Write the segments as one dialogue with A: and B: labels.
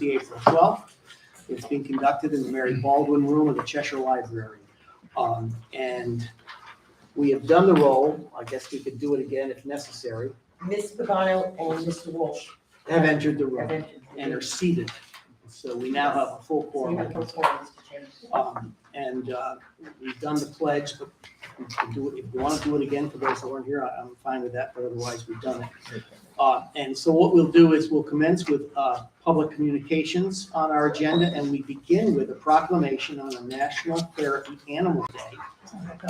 A: April 12th. It's being conducted in the Mary Baldwin Room of the Cheshire Library. And we have done the roll. I guess we could do it again if necessary.
B: Ms. Pagano and Mr. Walsh
A: Have entered the room
B: have entered.
A: and are seated. So we now have a full
B: So you
A: quorum.
B: have full quorum, Mr. Chairman.
A: And we've done the pledge, but we can do it, if you want to do it again for those that weren't here, I'm fine with that, but otherwise we've done it. And so what we'll do is we'll commence with public communications on our agenda, and we begin with a proclamation on a National Therapy Animal Day.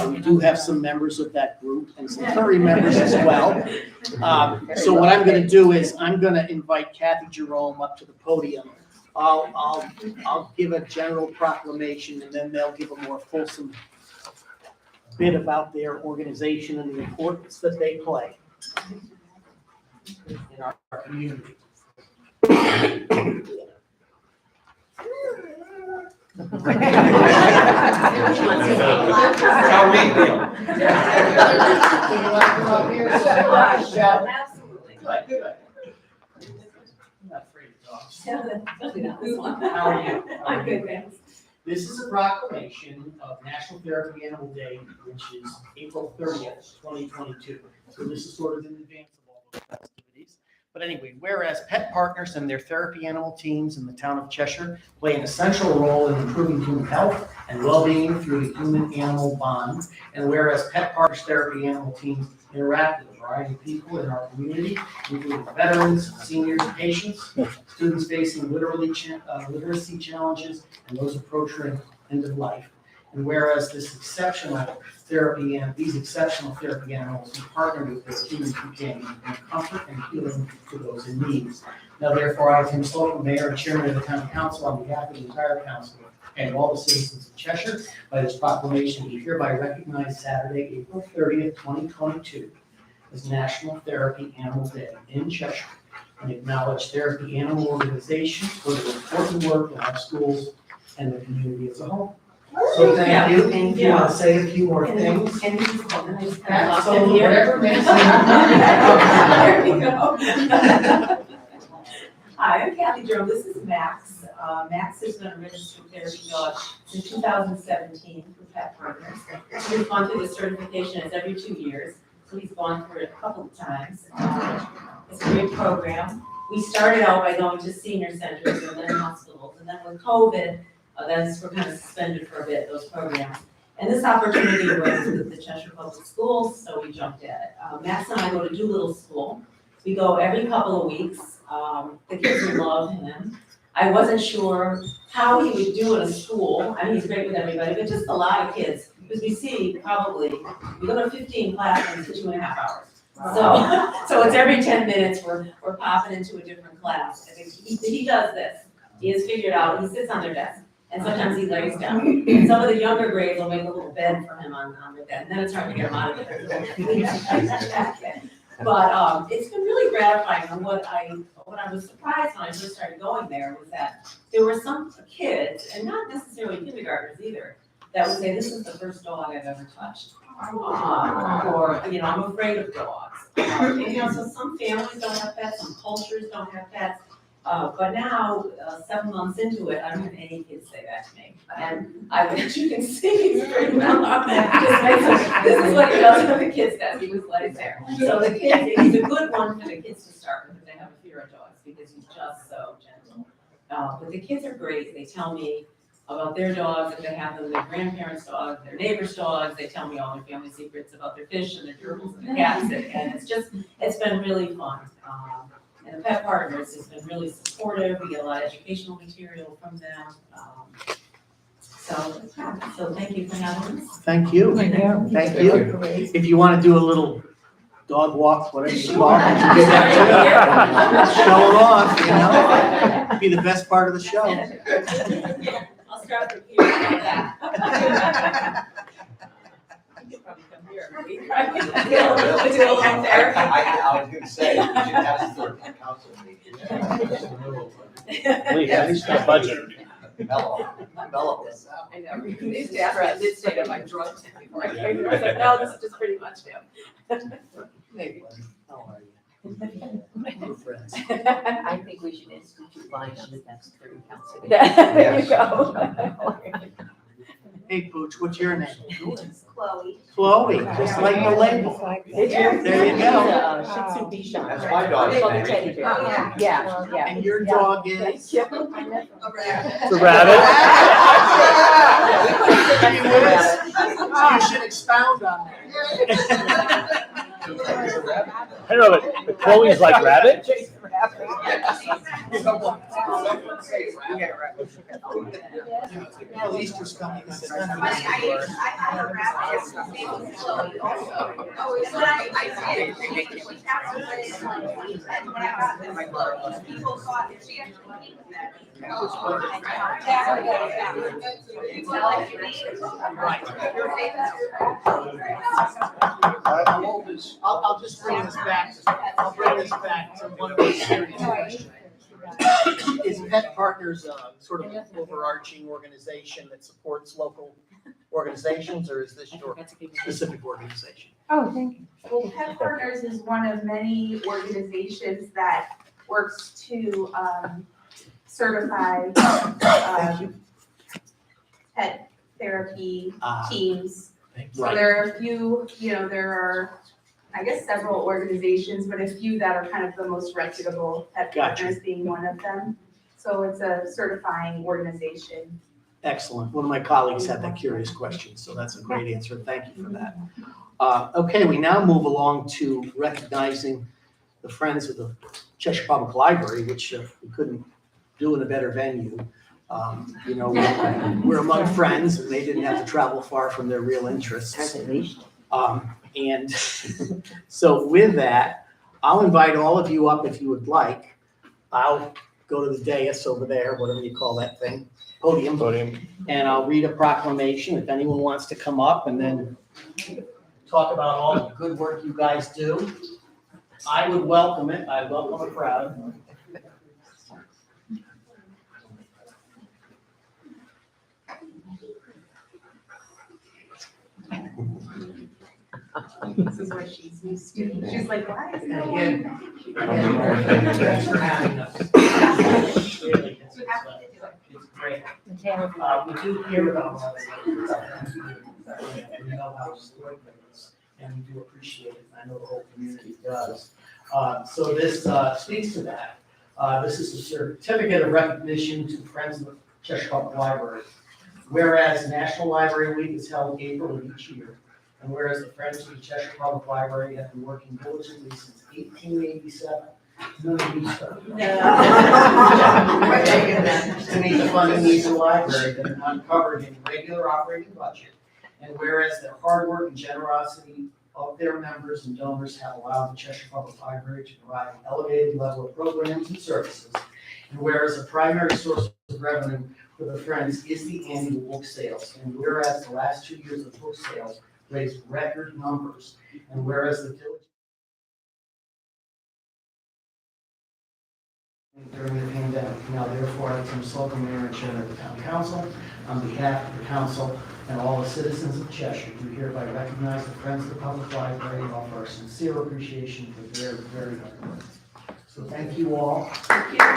A: We do have some members of that group and some furry members as well. So what I'm going to do is I'm going to invite Kathy Jerome up to the podium. I'll give a general proclamation, and then they'll give a more fulsome bit about their organization and the importance that they play in our community.
C: How we feel.
B: Absolutely.
A: Good. I'm not afraid of dogs.
B: How
A: are you?
B: I'm good, thanks.
A: This is a proclamation of National Therapy Animal Day, which is April 30th, 2022. So this is sort of in advance of all those festivities. But anyway, whereas pet partners and their therapy animal teams in the town of Cheshire play an essential role in improving human health and well-being through the human-animal bond, and whereas pet partners therapy animal teams interact with a variety of people in our community, including veterans, seniors, patients, students facing literacy challenges, and those approaching end of life. And whereas these exceptional therapy animals who partner with their human companions bring comfort and healing to those in need. Now therefore, I, Tim Slocum, Mayor and Chairman of the Town Council, on behalf of the entire council and all the citizens of Cheshire, by this proclamation, we hereby recognize Saturday, April 30th, 2022, as National Therapy Animal Day in Cheshire, and acknowledge therapy animal organizations for their important work in our schools and the community as a whole. So thank you.
B: Thank
A: Do you want to say a few more things?
B: And this is called, and I just
A: Absolutely, whatever makes
B: There we
A: sense.
B: go. Hi, I'm Kathy Jerome. This is Max. Max has been a registered therapy dog since 2017 through Pet Partners. He's gone through the certification. It's every 2 years, so he's gone through it a couple of times. It's a great program. We started out by going to senior centers and then hospitals, and then with COVID, those were kind of suspended for a bit, those programs. And this opportunity was with the Cheshire Public Schools, so we jumped at it. Max and I go to Doolittle School. We go every couple of weeks. The kids love him. I wasn't sure how he would do in a school. I mean, he's great with everybody, but just a lot of kids. Because we see we go to 15 classrooms in 2.5 hours. So it's every 10 minutes we're popping into a different class. I think he does this. He has figured out, he sits on their desk. And sometimes he lays down. And some of the younger grades will make a little bed for him on their bed, and then it's hard to get him out of there. But it's been really gratifying. And what I was surprised when I first started going there was that there were some kids, and not necessarily kindergartners either, that would say, "This is the first dog I've ever touched," or "I'm afraid of dogs." And so some families don't have pets, some cultures don't have pets. But now, 7 months into it, I don't have any kids say that to me. And as you can see, he's pretty well on that. This is what he does with the kids' desk. He was like there. So the kids, he's a good one for the kids to start with if they have a fear of dogs, because he's just so gentle. But the kids are great. They tell me about their dogs, if they have them, their grandparents' dogs, their neighbors' dogs. They tell me all their family secrets about their fish and their gerbils and their cats. And it's been really fun. And the Pet Partners has been really supportive. We get a lot of educational material from them. So thank you for having us.
A: Thank you. Thank you. If you want to do a little dog walk, whatever you call it, you get that too. Show it off, Be the best part of the show.
B: I'll start with you about that. You could probably come here every week, right? Do a little therapy.
C: I was gonna say, you should have some council meeting.
D: At least a budget.
C: Mellow this out.
E: I know, these days I did stay on my drugs before I came here. I was like, no, this is just pretty much him. Maybe.
A: How are you? We're friends.
E: I think we should institute lying on the desk for council.
D: There you go.
A: Hey, Pooch, what's your name?
B: Chloe.
A: Chloe, just like the label.
D: Did you?
A: There you go.
D: Shih Tzu Bichon.
C: That's my dog's
D: They call
C: name.
D: the teddy bear. Yeah.
A: And your dog is?
D: It's
A: The
F: The rabbit?
A: You should expound on that.
F: I don't know, but Chloe's like rabbit?
A: Well, Easter's coming.
B: I have a rabbit. His name is Chloe also. Oh, is that? I did. She passed away and when I got this book, people thought that she actually named that. You tell if you need it.
A: Right.
B: Your favorite.
A: I'll just bring this back. I'll bring this back to one of the serious questions. Is Pet Partners sort of an overarching organization that supports local organizations, or is this your specific organization?
D: Oh, thank you.
B: Well, Pet Partners is one of many organizations that works to certify pet therapy teams. So
A: Right.
B: there are a few, there are, I guess, several organizations, but a few that are kind of the most reputable, Pet
A: Gotcha.
B: Partners being one of them. So it's a certifying organization.
A: Excellent. One of my colleagues had that curious question, so that's a great answer. Thank you for that. Okay, we now move along to recognizing the Friends of the Cheshire Public Library, which we couldn't do in a better venue. We're among friends, and they didn't have to travel far from their real interests. And so with that, I'll invite all of you up if you would like. I'll go to the dais over there, whatever you call that thing, podium. And I'll read a proclamation if anyone wants to come up and then talk about all the good work you guys do. I would welcome it. I welcome a crowd.
B: This is what she's used to. She's like, why is no one?
A: Again, thanks for having us. Really, it's great. We do hear about all that. We know how important it is, and we do appreciate it. I know the whole community does. So this speaks to that. This is a certificate of recognition to Friends of the Cheshire Public Library. Whereas National Library Week is held April of each year, and whereas the Friends of the Cheshire Public Library have been working diligently since 1887. None of you stuff. To meet the funding needs of the library that are uncovered in regular operating budget. And whereas their hard work and generosity of their members and donors have allowed the Cheshire Public Library to provide an elevated level of programs and services. And whereas a primary source of revenue for the Friends is the annual book sales. And whereas the last 2 years of book sales raised record numbers. And whereas the diligence during the pandemic. Now therefore, I, Tim Slocum, Mayor and Chair of the Town Council, on behalf of the Council and all the citizens of Cheshire, do hereby recognize the Friends of the Public Library and offer our sincere appreciation for their very hard work. So thank you all.
B: Thank you.
A: I'd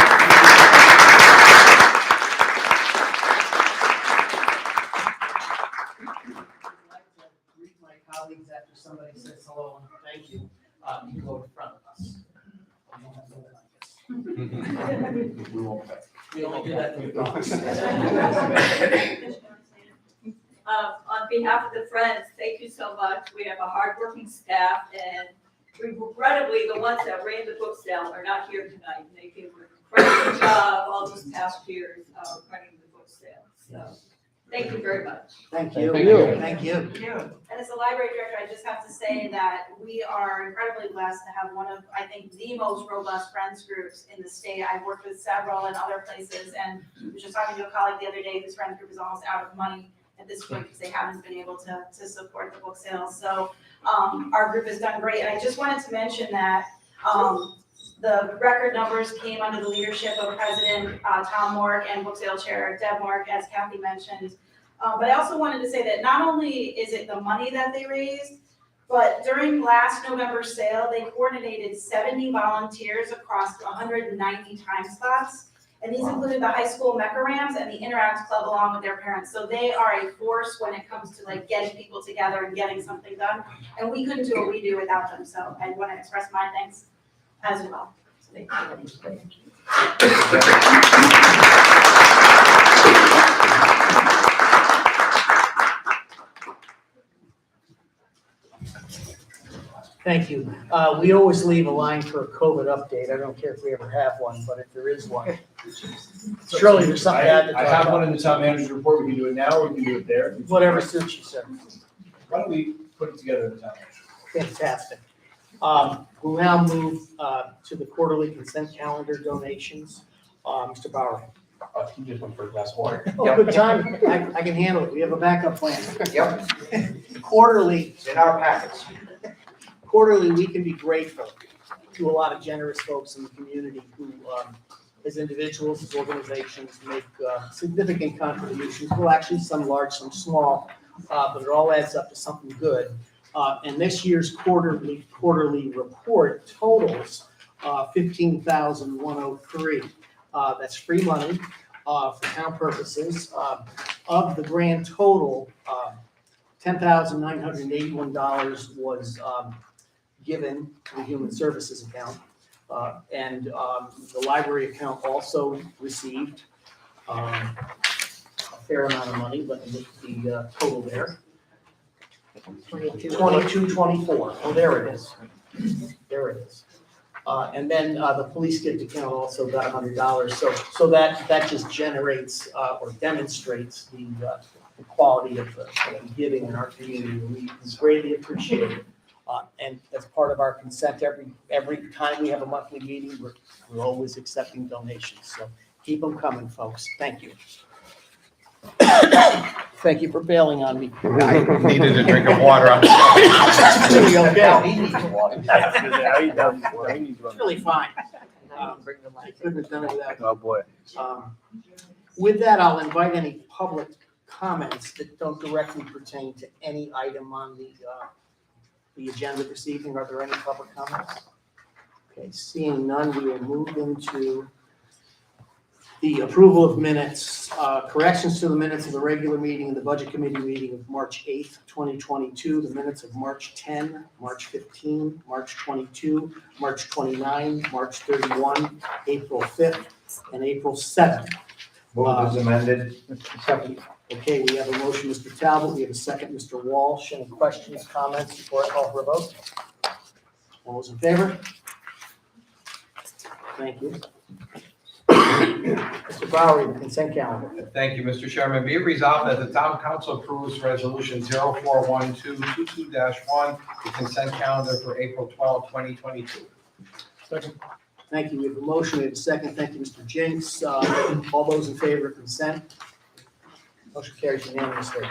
A: like to greet my colleagues after somebody says hello and thank you. You go in front of us. You don't have to look like this.
C: We won't pay.
A: We only do that for the dogs.
G: On behalf of the Friends, thank you so much. We have a hardworking staff, and regrettably, the ones that ran the book sale are not here tonight. They did an incredible job all these past years running the book sale. So, thank you very much.
A: Thank you.
F: Thank you.
A: Thank you.
H: And as a library director, I just have to say that we are incredibly blessed to have one of, I think, the most robust Friends groups in the state. I've worked with several in other places, and I was just talking to a colleague the other day whose Friends group is almost out of money at this point because they haven't been able to support the book sales. So our group has done great. And I just wanted to mention that the record numbers came under the leadership of President Tom Mork and book sale chair Deb Mork, as Kathy mentioned. But I also wanted to say that not only is it the money that they raised, But during last November's sale, they coordinated 70 volunteers across 190 time slots. And these included the high school Mecca Rams and the Interact Club along with their parents. So they are a force when it comes to like getting people together and getting something done. And we couldn't do what we do without them. So I want to express my thanks as well. So thank you.
A: Thank you. We always leave a line for a COVID update. I don't care if we ever have one, but if there is one. Surely there's something to add to
F: I
A: talk
F: have
A: about.
F: one in the town manager's report. We can do it now or we can do it there.
A: Whatever suits you, sir.
F: Why don't we put it together in the town manager?
A: Fantastic. We'll now move to the quarterly consent calendar donations. Mr. Bauer.
F: He just went for a glass of water.
A: Oh, good time. I can handle it. We have a backup plan.
C: Yep,
A: Quarterly,
C: it's in our packets.
A: we can be grateful to a lot of generous folks in the community who, as individuals, as organizations, make significant contributions. Well, actually, some large, some small, but it all adds up to something good. And this year's quarterly report totals $15,103. That's free money for town purposes. Of the grand total, $10,981 was given to the Human Services account. And the library account also received a fair amount of money, but the total there. 2224. Oh, there it is. There it is. And then the police gift account also got $100. So that just generates or demonstrates the quality of the giving in our community. We greatly appreciate it. And as part of our consent, every time we have a monthly meeting, we're always accepting donations. So keep them coming, folks. Thank you. Thank you for bailing on me.
C: I needed a drink of water.
A: Okay.
C: He needs water.
A: It's really fine. I couldn't have done it without you.
F: Oh, boy.
A: With that, I'll invite any public comments that don't directly pertain to any item on the agenda this evening. Are there any public comments? Okay, seeing none, we will move into the approval of minutes, corrections to the minutes of the regular meeting and the Budget Committee meeting of March 8th, 2022, the minutes of March 10, March 15, March 22, March 29, March 31, April 5th, and April 7th.
C: Move as amended.
A: Okay, we have a motion, Mr. Talbot. We have a second, Mr. Walsh. Any questions, comments before I call for a vote? All those in favor? Thank you. Mr. Bowery, the consent calendar.
C: Thank you, Mr. Chairman. Be it resolved that the town council approves resolution 041222-1, the consent calendar for April 12, 2022.
A: Thank you. We have a motion. We have a second. Thank you, Mr. Jenks. All those in favor of consent? Motion carries unanimously.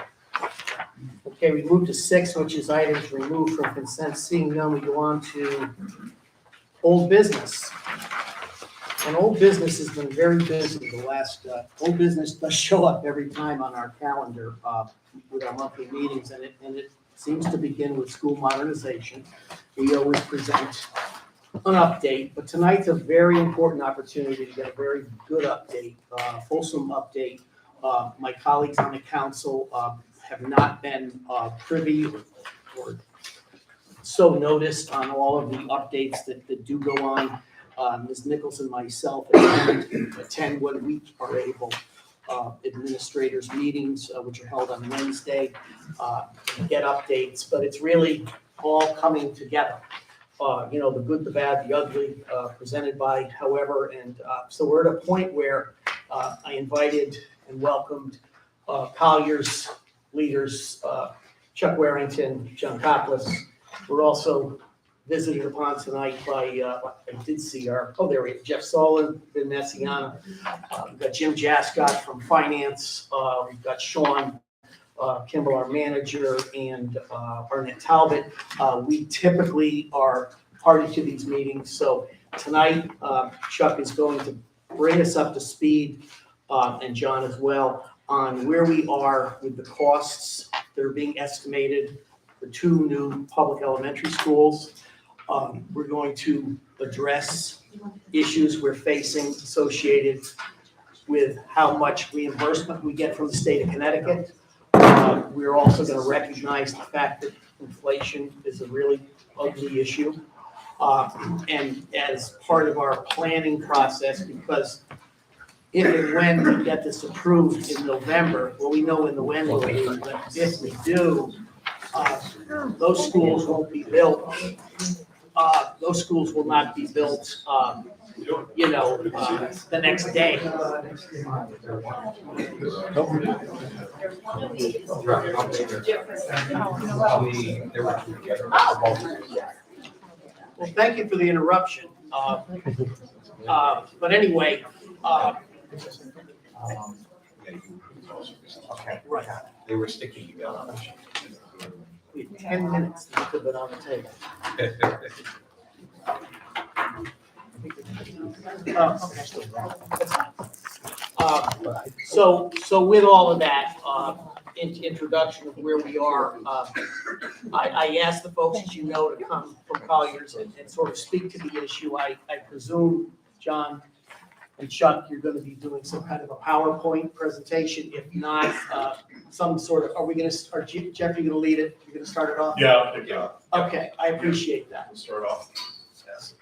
A: Okay, we move to 6, which is items removed from consent. Seeing none, we go on to old business. And old business has been very busy the last, old business does show up every time on our calendar with our monthly meetings, and it seems to begin with school modernization. We always present an update, but tonight's a very important opportunity to get a very good update, fulsome update. My colleagues on the council have not been privy or so noticed on all of the updates that do go on. Ms. Nichols and myself attend when we are able, administrators' meetings, which are held on Wednesday, get updates, but it's really all coming together. The good, the bad, the ugly, presented by however, and so we're at a point where I invited and welcomed Collier's leaders, Chuck Warrington, John Coplis. We're also visited upon tonight by, I did see there we go, Jeff Solon, Ben Messiana. We've got Jim Jascott from Finance. We've got Sean Kimball, our manager, and Arnett Talbot. We typically are party to these meetings, so tonight Chuck is going to bring us up to speed, and John as well, on where we are with the costs that are being estimated the 2 new public elementary schools. We're going to address issues we're facing associated with how much reimbursement we get from the state of Connecticut. We're also going to recognize the fact that inflation is a really ugly issue. And as part of our planning process, because if and when we get this approved in November, well, we know when the when will be, but if we do, those schools won't be built. Those schools will not be built, the next day. Well, thank you for the interruption. But anyway, right.
C: They were sticking together.
A: We had 10 minutes to put it on the table. So with all of that, introduction of where we are, I asked the folks, as you know, to come from Colliers and sort of speak to the issue. I presume, John and Chuck, you're going to be doing some kind of a PowerPoint presentation. If not, some sort of, are we going to, or Jeff, you're going to lead it? You're going to start it off?
F: Yeah, I'll pick it up.
A: Okay, I appreciate that.
F: We'll start off. Yes.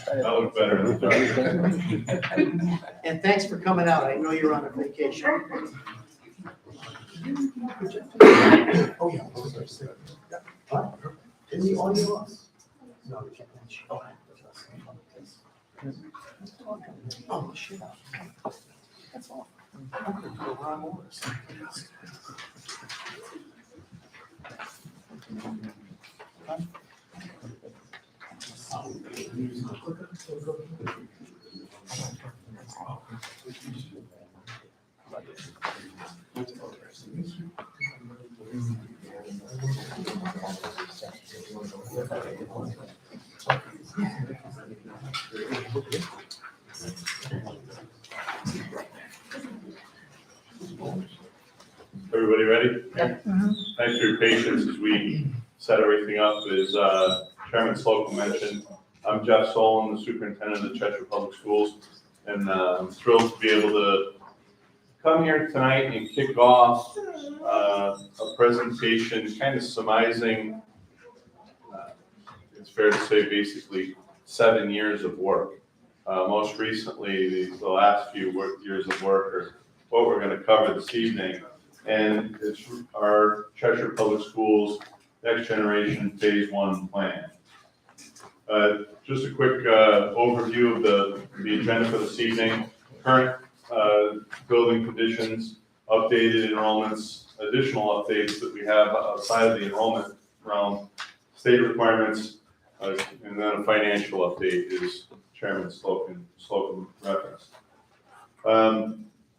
F: That was better.
A: And thanks for coming out. I know you're on a vacation.
C: Oh, yeah. In the audio? No, we can't.
A: Oh, shit. That's all.
F: Everybody ready? Thanks for your patience as we set everything up. As Chairman Slocum mentioned, I'm Jeff Solon, the Superintendent of Cheshire Public Schools, and I'm thrilled to be able to come here tonight and kick off a presentation kind of surmising, it's fair to say, basically 7 years of work. Most recently, the last few years of work are what we're going to cover this evening. And it's our Cheshire Public Schools Next Generation Phase 1 plan. Just a quick overview of the agenda for this evening. Current building conditions, updated enrollments, additional updates that we have outside of the enrollment realm, state requirements, and then a financial update is Chairman Slocum referenced.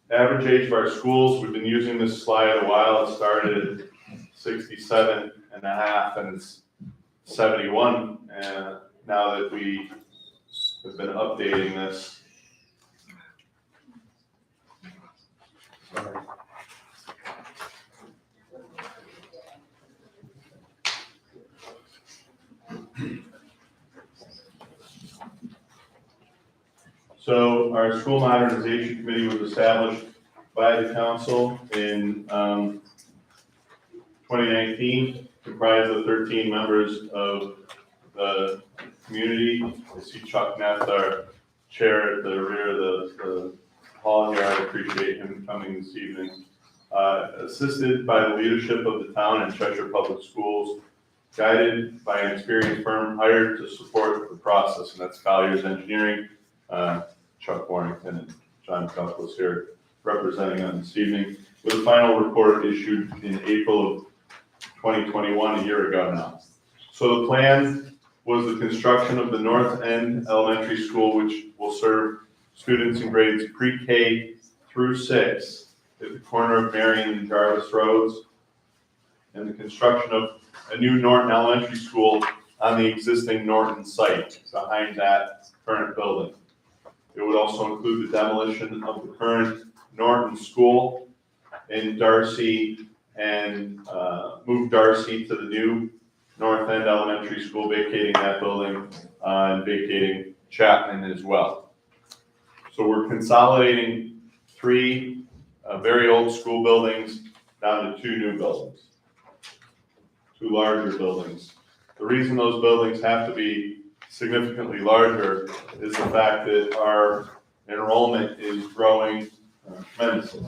F: Average age of our schools, we've been using this slide a while. It started at 67 and a half and it's 71. And now that we have been updating this. Sorry. So our school modernization committee was established by the council in 2019, comprised of 13 members of the community. I see Chuck Ness, our chair at the rear of the hall here. I appreciate him coming this evening. Assisted by the leadership of the town and Cheshire Public Schools, guided by an experienced firm hired to support the process, and that's Colliers Engineering. Chuck Warrington and John Cuff here representing them this evening, with a final report issued in April of 2021, a year ago now. So the plan was the construction of the North End Elementary School, which will serve students in grades pre-K through 6 at the corner of Marion and Jarvis Roads, and the construction of a new Norton Elementary School on the existing Norton site behind that current building. It would also include the demolition of the current Norton School in Darcy and move Darcy to the new North End Elementary School, vacating that building and vacating Chapman as well. So we're consolidating 3 very old school buildings down to 2 new buildings, 2 larger buildings. The reason those buildings have to be significantly larger is the fact that our enrollment is growing tremendously.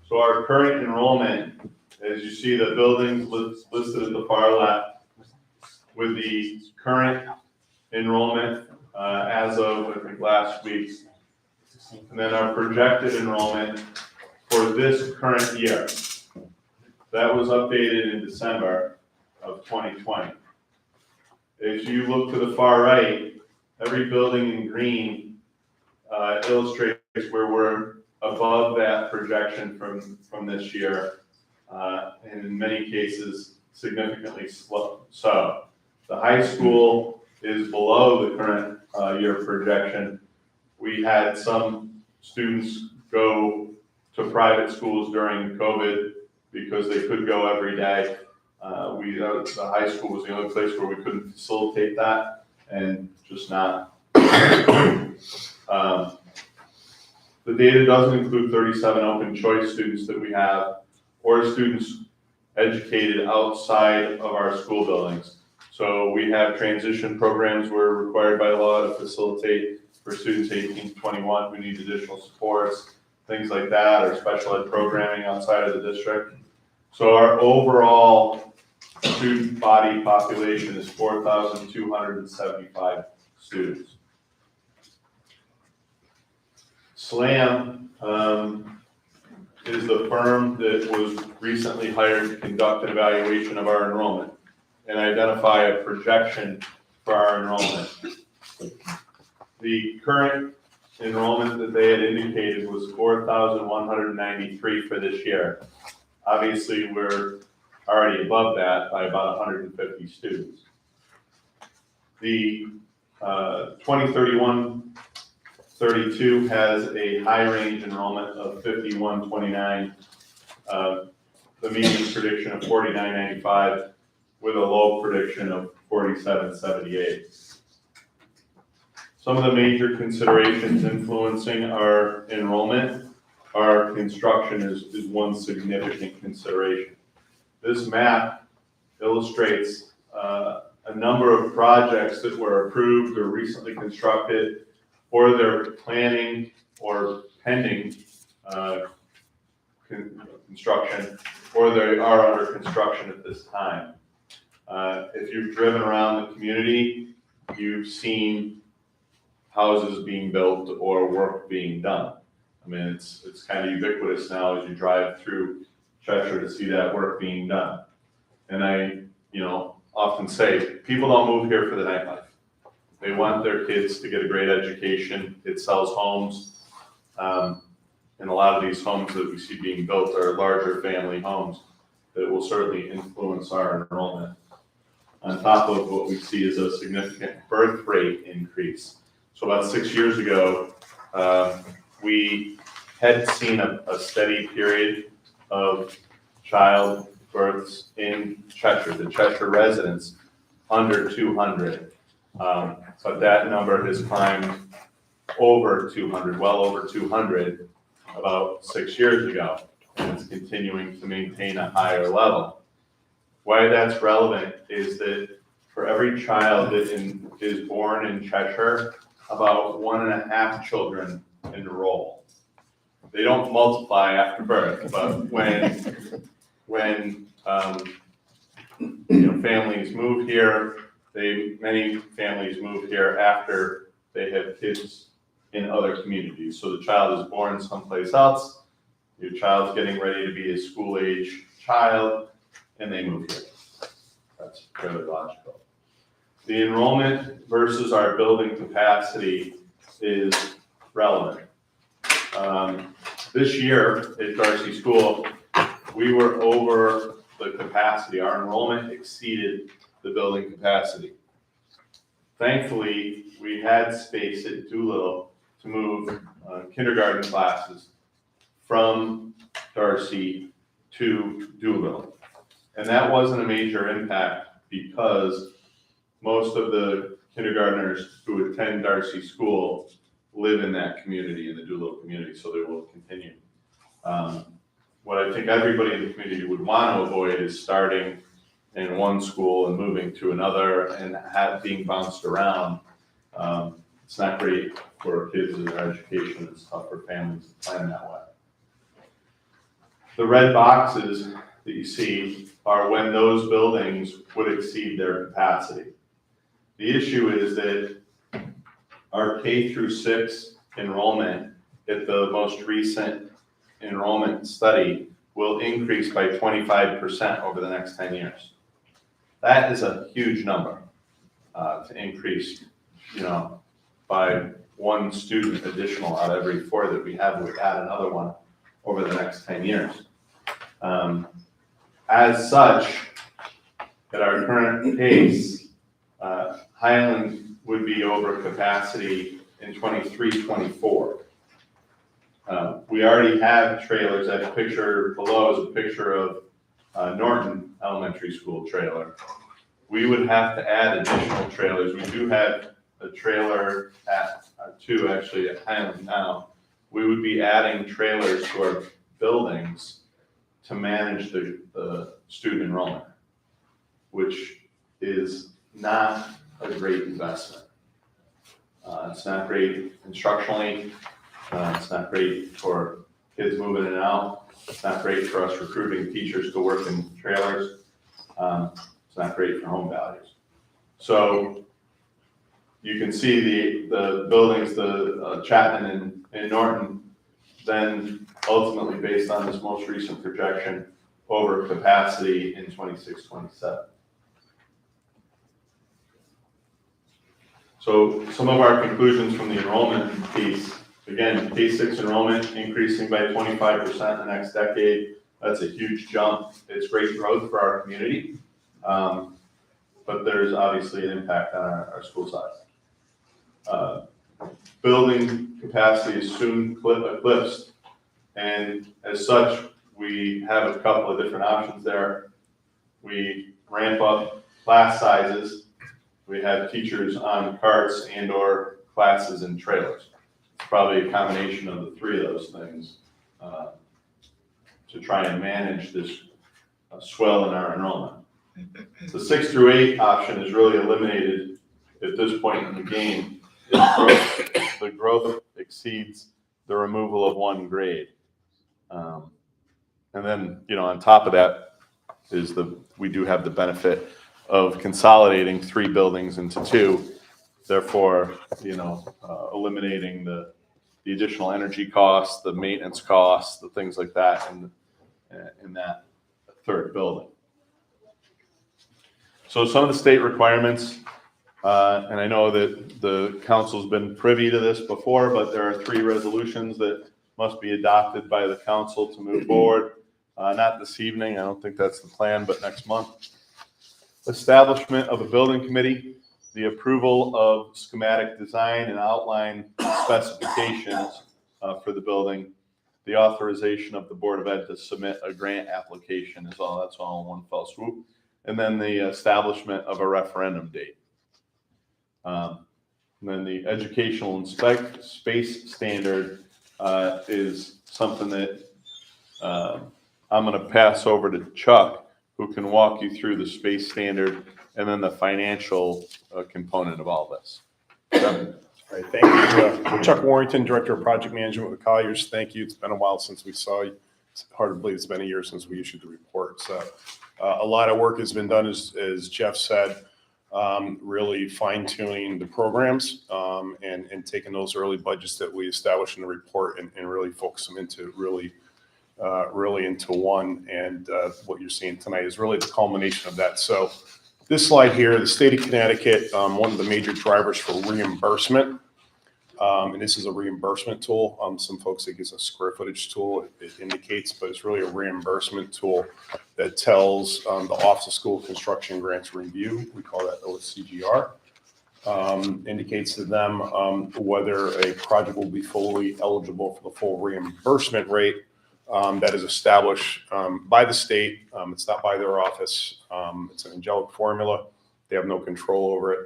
F: So our current enrollment, as you see the buildings listed at the far left, with the current enrollment as of, I think, last week, and then our projected enrollment for this current year. That was updated in December of 2020. As you look to the far right, every building in green illustrates where we're above that projection from this year, and in many cases, significantly so. The high school is below the current year projection. We had some students go to private schools during COVID because they could go every day. The high school was the only place where we couldn't facilitate that, and just not. The data doesn't include 37 open choice students that we have, or students educated outside of our school buildings. So we have transition programs we're required by law to facilitate for students 18 to 21 who need additional supports, things like that, or special ed programming outside of the district. So our overall student body population is 4,275 students. SLAM is the firm that was recently hired to conduct an evaluation of our enrollment and identify a projection for our enrollment. The current enrollment that they had indicated was 4,193 for this year. Obviously, we're already above that by about 150 students. The 2031-32 has a high range enrollment of 5129, the median prediction of 4995, with a low prediction of 4778. Some of the major considerations influencing our enrollment, our construction is one significant consideration. This map illustrates a number of projects that were approved or recently constructed, or they're planning or pending construction, or they are under construction at this time. If you've driven around the community, you've seen houses being built or work being done. I mean, it's kind of ubiquitous now as you drive through Cheshire to see that work being done. And I, often say, people don't move here for the nightlife. They want their kids to get a great education. It sells homes. And a lot of these homes that we see being built are larger family homes that will certainly influence our enrollment. On top of what we see is a significant birth rate increase. So about 6 years ago, we had seen a steady period of child births in Cheshire, the Cheshire residents, under 200. But that number has climbed over 200, well over 200, about 6 years ago, and it's continuing to maintain a higher level. Why that's relevant is that for every child that is born in Cheshire, about 1.5 children enroll. They don't multiply after birth, but when families move here, many families move here after they have kids in other communities. So the child is born someplace else, your child's getting ready to be a school-age child, and they move here. That's fairly logical. The enrollment versus our building capacity is relevant. This year at Darcy School, we were over the capacity. Our enrollment exceeded the building capacity. Thankfully, we had space at Doolittle to move kindergarten classes from Darcy to Doolittle. And that wasn't a major impact because most of the kindergartners who attend Darcy School live in that community, in the Doolittle community, so they will continue. What I think everybody in the community would want to avoid is starting in one school and moving to another and being bounced around. It's not great for kids and their education. It's tough for families to plan that way. The red boxes that you see are when those buildings would exceed their capacity. The issue is that our K through 6 enrollment at the most recent enrollment study will increase by 25% over the next 10 years. That is a huge number to increase, by one student additional out of every 4 that we have. We add another one over the next 10 years. As such, at our current pace, Highland would be over capacity in 23-24. We already have trailers. That picture below is a picture of Norton Elementary School trailer. We would have to add additional trailers. We do have a trailer at 2 actually at Highland now. We would be adding trailers to our buildings to manage the student enrollment, which is not a great investment. It's not great instructionally. It's not great for kids moving in and out. It's not great for us recruiting teachers to work in trailers. It's not great for home values. So you can see the buildings, the Chapman and Norton, then ultimately based on this most recent projection, over capacity in 26-27. So some of our conclusions from the enrollment piece, again, K-6 enrollment increasing by 25% in the next decade. That's a huge jump. It's great growth for our community, but there's obviously an impact on our school size. Building capacity is soon eclipsed, and as such, we have a couple of different options there. We ramp up class sizes. We have teachers on carts and or classes in trailers. It's probably a combination of the 3 of those things to try and manage this swell in our enrollment. The 6 through 8 option is really eliminated at this point in the game. The growth exceeds the removal of 1 grade. And then, on top of that is we do have the benefit of consolidating 3 buildings into 2, therefore, eliminating the additional energy costs, the maintenance costs, the things like that in that 3rd building. So some of the state requirements, and I know that the council's been privy to this before, but there are 3 resolutions that must be adopted by the council to move forward. Not this evening, I don't think that's the plan, but next month. Establishment of a building committee, the approval of schematic design and outline specifications for the building, the authorization of the Board of Ed to submit a grant application that's all in one fell swoop, and then the establishment of a referendum date. And then the educational and space standard is something that I'm going to pass over to Chuck, who can walk you through the space standard and then the financial component of all this.
I: All right, thank you. Chuck Warrington, Director of Project Management with Colliers. Thank you. It's been a while since we saw you. It's hard to believe it's been a year since we issued the report. So a lot of work has been done, as Jeff said, really fine-tuning the programs and taking those early budgets that we established in the report and really focus them into really into one. And what you're seeing tonight is really the culmination of that. So this slide here, the state of Connecticut, one of the major drivers for reimbursement, and this is a reimbursement tool. Some folks think it's a square footage tool, it indicates, but it's really a reimbursement tool that tells the Office of School Construction Grants Review, we call that OSCGR, indicates to them whether a project will be fully eligible for the full reimbursement rate that is established by the state. It's not by their office. It's an angelic formula. They have no control over it.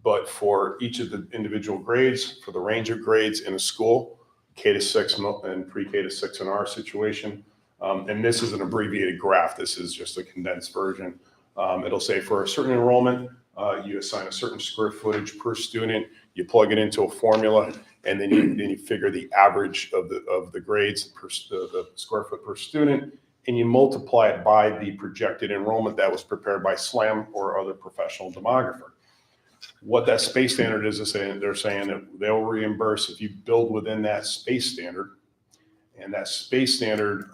I: But for each of the individual grades, for the range of grades in a school, K to 6 and pre-K to 6 in our situation, and this is an abbreviated graph. This is just a condensed version. It'll say for a certain enrollment, you assign a certain square footage per student, you plug it into a formula, and then you figure the average of the grades per the square foot per student, and you multiply it by the projected enrollment that was prepared by SLAM or other professional demographer. What that space standard is they're saying that they'll reimburse if you build within that space standard. And that space standard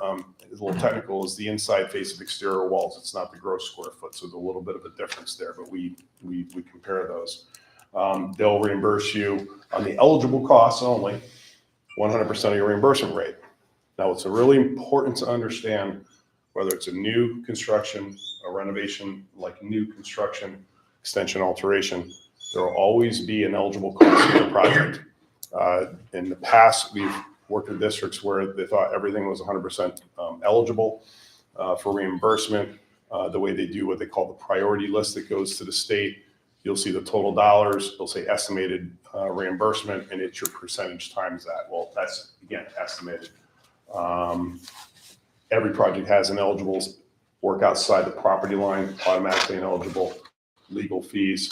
I: is a little technical, is the inside face of exterior walls. It's not the gross square foot, so there's a little bit of a difference there, but we compare those. They'll reimburse you on the eligible costs only, 100% of your reimbursement rate. Now, it's really important to understand whether it's a new construction, a renovation, like new construction, extension, alteration, there will always be an eligible cost for the project. In the past, we've worked with districts where they thought everything was 100% eligible for reimbursement. The way they do what they call the priority list that goes to the state, you'll see the total dollars, it'll say estimated reimbursement, and it's your percentage times that. Well, that's, again, estimated. Every project has an eligible work outside the property line, automatically ineligible, legal fees,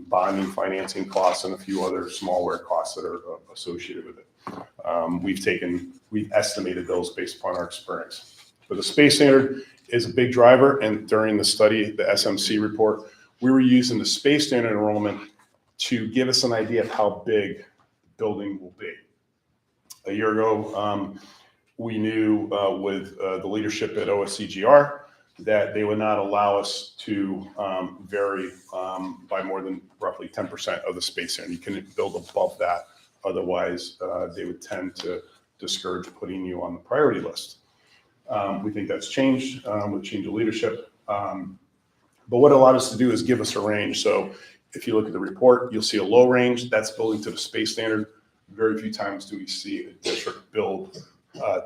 I: bonding, financing costs, and a few other smallware costs that are associated with it. We've estimated those based upon our experience. But the space standard is a big driver, and during the study, the SMC report, we were using the space standard enrollment to give us an idea of how big the building will be. A year ago, we knew with the leadership at OSCGR that they would not allow us to vary by more than roughly 10% of the space standard. You couldn't build above that. Otherwise, they would tend to discourage putting you on the priority list. We think that's changed with change of leadership. But what it allowed us to do is give us a range. So if you look at the report, you'll see a low range. That's building to the space standard. Very few times do we see a district build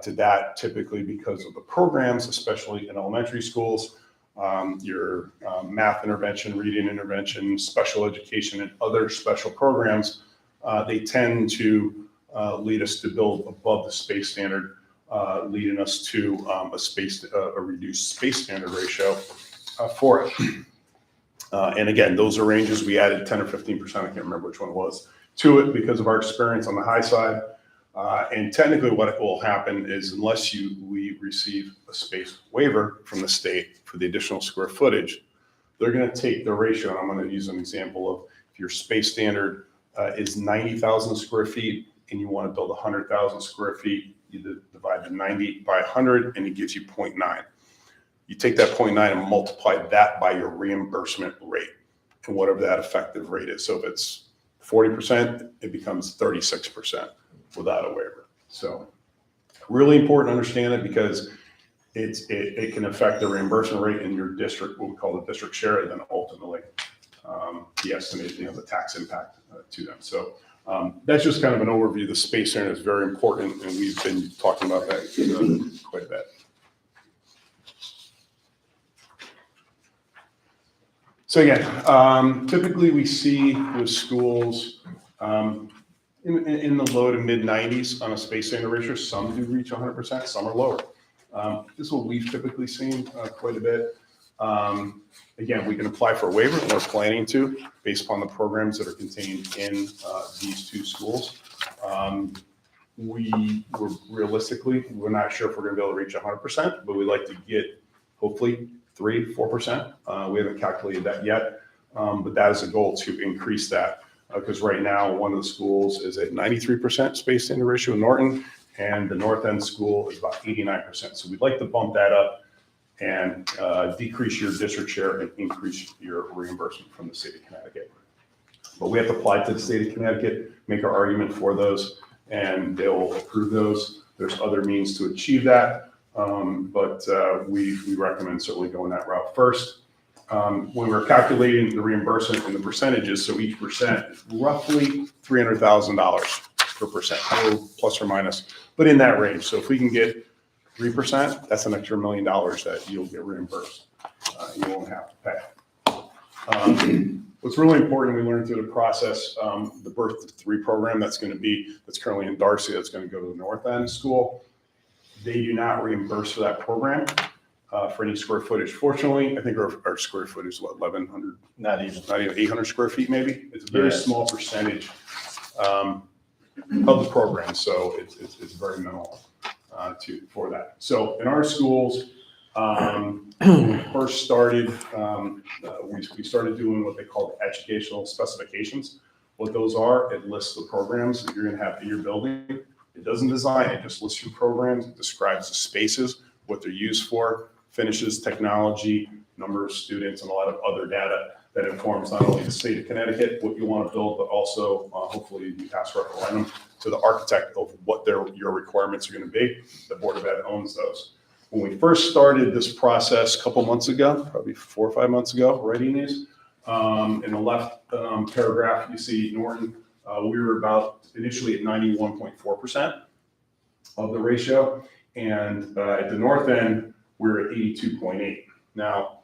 I: to that, typically because of the programs, especially in elementary schools, your math intervention, reading intervention, special education, and other special programs. They tend to lead us to build above the space standard, leading us to a reduced space standard ratio for it. And again, those are ranges. We added 10 or 15%, I can't remember which one it was, to it because of our experience on the high side. And technically what will happen is unless we receive a space waiver from the state for the additional square footage, they're going to take the ratio. And I'm going to use an example of if your space standard is 90,000 square feet and you want to build 100,000 square feet, you divide the 90 by 100 and it gives you 0.9. You take that 0.9 and multiply that by your reimbursement rate and whatever that effective rate is. So if it's 40%, it becomes 36% without a waiver. So really important to understand it because it can affect the reimbursement rate in your district, what we call the district share, and then ultimately the estimated, the tax impact to them. So that's just kind of an overview. The space standard is very important, and we've been talking about that quite a bit. So again, typically we see with schools in the low to mid 90s on a space standard ratio. Some do reach 100%, some are lower. This is what we've typically seen quite a bit. Again, we can apply for a waiver, and we're planning to, based upon the programs that are contained in these two schools. We're not sure if we're going to be able to reach 100%, but we'd like to get hopefully 3-4%. We haven't calculated that yet, but that is a goal to increase that because right now one of the schools is at 93% space standard ratio in Norton, and the North End school is about 89%. So we'd like to bump that up and decrease your district share and increase your reimbursement from the state of Connecticut. But we have to apply to the state of Connecticut, make our argument for those, and they'll approve those. There's other means to achieve that, but we recommend certainly going that route first. when we're calculating the reimbursement and the percentages, so each percent, roughly $300,000 per percent, or plus or minus, but in that range. So if we can get 3%, that's an extra $1 million that you'll get reimbursed. You won't have to pay. What's really important, we learned through the process, the Birth to 3 program that's currently in Darcy, that's going to go to the North End School. They do not reimburse for that program for any square footage. Fortunately, I think our square footage is what, 1,100? Not even 800 square feet, maybe. It's a very small percentage of the program, so it's very minimal for that. So in our schools, when we first started, we started doing what they call educational specifications. What those are, it lists the programs that you're going to have in your building. It doesn't design, it just lists your programs, it describes the spaces, what they're used for, finishes, technology, number of students, and a lot of other data that informs not only the state of Connecticut, what you want to build, but also hopefully you pass referendum to the architect of what your requirements are going to be. The Board of Ed owns those. When we first started this process a couple months ago, probably 4 or 5 months ago, writing these, in the left paragraph, you see Norton, we were about initially at 91.4% of the ratio. And at the North End, we're at 82.8. Now,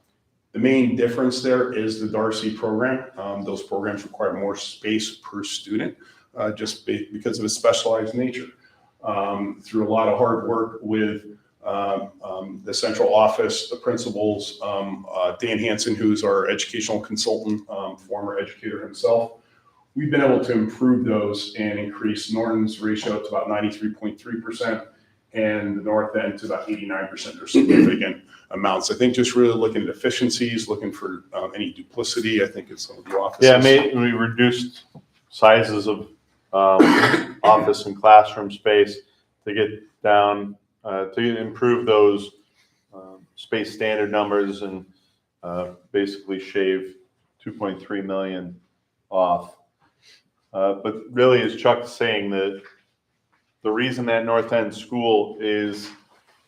I: the main difference there is the Darcy program. Those programs require more space per student, just because of its specialized nature. Through a lot of hard work with the central office, the principals, Dan Hansen, who's our educational consultant, former educator himself, we've been able to improve those and increase Norton's ratio to about 93.3% and the North End to about 89%. They're significant amounts. I think just really looking at efficiencies, looking for any duplicity, I think in some of the offices.
F: Yeah, we reduced sizes of office and classroom space to get down, to improve those space standard numbers and basically shave 2.3 million off. But really, as Chuck's saying, that the reason that North End school is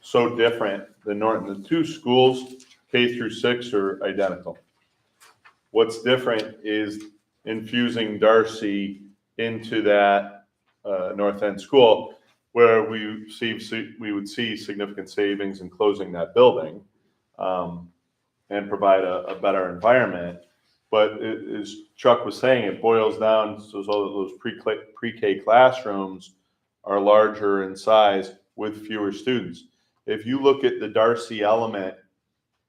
F: so different than Norton, the two schools, K through 6, are identical. What's different is infusing Darcy into that North End school, where we would see significant savings in closing that building and provide a better environment. But as Chuck was saying, it boils down to those pre-K classrooms are larger in size with fewer students. If you look at the Darcy element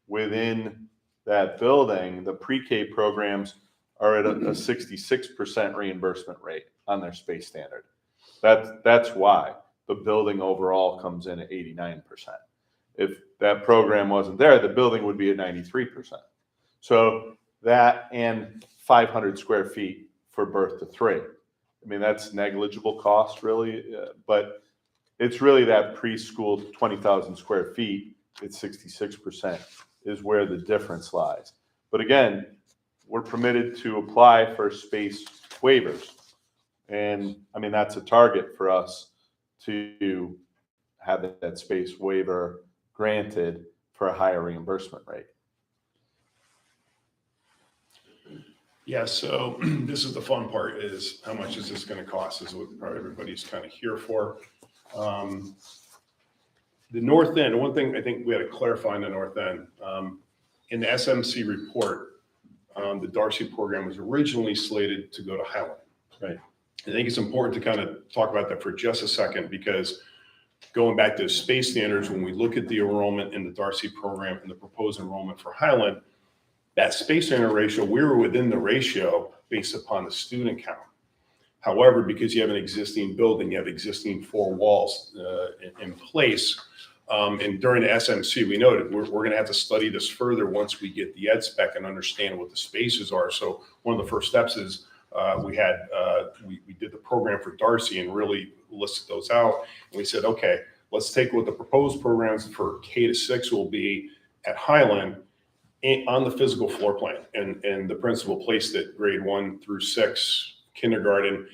F: within that building, the pre-K programs are at a 66% reimbursement rate on their space standard. That's why the building overall comes in at 89%. If that program wasn't there, the building would be at 93%. So that and 500 square feet for Birth to 3. I mean, that's negligible cost really, but it's really that preschool 20,000 square feet at 66% is where the difference lies. But again, we're permitted to apply for space waivers. And I mean, that's a target for us to have that space waiver granted for a higher reimbursement rate.
I: Yeah, so this is the fun part, is how much is this going to cost, is what probably everybody's kind of here for. The North End, one thing I think we had to clarify in the North End, in the SMC report, the Darcy program was originally slated to go to Highland. Right. I think it's important to kind of talk about that for just a second, because going back to space standards, when we look at the enrollment in the Darcy program and the proposed enrollment for Highland, that space standard ratio, we were within the ratio based upon the student count. However, because you have an existing building, you have existing 4 walls in place, and during the SMC, we noted we're going to have to study this further once we get the ed spec and understand what the spaces are. So one of the first steps is we did the program for Darcy and really listed those out. And we said, okay, let's take what the proposed programs for K to 6 will be at Highland on the physical floor plan. And the principal placed it grade 1 through 6 kindergarten.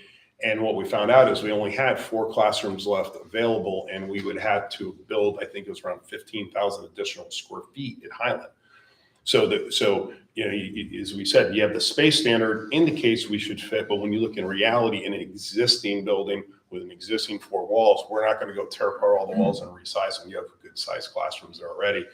I: And what we found out is we only had 4 classrooms left available, and we would have to build, I think it was around 15,000 additional square feet at Highland. So as we said, you have the space standard indicates we should fit, but when you look in reality in an existing building with an existing 4 walls, we're not going to go tear apart all the walls and resize them. You have good sized classrooms there already.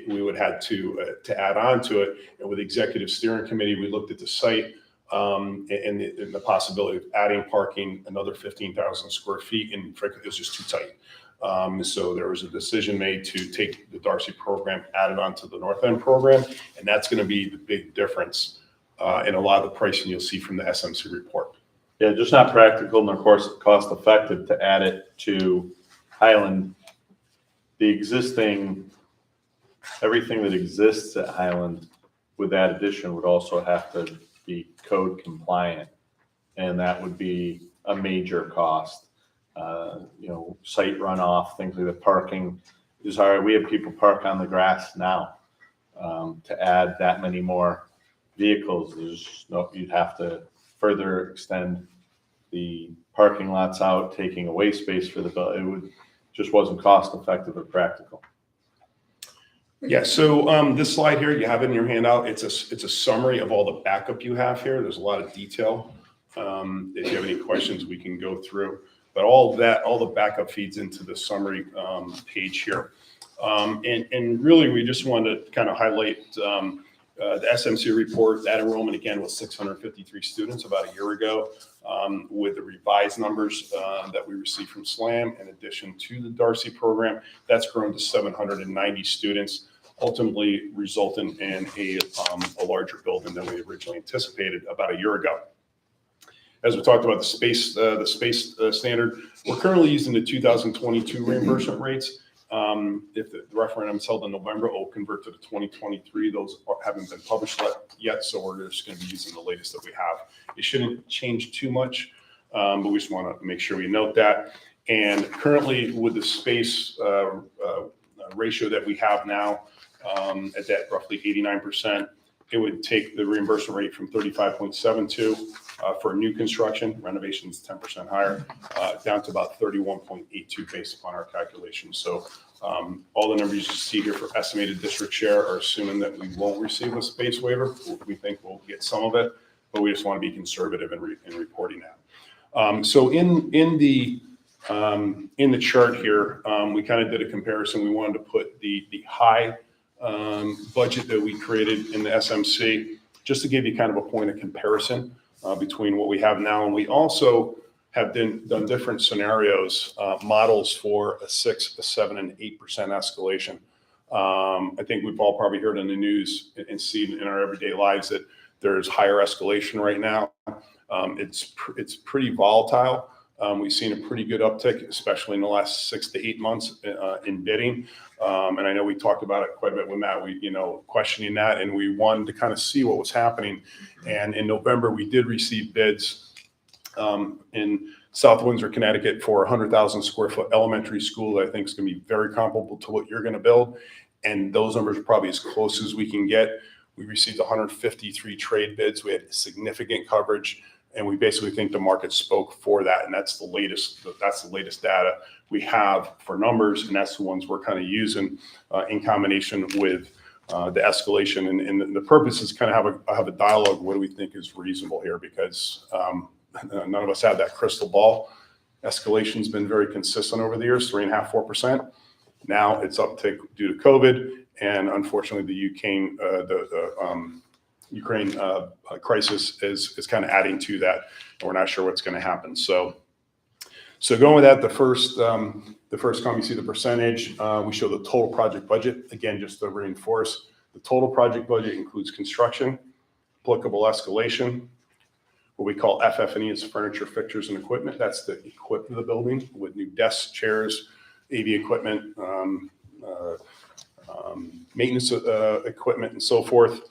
I: We would have to add on to it. And with the executive steering committee, we looked at the site and the possibility of adding parking, another 15,000 square feet, and frankly, it was just too tight. So there was a decision made to take the Darcy program, add it onto the North End program, and that's going to be the big difference in a lot of the pricing you'll see from the SMC report.
F: Yeah, just not practical and of course cost effective to add it to Highland. The existing, everything that exists at Highland with that addition would also have to be code compliant, and that would be a major cost. Site runoff, things like the parking is hard. We have people park on the grass now. To add that many more vehicles, you'd have to further extend the parking lots out, taking away space for the building. Just wasn't cost effective or practical.
I: Yeah, so this slide here, you have it in your handout. It's a summary of all the backup you have here. There's a lot of detail. If you have any questions, we can go through. But all the backup feeds into the summary page here. And really, we just wanted to kind of highlight the SMC report. That enrollment, again, was 653 students about a year ago, with the revised numbers that we received from SLAM in addition to the Darcy program. That's grown to 790 students, ultimately resulting in a larger building than we originally anticipated about a year ago. As we talked about the space standard, we're currently using the 2022 reimbursement rates. If the referendum is held in November, it will convert to the 2023. Those haven't been published yet, so we're just going to be using the latest that we have. It shouldn't change too much, but we just want to make sure we note that. And currently, with the space ratio that we have now, at that roughly 89%, it would take the reimbursement rate from 35.72 for new construction, renovations 10% higher, down to about 31.82 based upon our calculations. So all the numbers you see here for estimated district share are assuming that we won't receive a space waiver. We think we'll get some of it, but we just want to be conservative in reporting that. So in the chart here, we kind of did a comparison. We wanted to put the high budget that we created in the SMC, just to give you kind of a point of comparison between what we have now. And we also have done different scenarios, models for a 6%, a 7%, and 8% escalation. I think we've all probably heard in the news and seen in our everyday lives that there's higher escalation right now. It's pretty volatile. We've seen a pretty good uptick, especially in the last 6 to 8 months in bidding. And I know we talked about it quite a bit with Matt, questioning that, and we wanted to kind of see what was happening. And in November, we did receive bids in South Windsor, Connecticut for 100,000 square foot elementary school that I think is going to be very comparable to what you're going to build. And those numbers are probably as close as we can get. We received 153 trade bids. We had significant coverage. And we basically think the market spoke for that. And that's the latest data we have for numbers. And that's the ones we're kind of using in combination with the escalation. And the purpose is kind of have a dialogue. What do we think is reasonable here? Because none of us have that crystal ball. Escalation's been very consistent over the years, 3.5%, 4%. Now it's uptick due to COVID. And unfortunately, the Ukraine crisis is kind of adding to that, and we're not sure what's going to happen. So going with that, the first column, you see the percentage. We show the total project budget. Again, just to reinforce, the total project budget includes construction, applicable escalation, what we call FF&E is furniture, fixtures, and equipment. That's the equip of the building with new desks, chairs, AV equipment, maintenance equipment, and so forth.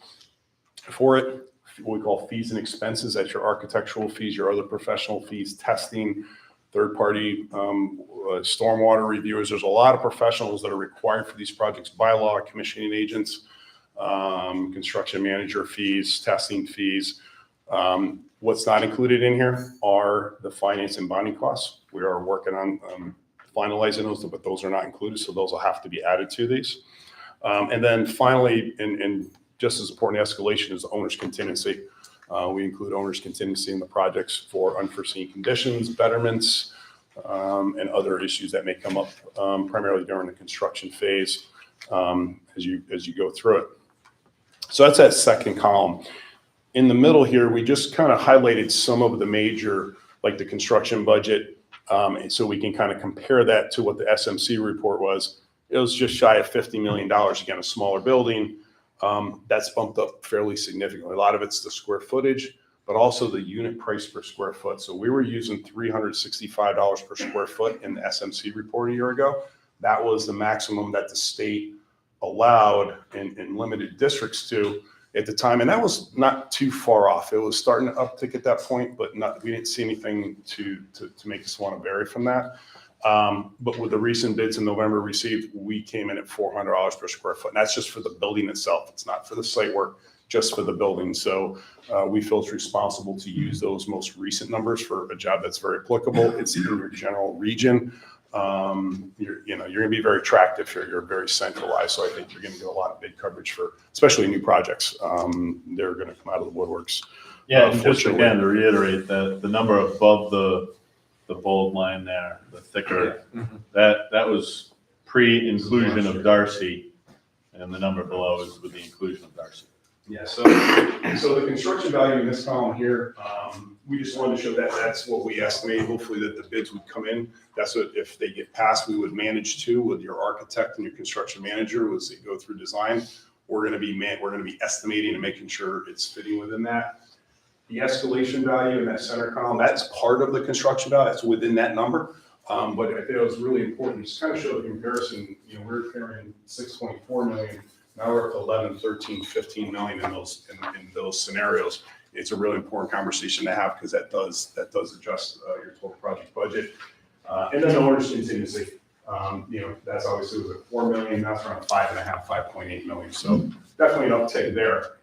I: For it, what we call fees and expenses, that's your architectural fees, your other professional fees, testing, third-party stormwater reviewers. There's a lot of professionals that are required for these projects by law, commissioning agents, construction manager fees, testing fees. What's not included in here are the finance and bonding costs. We are working on finalizing those, but those are not included, so those will have to be added to these. And then finally, and just as important escalation is owner's contingency. We include owner's contingency in the projects for unforeseen conditions, betterments, and other issues that may come up primarily during the construction phase as you go through it. So that's that second column. In the middle here, we just kind of highlighted some of the major, like the construction budget, and so we can kind of compare that to what the SMC report was. It was just shy of $50 million, again, a smaller building. That's bumped up fairly significantly. A lot of it's the square footage, but also the unit price per square foot. So we were using $365 per square foot in the SMC report a year ago. That was the maximum that the state allowed in limited districts to at the time. And that was not too far off. It was starting to uptick at that point, but we didn't see anything to make us want to vary from that. But with the recent bids in November received, we came in at $400 per square foot. And that's just for the building itself. It's not for the site work, just for the building. So we feel it's responsible to use those most recent numbers for a job that's very applicable. It's in your general region. You're going to be very attractive here. You're very centralized. So I think you're going to get a lot of bid coverage for, especially new projects. They're going to come out of the woodworks.
F: Yeah, and just again, to reiterate that the number above the bold line there, the thicker, that was pre-inclusion of Darcy, and the number below is with the inclusion of Darcy.
I: Yeah, so the construction value in this column here, we just wanted to show that that's what we estimate. Hopefully that the bids would come in. That's what, if they get passed, we would manage to with your architect and your construction manager as they go through design. We're going to be estimating and making sure it's fitting within that. The escalation value in that center column, that's part of the construction value. That's within that number. But I think it was really important to just kind of show the comparison. We're carrying 6.4 million. Now we're up to 11, 13, 15 million in those scenarios. It's a really important conversation to have because that does adjust your total project budget. And then the owner's contingency. That's obviously was at 4 million. That's around 5.5, 5.8 million. So definitely an uptick there.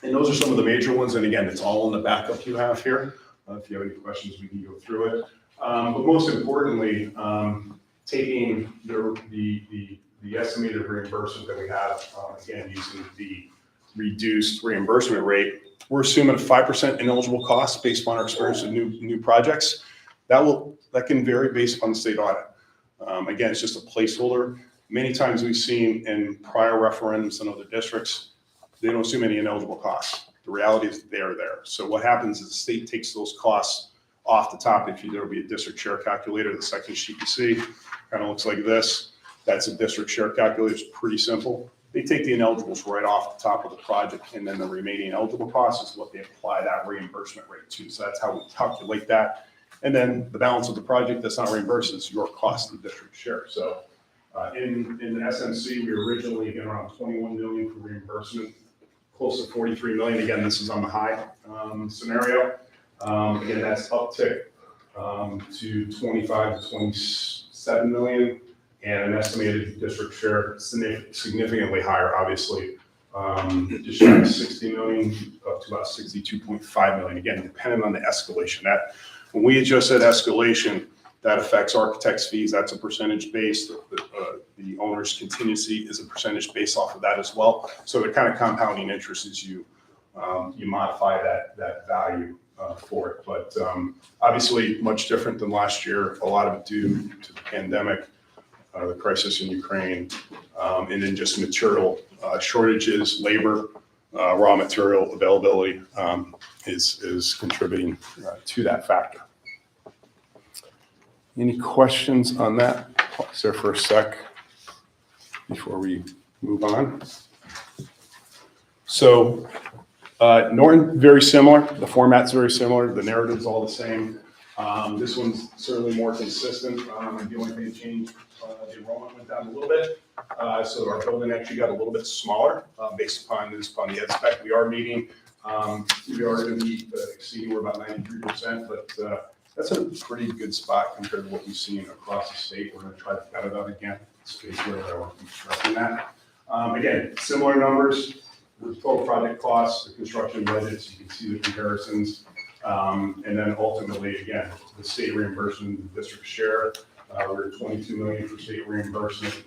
I: And those are some of the major ones. And again, it's all in the backup you have here. If you have any questions, we can go through it. But most importantly, taking the estimated reimbursement that we have, again, using the reduced reimbursement rate, we're assuming a 5% ineligible cost based on our experience with new projects. That can vary based upon the state audit. Again, it's just a placeholder. Many times we've seen in prior referendums in other districts, they don't assume any ineligible costs. The reality is they're there. So what happens is the state takes those costs off the top. There will be a district share calculator. The second sheet you see kind of looks like this. That's a district share calculator. It's pretty simple. They take the ineligibles right off the top of the project, and then the remaining eligible cost is what they apply that reimbursement rate to. So that's how we calculate that. And then the balance of the project that's not reimbursed is your cost of district share. So in the SMC, we originally again around 21 million for reimbursement, close to 43 million. Again, this is on the high scenario. Again, that's uptick to 25 to 27 million. And an estimated district share significantly higher, obviously, just shy of 60 million up to about 62.5 million. Again, depending on the escalation. That when we adjust that escalation, that affects architect's fees. That's a percentage based. The owner's contingency is a percentage based off of that as well. So the kind of compounding interest is you modify that value for it. But obviously, much different than last year. A lot of it due to the pandemic. The crisis in Ukraine, and then just material shortages, labor, raw material availability is contributing to that factor. Any questions on that? Pause there for a sec before we move on. So Norton, very similar. The format's very similar. The narrative's all the same. This one's certainly more consistent. The only thing that changed, the enrollment went down a little bit. So our building actually got a little bit smaller based upon the ed spec. We are meeting. We are going to be exceeding. We're about 93%, but that's a pretty good spot compared to what we've seen across the state. We're going to try to cut it out again. Space where I want to be stressing that. Again, similar numbers. The total project costs, the construction budgets. You can see the comparisons. And then ultimately, again, the state reimbursement, the district share, we're at 22 million for state reimbursement,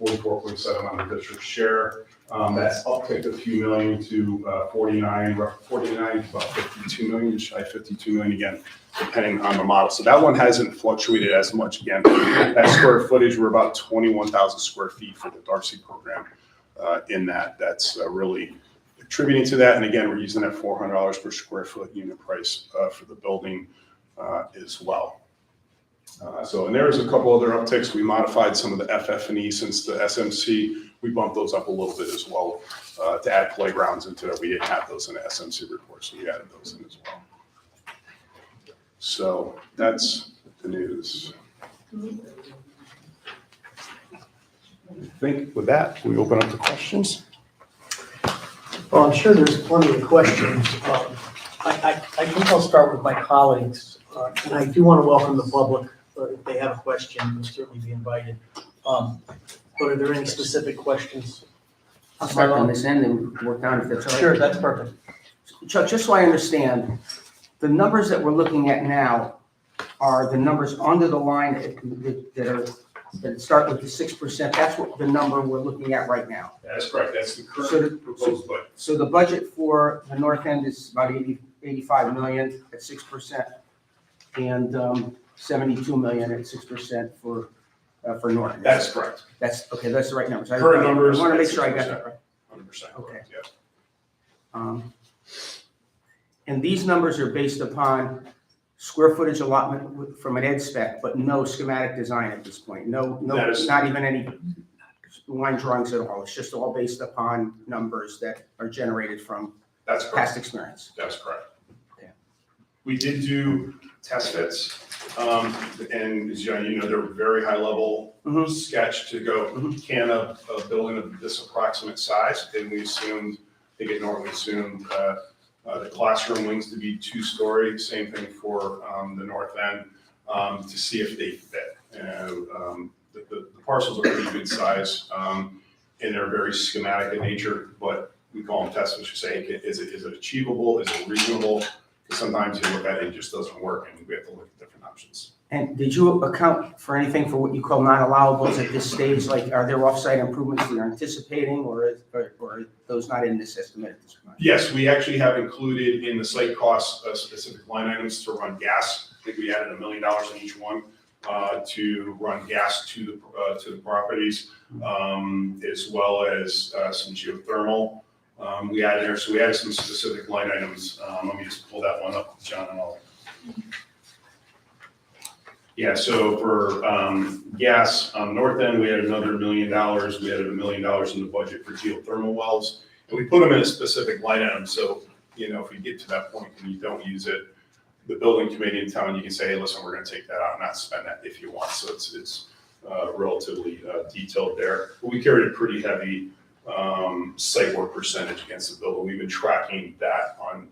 I: 44.7 on the district share. That's uptick a few million to 49 to about 52 million, just shy of 52 million again, depending on the model. So that one hasn't fluctuated as much again. That square footage, we're about 21,000 square feet for the Darcy program in that. That's really attributing to that. And again, we're using that $400 per square foot unit price for the building as well. And there was a couple other upticks. We modified some of the FF&E since the SMC. We bumped those up a little bit as well to add playgrounds into that. We didn't have those in the SMC report, so we added those in as well. So that's the news. I think with that, we open up to questions.
A: Well, I'm sure there's plenty of questions. I think I'll start with my colleagues, and I do want to welcome the public. If they have a question, they'll certainly be invited. But are there any specific questions?
E: I'll start on this end and work down if that's all right.
A: Sure, that's perfect.
E: Chuck, just so I understand, the numbers that we're looking at now are the numbers under the line that start with the 6%. That's what the number we're looking at right now.
I: That is correct. That's the
E: So
I: current proposed budget.
E: So the budget for the north end is about 85 million at 6%, and 72 million at 6% for north.
I: That's correct.
E: That's, okay, that's the right numbers.
I: Current numbers.
E: I want to make
I: at
E: sure I got
I: 6%.
E: that right.
I: 100%.
E: Okay.
I: correct, yes.
E: And these numbers are based upon square footage allotment from an ed spec, but no schematic design at this point. No,
I: That is-
E: not even any line drawings at all. It's just all based upon numbers that are generated from
I: That's correct.
E: past experience.
I: That's correct.
E: Okay.
I: We did do test fits, and as you know, they're very high level
E: Mhm.
I: sketch to go, can a building of this approximate size? And we assumed, I think it normally assumed the classroom wings to be 2-story, same thing for the north end, to see if they fit. The parcels are pretty good size, and they're very schematic in nature, but we call them test fits to say, is it achievable, is it reasonable? Because sometimes you look at it, it just doesn't work, and we have to look at different options.
E: And did you account for anything for what you call non-allowables at this stage? Like, are there off-site improvements that you're anticipating, or are those not in this estimate at this point?
I: Yes, we actually have included in the site costs specific line items to run gas. I think we added $1 million in each one to run gas to the properties, as well as some geothermal. We added there, so we added some specific line items. Let me just pull that one up, John, and I'll. Yeah, so for gas on the north end, we had another $1 million. We added $1 million in the budget for geothermal wells. And we put them in a specific line item. So, if we get to that point and you don't use it, the building committee in town, you can say, hey, listen, we're going to take that out and not spend that if you want. So it's relatively detailed there. But we carried a pretty heavy site work percentage against the building. We've been tracking that on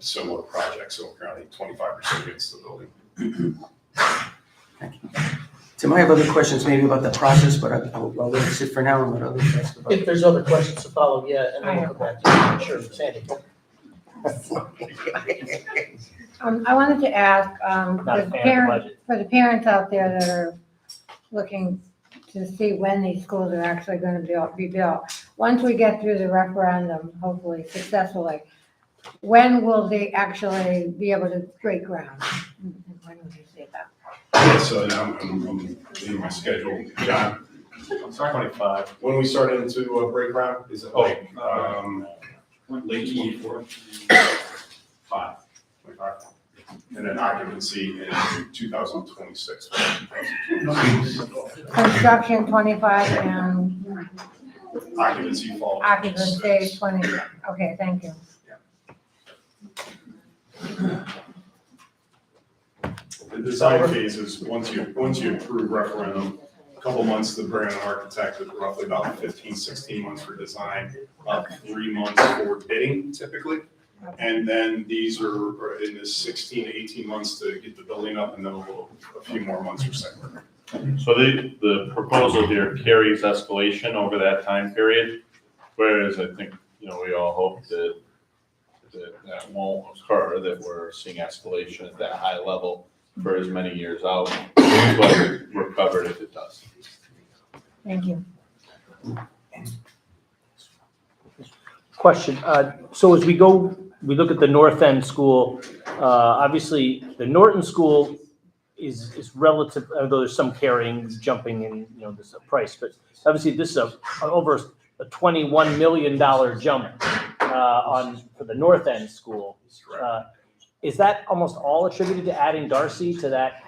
I: similar projects. So we're currently 25% against the building.
E: Thank you. Tim, I have other questions maybe about the process, but I'll let it sit for now and let others ask about it.
A: If there's other questions to follow, yeah, and then we'll come back to you. Sure, Sandy.
J: I wanted to ask,
A: Not a fan of the budget.
J: for the parents out there that are looking to see when these schools are actually going to be built, once we get through the referendum, hopefully successfully, when will they actually be able to break ground? When would you say that?
I: Yeah, so now I'm in my schedule. John, I'm sorry, 25. When we start into break ground, is it like late 24? 25. And then occupancy in 2026.
J: Construction 25 and
I: Occupancy fall.
J: occupancy 20. Okay, thank you.
I: The design phase is once you approve referendum, a couple months to bring in an architect, roughly about 15, 16 months for design, about 3 months for bidding typically. And then these are in the 16 to 18 months to get the building up, and then a few more months for site work.
F: So the proposal here carries escalation over that time period, whereas I think, we all hope that won't occur, that we're seeing escalation at that high level for as many years out, but we're covered if it does.
J: Thank you.
K: Question, so as we look at the North End School, obviously, the Norton School is relative, although there's some carrying, jumping in, this price, but obviously this is over a $21 million jump for the North End School. Is that almost all attributed to adding Darcy to that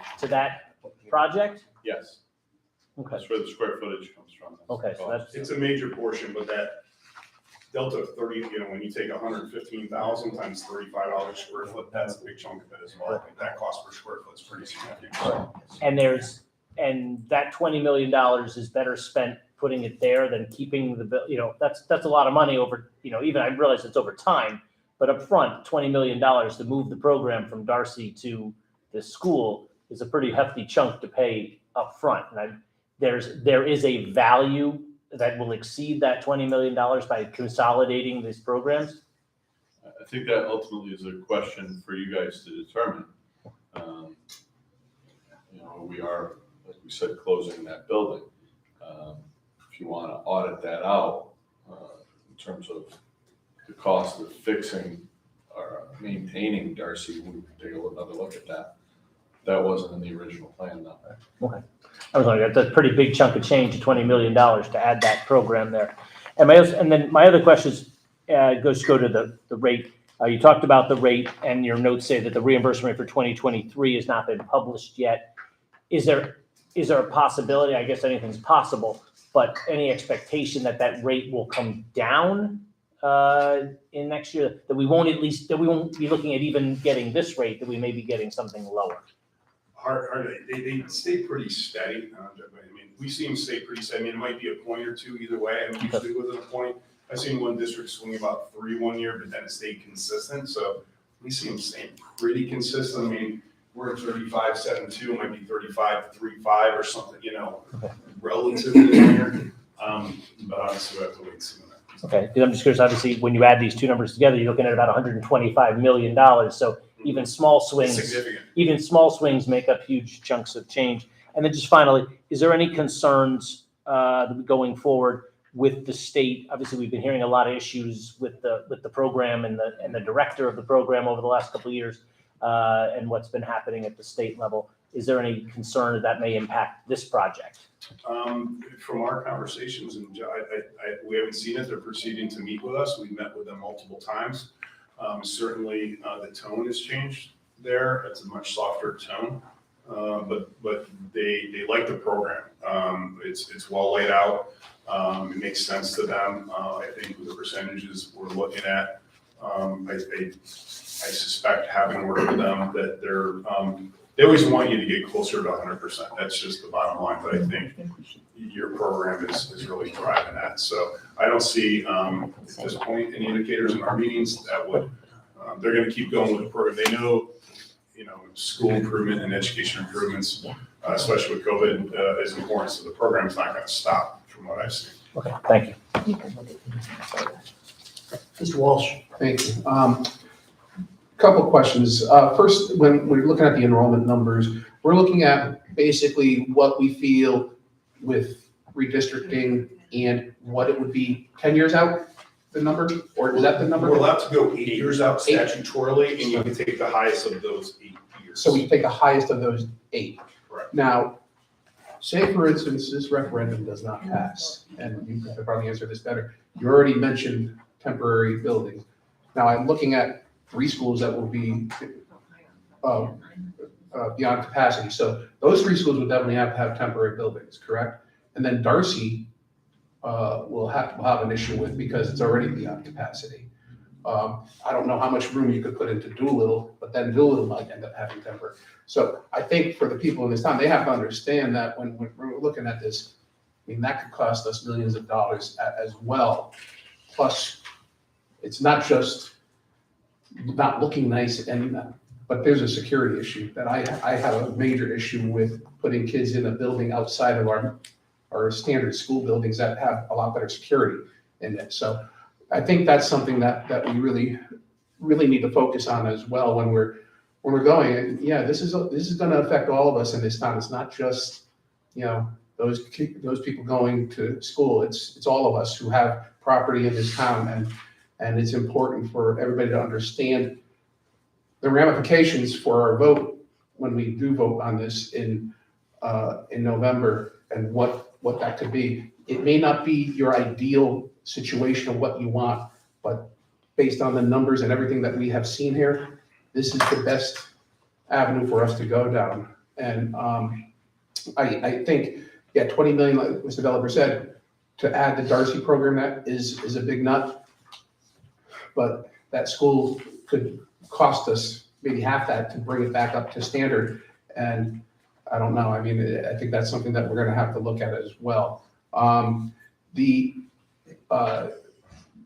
K: project?
F: Yes,
K: Okay,
F: that's where the square footage comes from.
K: okay, so that's,
I: It's a major portion, but that delta of 30, when you take 115,000 times $35 square foot, that's a big chunk of it as well. That cost per square foot is pretty significant.
K: and that $20 million is better spent putting it there than keeping that's a lot of money over, even I realize it's over time, but upfront, $20 million to move the program from Darcy to the school is a pretty hefty chunk to pay upfront. And there is a value that will exceed that $20 million by consolidating these programs.
F: I think that ultimately is a question for you guys to determine. We are, like we said, closing that building. If you want to audit that out in terms of the cost of fixing or maintaining Darcy, we can take another look at that. That wasn't in the original plan, though.
K: Okay. I was like, that's a pretty big chunk of change, $20 million to add that program there. And then my other question is, go to the rate. You talked about the rate, and your notes say that the reimbursement rate for 2023 has not been published yet. Is there a possibility, I guess anything's possible, but any expectation that rate will come down in next year, that we won't be looking at even getting this rate, that we may be getting something lower?
I: They stay pretty steady. We see them stay pretty steady. It might be a point or two either way. Usually within a point. I've seen one district swing about 3 1 year, but then it stayed consistent. So we see them staying pretty consistent. We're at 35.72, it might be 35.35 or something, relatively linear. But obviously we have to wait and see on that.
K: Okay, because I'm just curious, obviously, when you add these two numbers together, you're looking at about $125 million. So even small swings make up huge chunks of change. And then just finally, is there any concerns going forward with the state? Obviously, we've been hearing a lot of issues with the program and the director of the program over the last couple of years, and what's been happening at the state level. Is there any concern that may impact this project?
I: From our conversations, and we haven't seen it. They're proceeding to meet with us. We've met with them multiple times. Certainly, the tone has changed there. It's a much softer tone, but they like the program. It's well laid out. It makes sense to them. I think with the percentages we're looking at, I suspect, having worked with them, that they always want you to get closer to 100%. That's just the bottom line. But I think your program is really driving that. So I don't see at this point any indicators in our meetings that would. They're going to keep going with the program. They know, school improvement and education improvements, especially with COVID, is important. So the program's not going to stop, from what I've seen.
K: Okay, thank you.
A: Mr. Walsh.
L: Thank you. Couple questions. First, when we're looking at the enrollment numbers, we're looking at basically what we feel with redistricting and what it would be 10 years out, the number, or is that the number?
I: We're allowed to go 8 years out statutorily, and you can take the highest of those 8 years.
L: So we take the highest of those 8.
I: Correct.
L: Now, say for instance, this referendum does not pass, and you could probably answer this better. You already mentioned temporary buildings. Now I'm looking at 3 schools that will be beyond capacity. So those 3 schools would definitely have to have temporary buildings, correct? And then Darcy will have an issue with, because it's already beyond capacity. I don't know how much room you could put into Doolittle, but then Doolittle might end up having temporary. So I think for the people in this town, they have to understand that when we're looking at this, that could cost us millions of dollars as well. Plus, it's not just not looking nice, but there's a security issue that I have a major issue with putting kids in a building outside of our standard school buildings that have a lot better security in it. So I think that's something that we really need to focus on as well when we're going. And yeah, this is going to affect all of us in this town. It's not just those people going to school. It's all of us who have property in this town, and And it's important for everybody to understand the ramifications for our vote when we do vote on this in November and what that could be. It may not be your ideal situation of what you want, but based on the numbers and everything that we have seen here, this is the best avenue for us to go down. And I think, yeah, 20 million, like Mr. Developer said, to add the Darcy program, that is a big nut. But that school could cost us maybe half that to bring it back up to standard. And I don't know, I mean, I think that's something that we're gonna have to look at as well.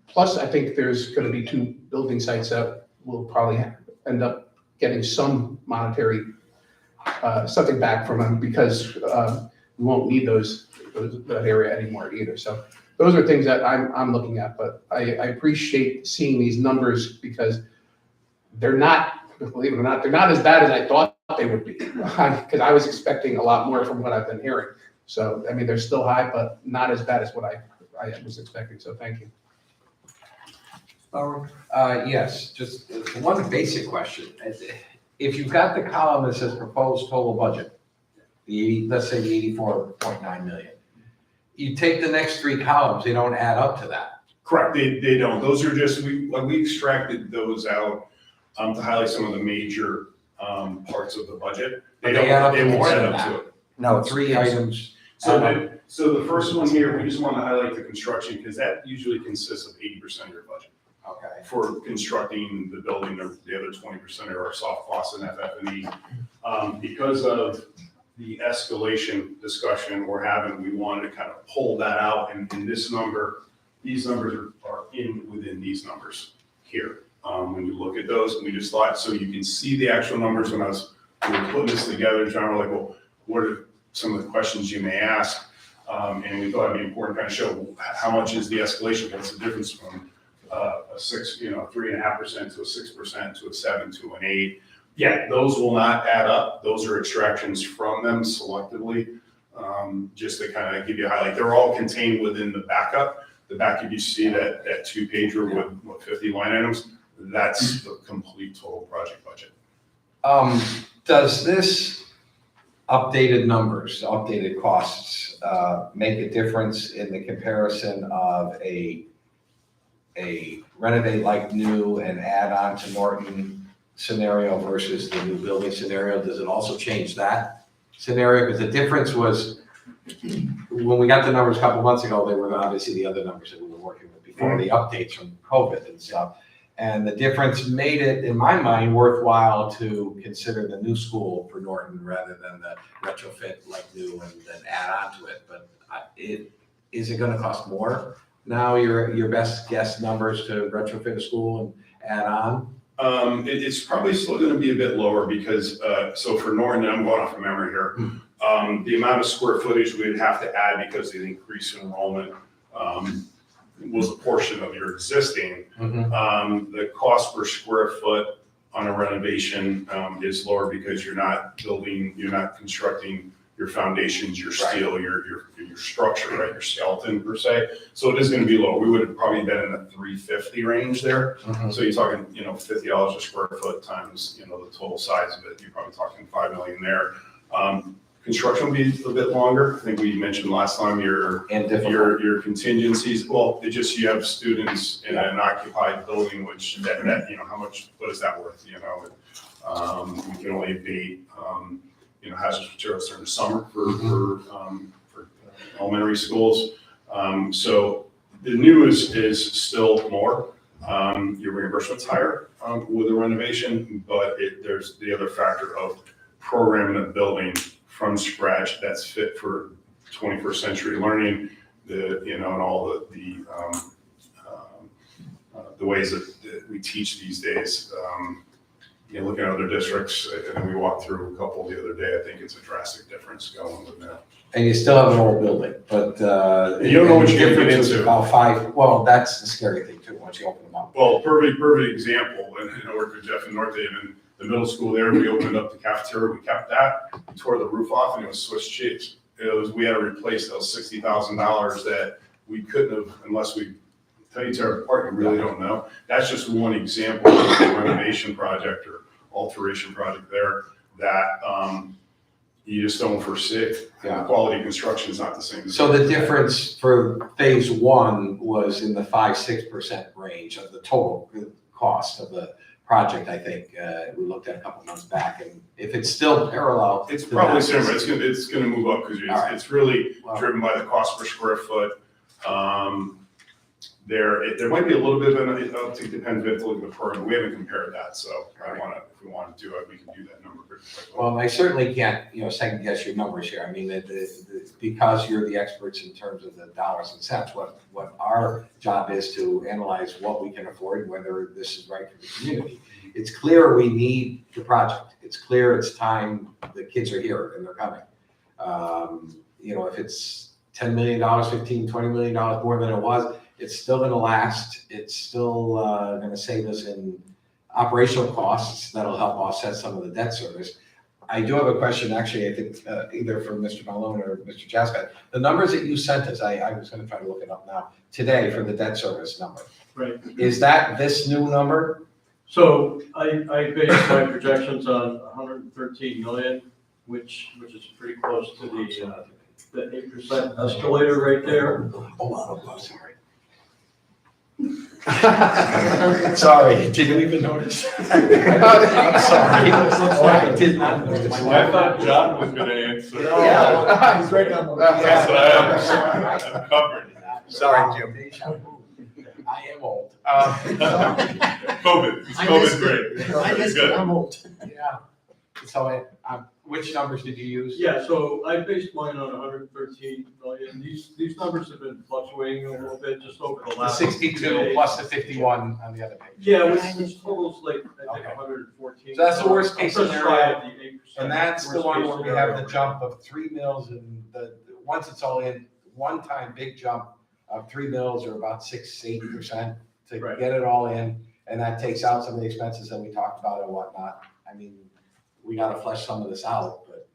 L: Plus, I think there's gonna be 2 building sites that will probably end up getting some monetary, something back from them because we won't need that area anymore either. So those are things that I'm looking at, but I appreciate seeing these numbers because they're not, believe it or not, they're not as bad as I thought they would be. Because I was expecting a lot more from what I've been hearing. So, I mean, they're still high, but not as bad as what I was expecting. So thank you.
C: Yes, just one basic question. If you've got the column that says proposed total budget, let's say the 84.9 million, you take the next 3 columns, they don't add up to that.
I: Correct, they don't. Those are just, we extracted those out to highlight some of the major parts of the budget.
C: They add up to
I: won't
C: more
I: add
C: than up
I: to
C: that.
I: it.
C: No, 3 items.
I: So the first one here, we just want to highlight the construction because that usually consists of 80% of your budget.
C: Okay.
I: For constructing the building, the other 20% are our soft costs and FF&E. Because of the escalation discussion we're having, we wanted to kind of pull that out, and this number, these numbers are within these numbers here. When you look at those, and we just thought, so you can see the actual numbers when we were putting this together, John, we're like, well, what are some of the questions you may ask? And we thought it'd be important to kind of show how much is the escalation, what's the difference from a 3.5% to a 6% to a 7 to an 8. Yeah, those will not add up. Those are extractions from them selectively, just to kind of give you a highlight. They're all contained within the backup. The backup, you see that 2-pager with 50 line items. That's the complete total project budget.
C: Does this updated numbers, updated costs, make a difference in the comparison of a renovate like new and add on to Norton scenario versus the new building scenario? Does it also change that scenario? Because the difference was, when we got the numbers a couple months ago, they were obviously the other numbers that we were working with before the updates from COVID and stuff. And the difference made it, in my mind, worthwhile to consider the new school for Norton rather than the retrofit like new and then add on to it. But is it gonna cost more now, your best guess numbers to retrofit a school and add on?
I: It's probably still gonna be a bit lower because, so for Norton, I'm going off of memory here, the amount of square footage we'd have to add because of the increased enrollment was a portion of your existing. The cost per square foot on a renovation is lower because you're not building, you're not constructing your foundations, your steel, your structure, right, your skeleton per se. So it is going to be lower. We would have probably been in the 350 range there. So you're talking, $50 a square foot times, the total size of it. You're probably talking $5 million there. Construction will be a bit longer. I think we mentioned last time your contingencies. Well, you have students in an occupied building, which that what is that worth? We can only abate hazardous materials during the summer for elementary schools. So the new is still more. Your reimbursement's higher with the renovation, but there's the other factor of programming a building from scratch that's fit for 21st century learning, and all the ways that we teach these days. Looking at other districts, and we walked through a couple the other day, I think it's a drastic difference going with that.
C: And you still have an old building, but
I: you don't know what you're gonna get into.
C: About 5. Well, that's the scary thing too, once you open them up.
I: Well, perfect example, and I worked with Jeff in North Haven, the middle school there, we opened up the cafeteria, we kept that, we tore the roof off, and it was Swiss cheese. We had to replace those $60,000 that we couldn't have unless we tell you to part, you really don't know. That's just one example of a renovation project or alteration project there that, you just don't foresee.
C: Yeah.
I: The quality of construction is not the same.
C: So the difference for phase one was in the 5-6% range of the total cost of the project, I think. We looked at a couple months back, and if it's still parallel.
I: It's
C: to
I: probably
C: that,
I: similar, it's gonna move up, because
C: All right.
I: it's really
C: Wow.
I: driven by the cost per square foot. There might be a little bit of an uptick, depends if it's looking at the permit, we haven't compared that, so if we wanna do it, we can do that number pretty quickly.
C: Well, I certainly can't, second guess your numbers here. I mean, because you're the experts in terms of the dollars and cents, what our job is to analyze what we can afford, whether this is right for the community. It's clear we need the project. It's clear it's time, the kids are here and they're coming. If it's $10 million, $15, $20 million more than it was, it's still gonna last. It's still gonna save us in operational costs that'll help offset some of the debt service. I do have a question, actually, I think either from Mr. Malone or Mr. Jaska. The numbers that you sent us, I was gonna try to look it up now, today for the debt service number.
M: Right.
C: Is that this new number?
M: So I based my projections on 113 million, which is pretty close to the 8% escalator right there.
C: Oh, sorry. Sorry, didn't even notice. I'm sorry. I did not notice.
F: I thought John was gonna answer.
C: Yeah.
L: He's right down the.
F: Yes, I'm covered.
C: Sorry, Jim. I am old.
F: COVID, it's COVID great.
A: I guess
F: Good.
A: I'm old.
C: Yeah. So, which numbers did you use?
M: Yeah, so I based mine on 113 million. These numbers have been fluctuating a little bit just over the
C: The
M: last.
C: 62 plus the 51 on the other page.
M: Yeah, which totals like, I think,
C: Okay.
M: 114.
C: So that's the worst case
M: I'm just
C: scenario.
M: shy of the 8%.
C: And that's the
M: Worst
C: one
M: case
C: where we have the
M: scenario.
C: jump of 3 mils and once it's all in, one-time big jump of 3 mils or about 6-8% to
M: Right.
C: get it all in. And that takes out some of the expenses that we talked about and whatnot. I mean, we gotta flesh some of this out, but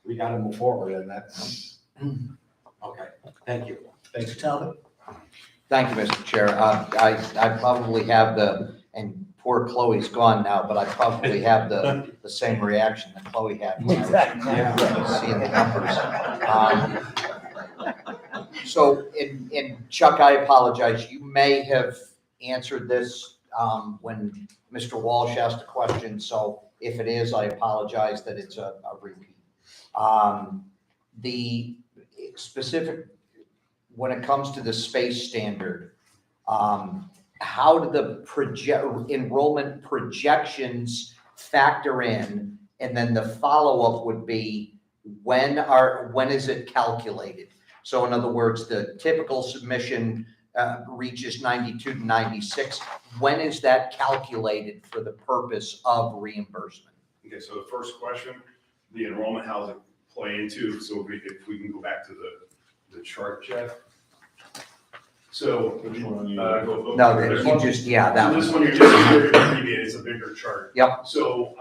C: we gotta move forward and that's, okay, thank you.
A: Mr. Talbot?
N: Thank you, Mr. Chair. I probably have and poor Chloe's gone now, but I probably have the same reaction that Chloe had when I was seeing the numbers. So in Chuck, I apologize, you may have answered this when Mr. Walsh asked a question, so if it is, I apologize that it's a repeat. The specific, when it comes to the space standard, how do the enrollment projections factor in? And then the follow-up would be, when is it calculated? So in other words, the typical submission reaches 92 to 96. When is that calculated for the purpose of reimbursement?
I: Okay, so the first question, the enrollment, how does it play into, so if we can go back to the chart, Jeff. So.
N: No,
I: this
N: you
I: one?
N: just,
I: So
N: that
I: this
N: one.
I: one, you're just abbreviated, it's a bigger chart.
N: Yep.
I: So,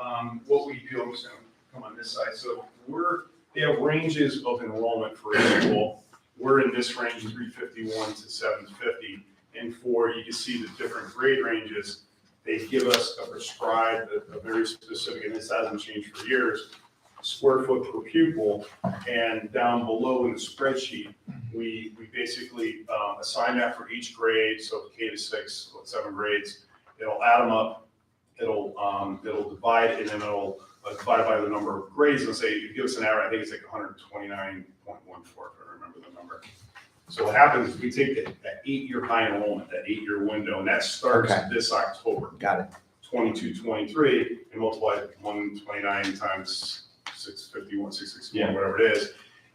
I: what we do, I'm just gonna come on this side, so they have ranges of enrollment for each school. We're in this range, 351 to 750, and you can see the different grade ranges. They give us a prescribed, a very specific, and this hasn't changed for years, square foot per pupil, and down below in the spreadsheet, we basically assign that for each grade, so K to 6, 7 grades. It'll add them up, it'll divide, and then it'll divide by the number of grades, and say, give us an average, I think it's like 129.14, if I remember the number. So what happens is we take that 8-year high enrollment, that 8-year window, and that starts
N: Okay.
I: this October.
N: Got it.
I: 22, 23, and multiply 129 times 651, 661, whatever it is.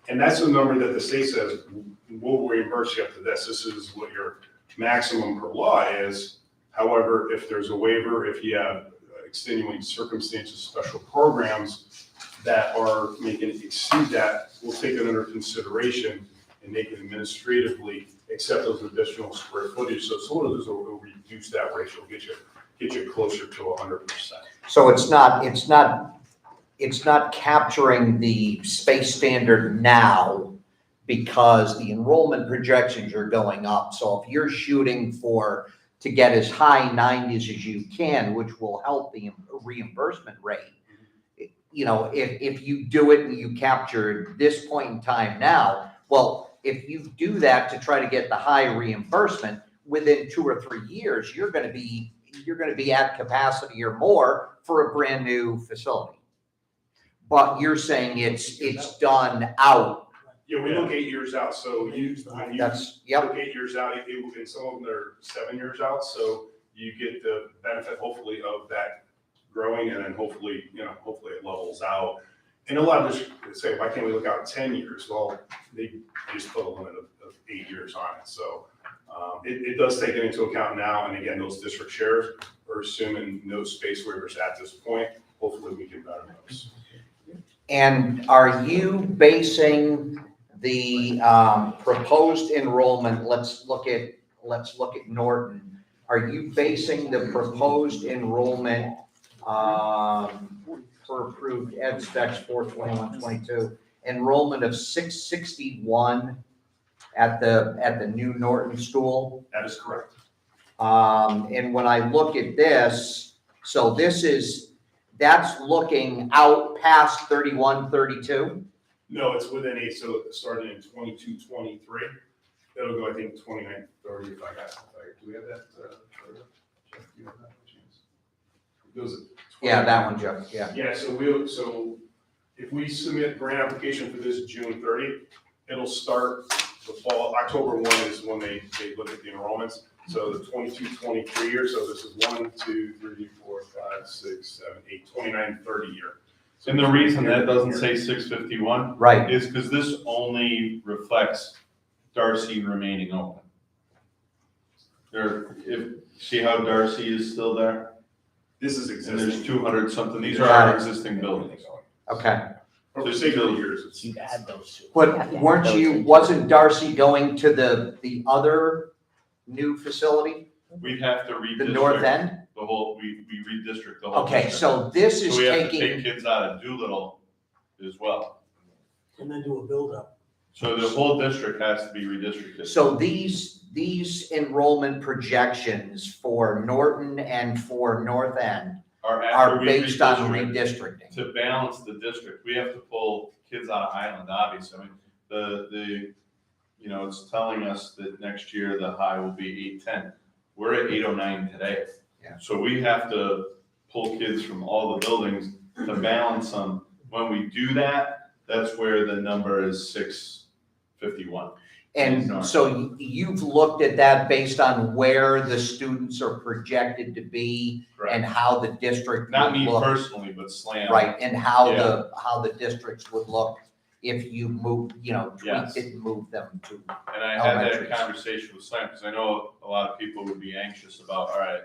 I: And that's the number that the state says, we'll reimburse you up to this. This is what your maximum per law is. However, if there's a waiver, if you have extenuating circumstances, special programs that are making it exceed that, we'll take it under consideration and make it administratively accept those additional square footage. So sort of this will reduce that ratio, get you closer to 100%.
N: So it's not capturing the space standard now, because the enrollment projections are going up. So if you're shooting to get as high 90s as you can, which will help the reimbursement rate, you know, if you do it and you capture this point in time now, well, if you do that to try to get the high reimbursement, within 2 or 3 years, you're gonna be at capacity or more for a brand new facility. But you're saying it's done out.
I: Yeah, we look 8 years out, so when you
N: That's, yep,
I: look 8 years out, and some of them are 7 years out, so you get the benefit hopefully of that growing, and then hopefully it levels out. And a lot of this say, why can't we look out 10 years? Well, they just put a limit of 8 years on it, so it does take it into account now, and again, those district shares are assuming no space waivers at this point. Hopefully we can better those.
N: and are you basing the proposed enrollment, let's look at Norton. Are you basing the proposed enrollment per approved ed specs 421-22 enrollment of 661 at the new Norton school?
I: That is correct.
N: And when I look at this, so that's looking out past 31, 32?
I: No, it's within 8, so starting in 22, 23. It'll go, I think, 29, 30 if I got, do we have that? Jeff, do you have that chance? It goes at 20.
N: Yeah, that one, Jeff, yeah.
I: Yeah, so if we submit grant application for this June 30, it'll start the fall. October 1 is when they look at the enrollments. So the 22, 23 year, so this is 1, 2, 3, 4, 5, 6, 7, 8, 29, 30 year. So
F: And the reason that doesn't say 651
N: Right.
F: is because this only reflects Darcy remaining open. See how Darcy is still there?
I: This is
F: And there's
I: existing.
F: 200 something, these are
N: Got
F: our
N: it.
F: existing buildings.
N: Okay.
I: For the sake of the years, it's.
K: You add those two.
N: But wasn't Darcy going to the other new facility,
F: We'd have to redistrict.
N: the north end?
F: The whole, we redistrict the whole.
N: Okay,
F: district.
N: so this is
F: So we have to
N: taking,
F: take kids out of Doolittle as well.
A: And then do a build-up.
F: So the whole district has to be redistricted.
N: so these enrollment projections for Norton and for North End
F: Are after
N: are
F: we
N: based on
F: redistrict.
N: redistricting.
F: To balance the district, we have to pull kids out of Highland, obviously. I mean, it's telling us that next year the high will be 810. We're at 809 today.
N: Yeah.
F: So we have to pull kids from all the buildings to balance them. When we do that, that's where the number is 651.
N: And so you've looked at that based on where the students are projected to be and how the district
F: Not
N: would
F: me
N: look.
F: personally, but SLAM.
N: Right, and how the districts would look if you moved, tweaked
F: Yes.
N: it and moved them to.
F: And I had that
N: Elementaries.
F: conversation with SLAM, because I know a lot of people would be anxious about, all right,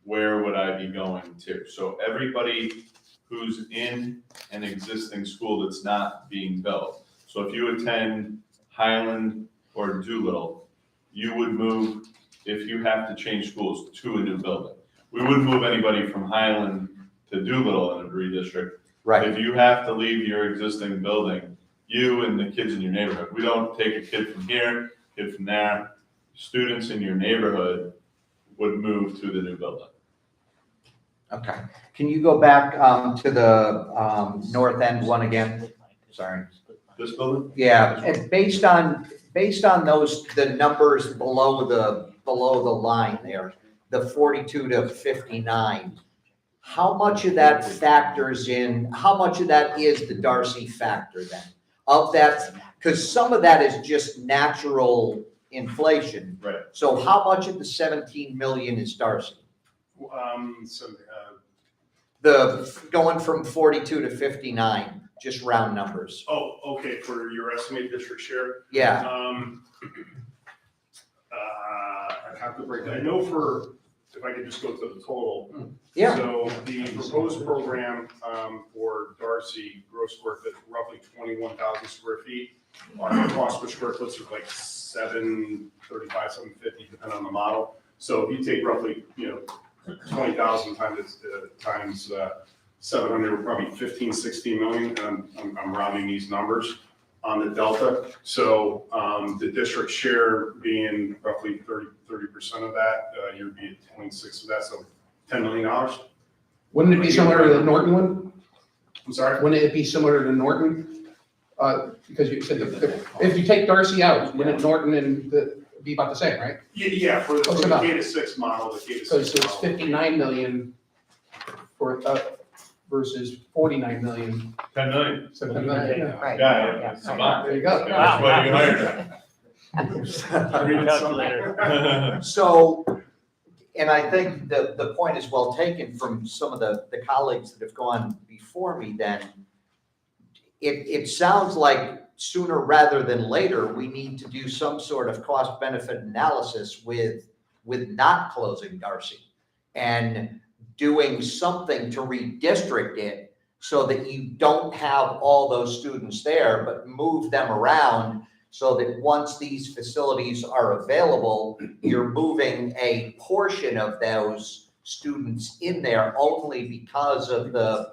F: where would I be going to? So everybody who's in an existing school that's not being built. So if you attend Highland or Doolittle, you would move, if you have to change schools, to a new building. We wouldn't move anybody from Highland to Doolittle in a redistrict.
N: Right,
F: If you have to leave your existing building, you and the kids in your neighborhood, we don't take a kid from here, kid from there. Students in your neighborhood would move to the new building.
N: okay. Can you go back to the North End one again? Sorry.
F: This building?
N: Yeah, and based on those, the numbers below the line there, the 42 to 59, how much of that factors in, how much of that is the Darcy factor then? Of that, because some of that is just natural inflation.
F: Right.
N: So how much of the 17 million is Darcy? The, going from 42 to 59, just round numbers.
I: Oh, okay, for your estimated district share?
N: Yeah,
I: I'd have to break that. I know if I could just go to the total.
N: yeah,
I: So the proposed program for Darcy, gross square foot, roughly 21,000 square feet. Our cost per square foot is like $735, $750, depending on the model. So if you take roughly, 20,000 times 700, we're probably 15, 16 million, and I'm rounding these numbers. on the delta. So the district share being roughly 30% of that, you'd be at 26 of that, so $10 million.
L: Wouldn't it be similar to the Norton one?
I: I'm sorry?
L: Wouldn't it be similar to Norton? Because you said if you take Darcy out, wouldn't Norton and be about the same, right?
I: Yeah, for the
L: Close enough.
I: K to 6 model, the K to 6
L: So it's
I: model.
L: 59 million for, versus 49 million.
F: 10 million.
L: So 10 million, yeah.
D: Right.
F: Yeah, it's a lot.
L: There you go.
F: That's why you hired
K: Calculator.
N: So, and I think the point is well taken from some of the colleagues that have gone before me then. It sounds like sooner rather than later, we need to do some sort of cost benefit analysis with not closing Darcy and doing something to redistrict it so that you don't have all those students there, but move them around so that once these facilities are available, you're moving a portion of those students in there only because of the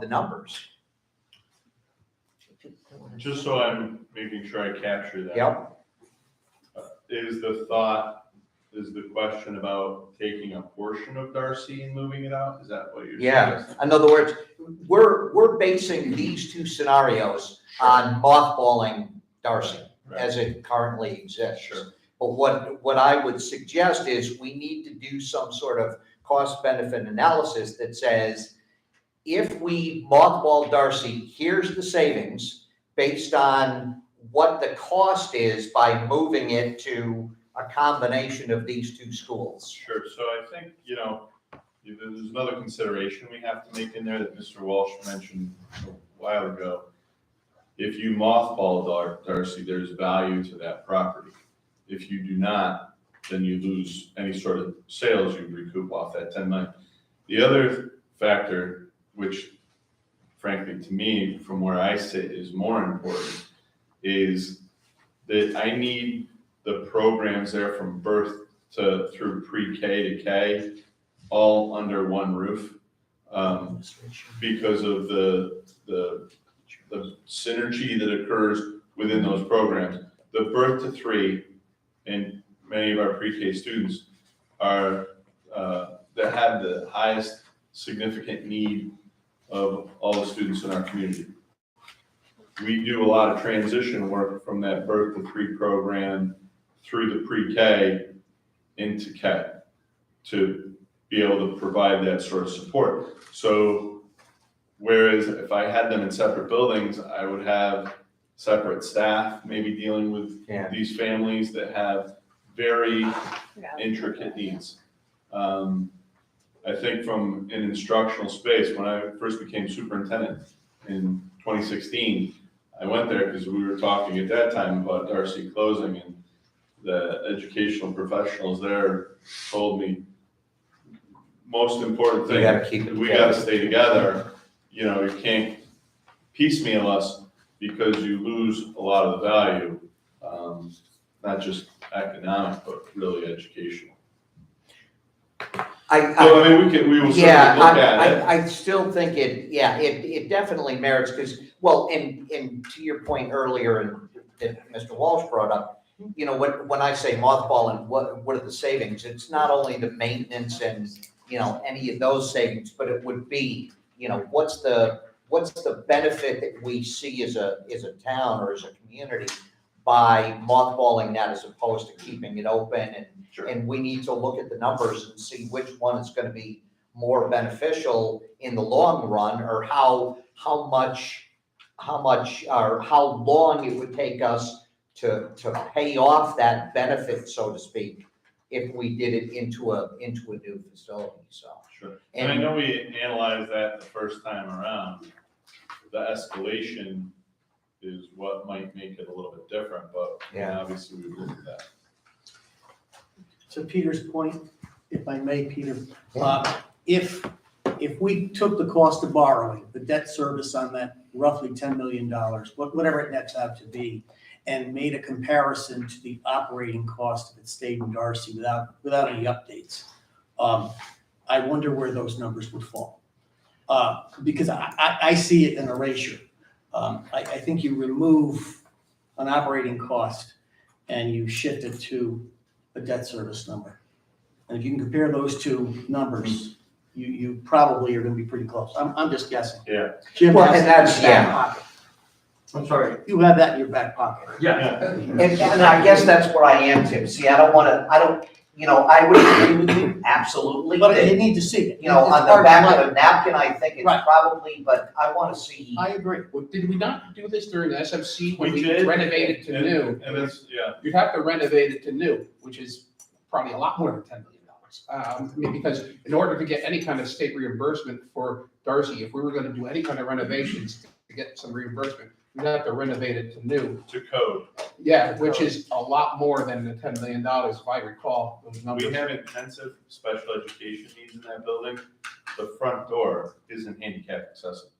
N: numbers.
F: Just so I'm making sure I capture that.
N: Yep.
F: Is the question about taking a portion of Darcy and moving it out? Is that what you're
N: Yeah,
F: suggesting?
N: in other words, we're basing these two scenarios on mothballing Darcy
F: Right.
N: as it currently exists.
F: Sure.
N: But what I would suggest is we need to do some sort of cost benefit analysis that says, if we mothball Darcy, here's the savings based on what the cost is by moving it to a combination of these two schools.
F: Sure, so I think, there's another consideration we have to make in there that Mr. Walsh mentioned a while ago. If you mothball Darcy, there's value to that property. If you do not, then you lose any sort of sales you recoup off that 10 million. The other factor, which frankly to me, from where I sit, is more important, is that I need the programs there from birth through pre-K to K, all under one roof, because of the synergy that occurs within those programs. The birth to 3 and many of our pre-K students are that have the highest significant need of all the students in our community. We do a lot of transition work from that birth to 3 program through the pre-K into K to be able to provide that sort of support. So whereas if I had them in separate buildings, I would have separate staff maybe dealing with these families that have very intricate needs. I think from an instructional space, when I first became superintendent in 2016, I went there because we were talking at that time about Darcy closing, and the educational professionals there told me, most important thing,
N: You gotta keep it
F: we
N: together.
F: gotta stay together. You can't piecemeal us because you lose a lot of the value, not just economic, but really educational. So, I mean, we will certainly look at it.
N: I still think it definitely merits, because, well, and to your point earlier, and that Mr. Walsh brought up, when I say mothballing, what are the savings? It's not only the maintenance and, any of those savings, but it would be, what's the benefit that we see as a town or as a community by mothballing that as opposed to keeping it open, and we need to look at the numbers and see which one is going to be more beneficial in the long run, or how long it would take us to pay off that benefit, so to speak, if we did it into a new facility. So
F: Sure. And I know we analyzed that the first time around. The escalation is what might make it a little bit different, but obviously we looked at that.
A: To Peter's point, if I may, Peter, if we took the cost of borrowing, the debt service on that roughly $10 million, whatever it nets out to be, and made a comparison to the operating cost if it stayed in Darcy without any updates, I wonder where those numbers would fall. Because I see it in erasure. I think you remove an operating cost and you shift it to a debt service number. And if you can compare those two numbers, you probably are gonna be pretty close. I'm just guessing.
F: Yeah.
A: Jim
N: Well,
A: has
N: and
A: that in
N: that's-
A: his back
N: yeah.
A: pocket.
M: I'm sorry.
A: You have that in your back pocket.
M: Yeah.
N: And I guess that's what I am, Tim. See, I would agree with you, absolutely.
A: But
N: that,
A: you need to see it.
N: You know,
A: It's
N: on
A: part
N: the
A: of
N: back
A: life.
N: of a napkin, I think it's
A: Right.
N: probably, but I want to see.
A: I agree.
L: Well, did we not do this during the SFC when
F: We
L: we
F: did.
L: renovated to new?
F: And it's, yeah.
L: You'd have to renovate it to new, which is probably a lot more than $10 million. I mean, because in order to get any kind of state reimbursement for Darcy, if we were gonna do any kind of renovations to get some reimbursement, we'd have to renovate it to new.
F: To code.
L: Yeah, which is a lot more than the $10 million, if I recall those numbers.
F: We have intensive special education needs in that building. The front door isn't handicap accessible.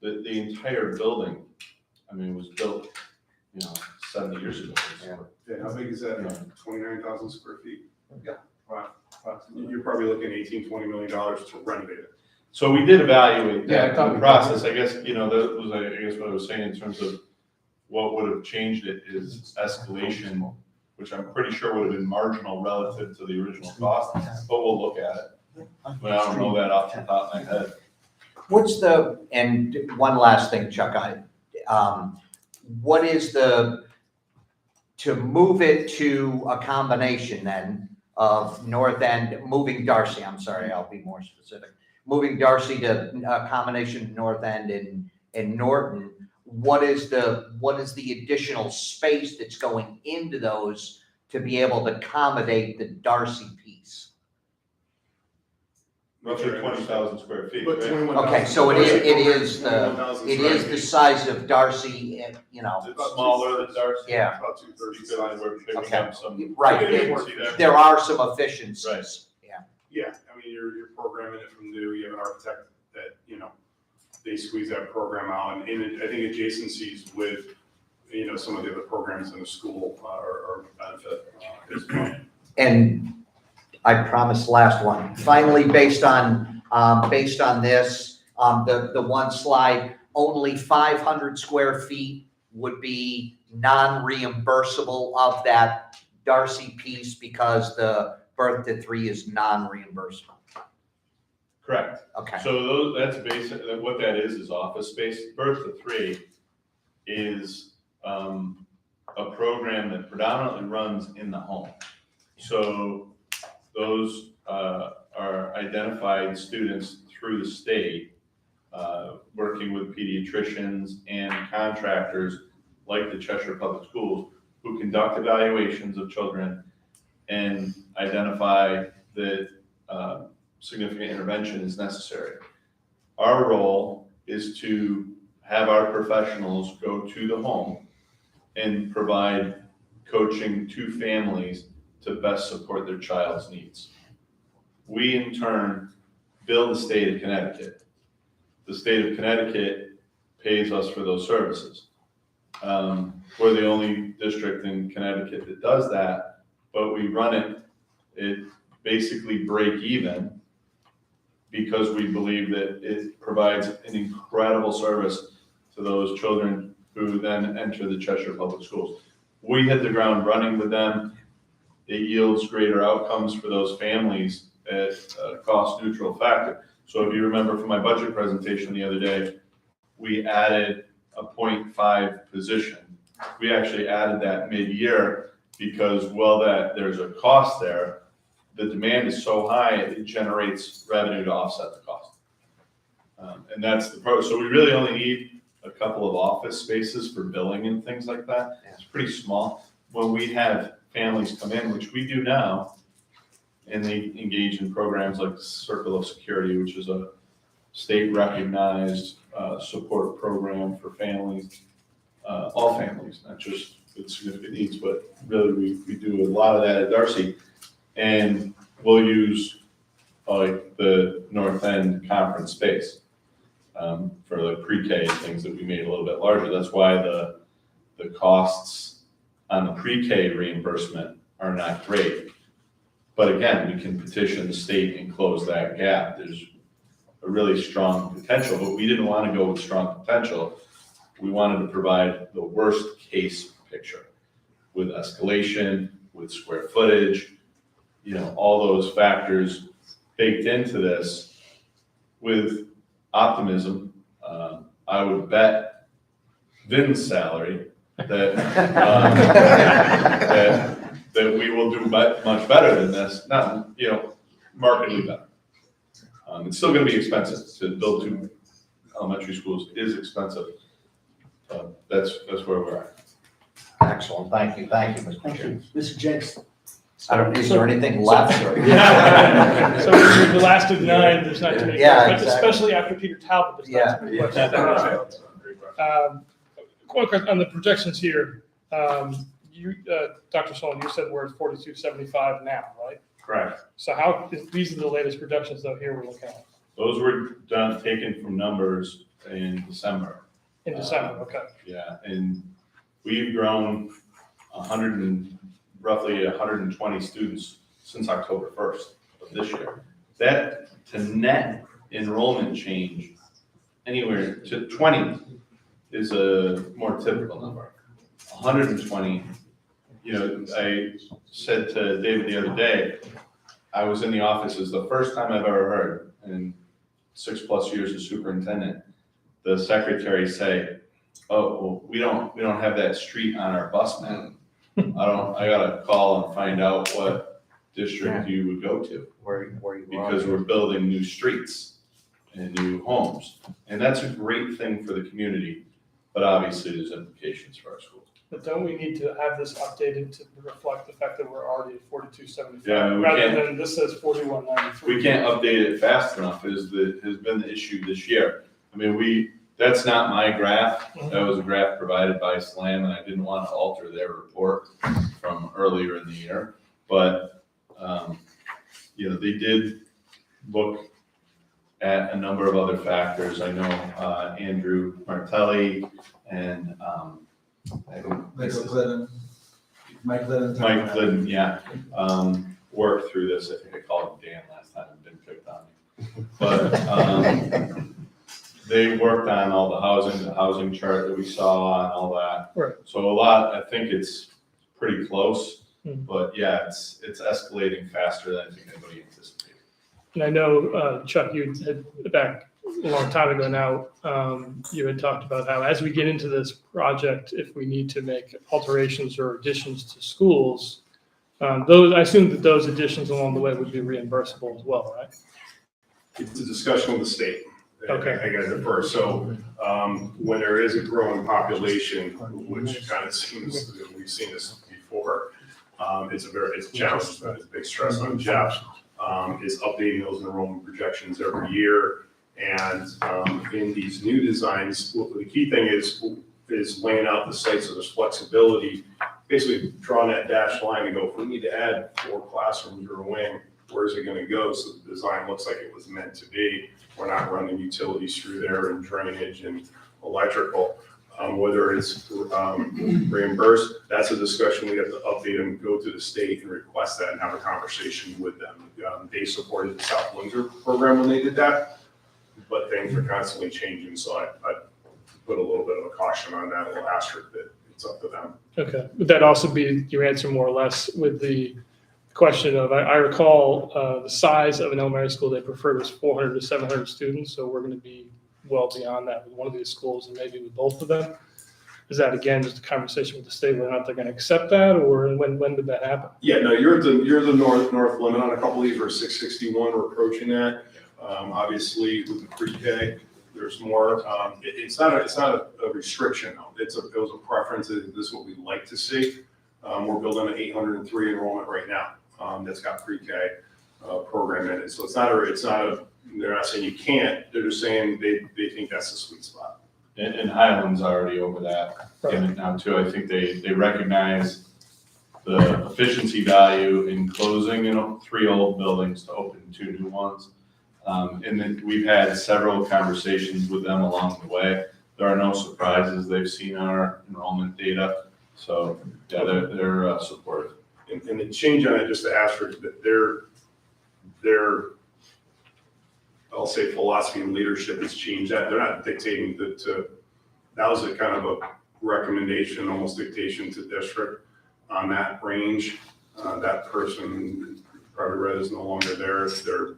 F: The entire building, I mean, was built, 70 years ago.
I: Yeah, how big is that?
F: Yeah.
I: 29,000 square feet?
F: Yeah.
I: Wow. You're probably looking at $20 million to renovate it.
F: So we did evaluate
L: Yeah, I
F: that
L: thought
F: in the
L: we
F: process. I guess, that was, I guess what I was saying in terms of what would have changed it is escalation, which I'm pretty sure would have been marginal relative to the original cost, but we'll look at it. But I don't know that off the top of my head.
N: And one last thing, Chuck, what is to move it to a combination then of North End, moving Darcy, I'm sorry, I'll be more specific. Moving Darcy to a combination of North End and Norton, what is the additional space that's going into those to be able to accommodate the Darcy piece?
F: Roughly 20,000 square feet,
I: But
F: right?
I: 21,000.
N: Okay, so it is the
I: 21,000
N: it
I: square
N: is the
I: feet.
N: size of Darcy, and,
F: It's smaller than Darcy.
N: Yeah.
I: About 230.
F: Because we're picking
N: Okay.
F: up some.
N: Right.
F: You can see that.
N: there are some efficiencies. Yeah.
I: Yeah, I mean, you're programming it from new, you have an architect that, they squeeze that program out, and I think adjacencies with, some of the other programs in the school are benefit as well.
N: And I promised last one. Finally, based on this, the one slide, only 500 square feet would be non-reimbursable of that Darcy piece because the birth to 3 is non-reimbursable.
F: Correct.
N: Okay.
F: So that's basically, what that is office space. Birth to 3 is a program that predominantly runs in the home. So those are identified students through the state, working with pediatricians and contractors like the Cheshire Public Schools, who conduct evaluations of children and identify that significant intervention is necessary. Our role is to have our professionals go to the home and provide coaching to families to best support their child's needs. We in turn bill the state of Connecticut. The state of Connecticut pays us for those services. We're the only district in Connecticut that does that, but we run it basically break even because we believe that it provides an incredible service to those children who then enter the Cheshire Public Schools. We hit the ground running with them. It yields greater outcomes for those families at a cost neutral factor. So if you remember from my budget presentation the other day, we added a 0.5 position. We actually added that mid-year because there's a cost there. The demand is so high, it generates revenue to offset the cost. And that's the pro. So we really only need a couple of office spaces for billing and things like that. It's pretty small. When we have families come in, which we do now, and they engage in programs like Circle of Security, which is a state recognized support program for families, all families, not just with significant needs, but really we do a lot of that at Darcy. And we'll use like the North End conference space for like pre-K and things that we made a little bit larger. That's why the costs on the pre-K reimbursement are not great. But again, we can petition the state and close that gap. There's a really strong potential, but we didn't want to go with strong potential we wanted to provide the worst case picture with escalation, with square footage, all those factors baked into this with optimism. I would bet Vin's salary that, that we will do much better than this, not, markedly better. It's still gonna be expensive to build 2 elementary schools is expensive. That's where we're at.
N: Excellent, thank you, Mr.
E: Thank
N: Chair.
E: you. Mr. Jenks?
N: I don't, is there anything left? or-
O: So we're the last of 9, there's not too many,
N: Yeah,
O: but
N: exactly.
O: especially after Peter Talbot, there's not too many questions. One question on the projections here. You, Dr. Solon, you said we're at 4275 now, right?
F: Correct.
O: So these are the latest projections though here we're looking at,
F: Those were taken from numbers in December.
O: in December, okay.
F: Yeah, and we've grown roughly 120 students since October 1st of this year. That to net enrollment change anywhere to 20 is a more typical number. 120, I said to David the other day, I was in the office, it's the first time I've ever heard in 6+ years as superintendent, the secretary say, oh, well, we don't have that street on our bus map. I gotta call and find out what district you would go to.
N: Where you are.
F: Because we're building new streets and new homes. And that's a great thing for the community, but obviously there's implications for our schools.
O: But don't we need to have this updated to reflect the fact that we're already at 4275?
F: Yeah, we
O: rather
F: can't-
O: than this says 4193.
F: We can't update it fast enough has been the issue this year. I mean, that's not my graph. That was a graph provided by SLAM, and I didn't want to alter their report from earlier in the year. But, they did look at a number of other factors. I know Andrew Martelli and
P: Mike Glidden.
F: Mike Glidden, yeah, worked through this. I think I called him Dan last time and didn't pick on me. But they worked on all the housing chart that we saw and all that.
O: Right.
F: So I think it's pretty close, but yeah, it's escalating faster than I think anybody anticipated.
O: And I know, Chuck, you had back a long time ago now, you had talked about how as we get into this project, if we need to make alterations or additions to schools, I assume that those additions along the way would be reimbursable as well, right?
I: It's a discussion with the state.
O: Okay.
I: I got it first. So when there is a growing population, which kind of seems, we've seen this before, it's a challenge, it's a big stress on Jeff, is updating those enrollment projections every year. And in these new designs, the key thing is laying out the sites so there's flexibility, basically drawing that dashed line and go, if we need to add 4 classrooms or a wing, where's it gonna go? So the design looks like it was meant to be. We're not running utilities through there and drainage and electrical. Whether it's reimbursed, that's a discussion we have to update and go to the state and request that and have a conversation with them. They supported the South Windsor program when they did that, but things are constantly changing, so I put a little bit of a caution on that, a little asterisk that it's up to them.
O: Okay. Would that also be your answer more or less with the question of, I recall the size of an elementary school they preferred was 400 to 700 students, so we're going to be well beyond that with one of these schools and maybe with both of them. Is that again just a conversation with the state whether or not they're going to accept that, or when did that happen?
I: Yeah, no, you're the north limit on a couple of these. We're 661. We're approaching that. Obviously, with the pre-K, there's more. It's not a restriction though. It was a preference. This is what we'd like to see. We're building an 803 enrollment right now. That's got pre-K program in it. So it's not a. They're not saying you can't. They're just saying they think that's the sweet spot.
F: And Highland's already over that now too. I think they recognize the efficiency value in closing 3 old buildings to open 2 new ones. And then we've had several conversations with them along the way. There are no surprises. They've seen our enrollment data. So yeah, they're supportive.
I: And the change on it, just to asterisk, that their I'll say philosophy and leadership has changed. That they're not dictating to that was a kind of a recommendation, almost dictation to district on that range. That person, probably read, is no longer there. Their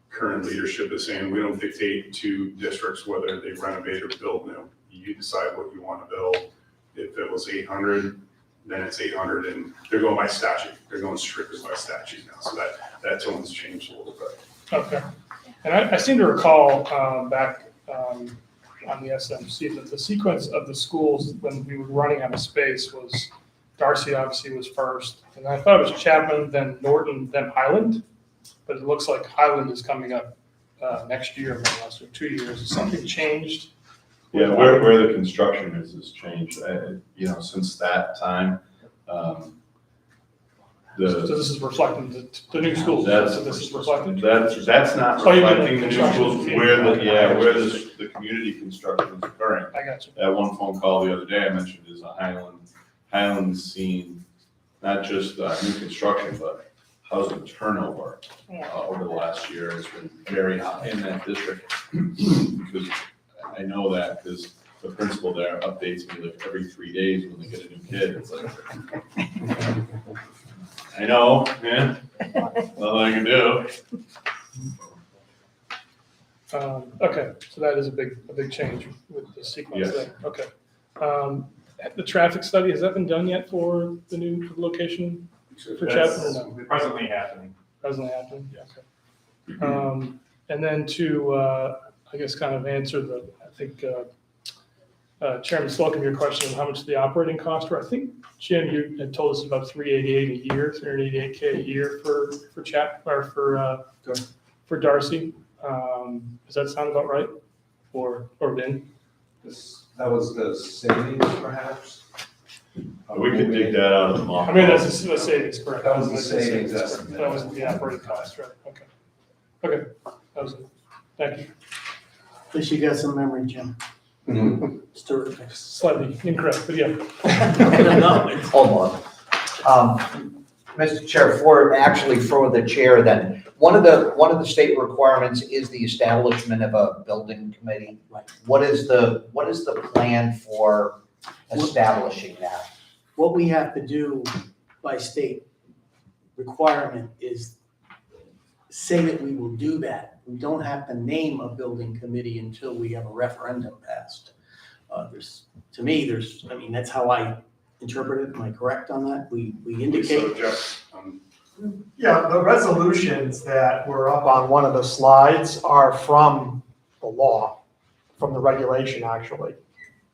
I: current leadership is saying, we don't dictate to districts whether they renovate or build new. You decide what you want to build. If it was 800, then it's 800, and they're going by statute. They're going strictly by statute now, so that tone's changed a little bit.
O: Okay. And I seem to recall back on the SMC that the sequence of the schools when we were running out of space was Darcy obviously was first, and I thought it was Chapman, then Norton, then Highland, but it looks like Highland is coming up next year, more or less, or 2 years. Has something changed?
F: Yeah, where the construction has changed, since that time.
O: So this is reflecting the new schools. So this is reflecting.
F: That's not
O: Oh, you mean
F: reflecting the new schools, where the community construction is occurring.
O: I got you.
F: That one phone call the other day I mentioned is a Highland's seen not just new construction, but housing turnover over the last year has been very high in that district. Because I know that because the principal there updates me like every 3 days when they get a new kid. It's like, I know, man, nothing I can do.
O: Okay, so that is a big change with the sequence
F: Yes.
O: there. Okay. The traffic study, has that been done yet for the new location for Chapman or no?
M: Presently happening.
O: Presently happening, okay. And then to, I guess, kind of answer I think, Chairman Slocum, your question of how much the operating costs were. I think, Jim, you had told us about $388 a year, $388K a year for Darcy. Does that sound about right? Or Vin?
P: That was the savings, perhaps?
F: We could dig that out of the model.
O: I mean, that's the savings, correct?
P: That was the savings estimate.
O: That wasn't the operating cost, right? Okay. Okay, that was it. Thank you.
A: At least you got some memory, Jim. It's terrific.
O: Slightly incorrect, but yeah.
A: No,
N: Hold on. Mr. Chair, for the chair then, one of the state requirements is the establishment of a building committee.
A: Right.
N: What is the plan for establishing that?
A: what we have to do by state requirement is say that we will do that. We don't have to name a building committee until we have a referendum passed. To me, that's how I interpret it. Am I correct on that? We indicate.
I: So Jeff,
Q: Yeah, the resolutions that were up on one of the slides are from the law, from the regulation, actually.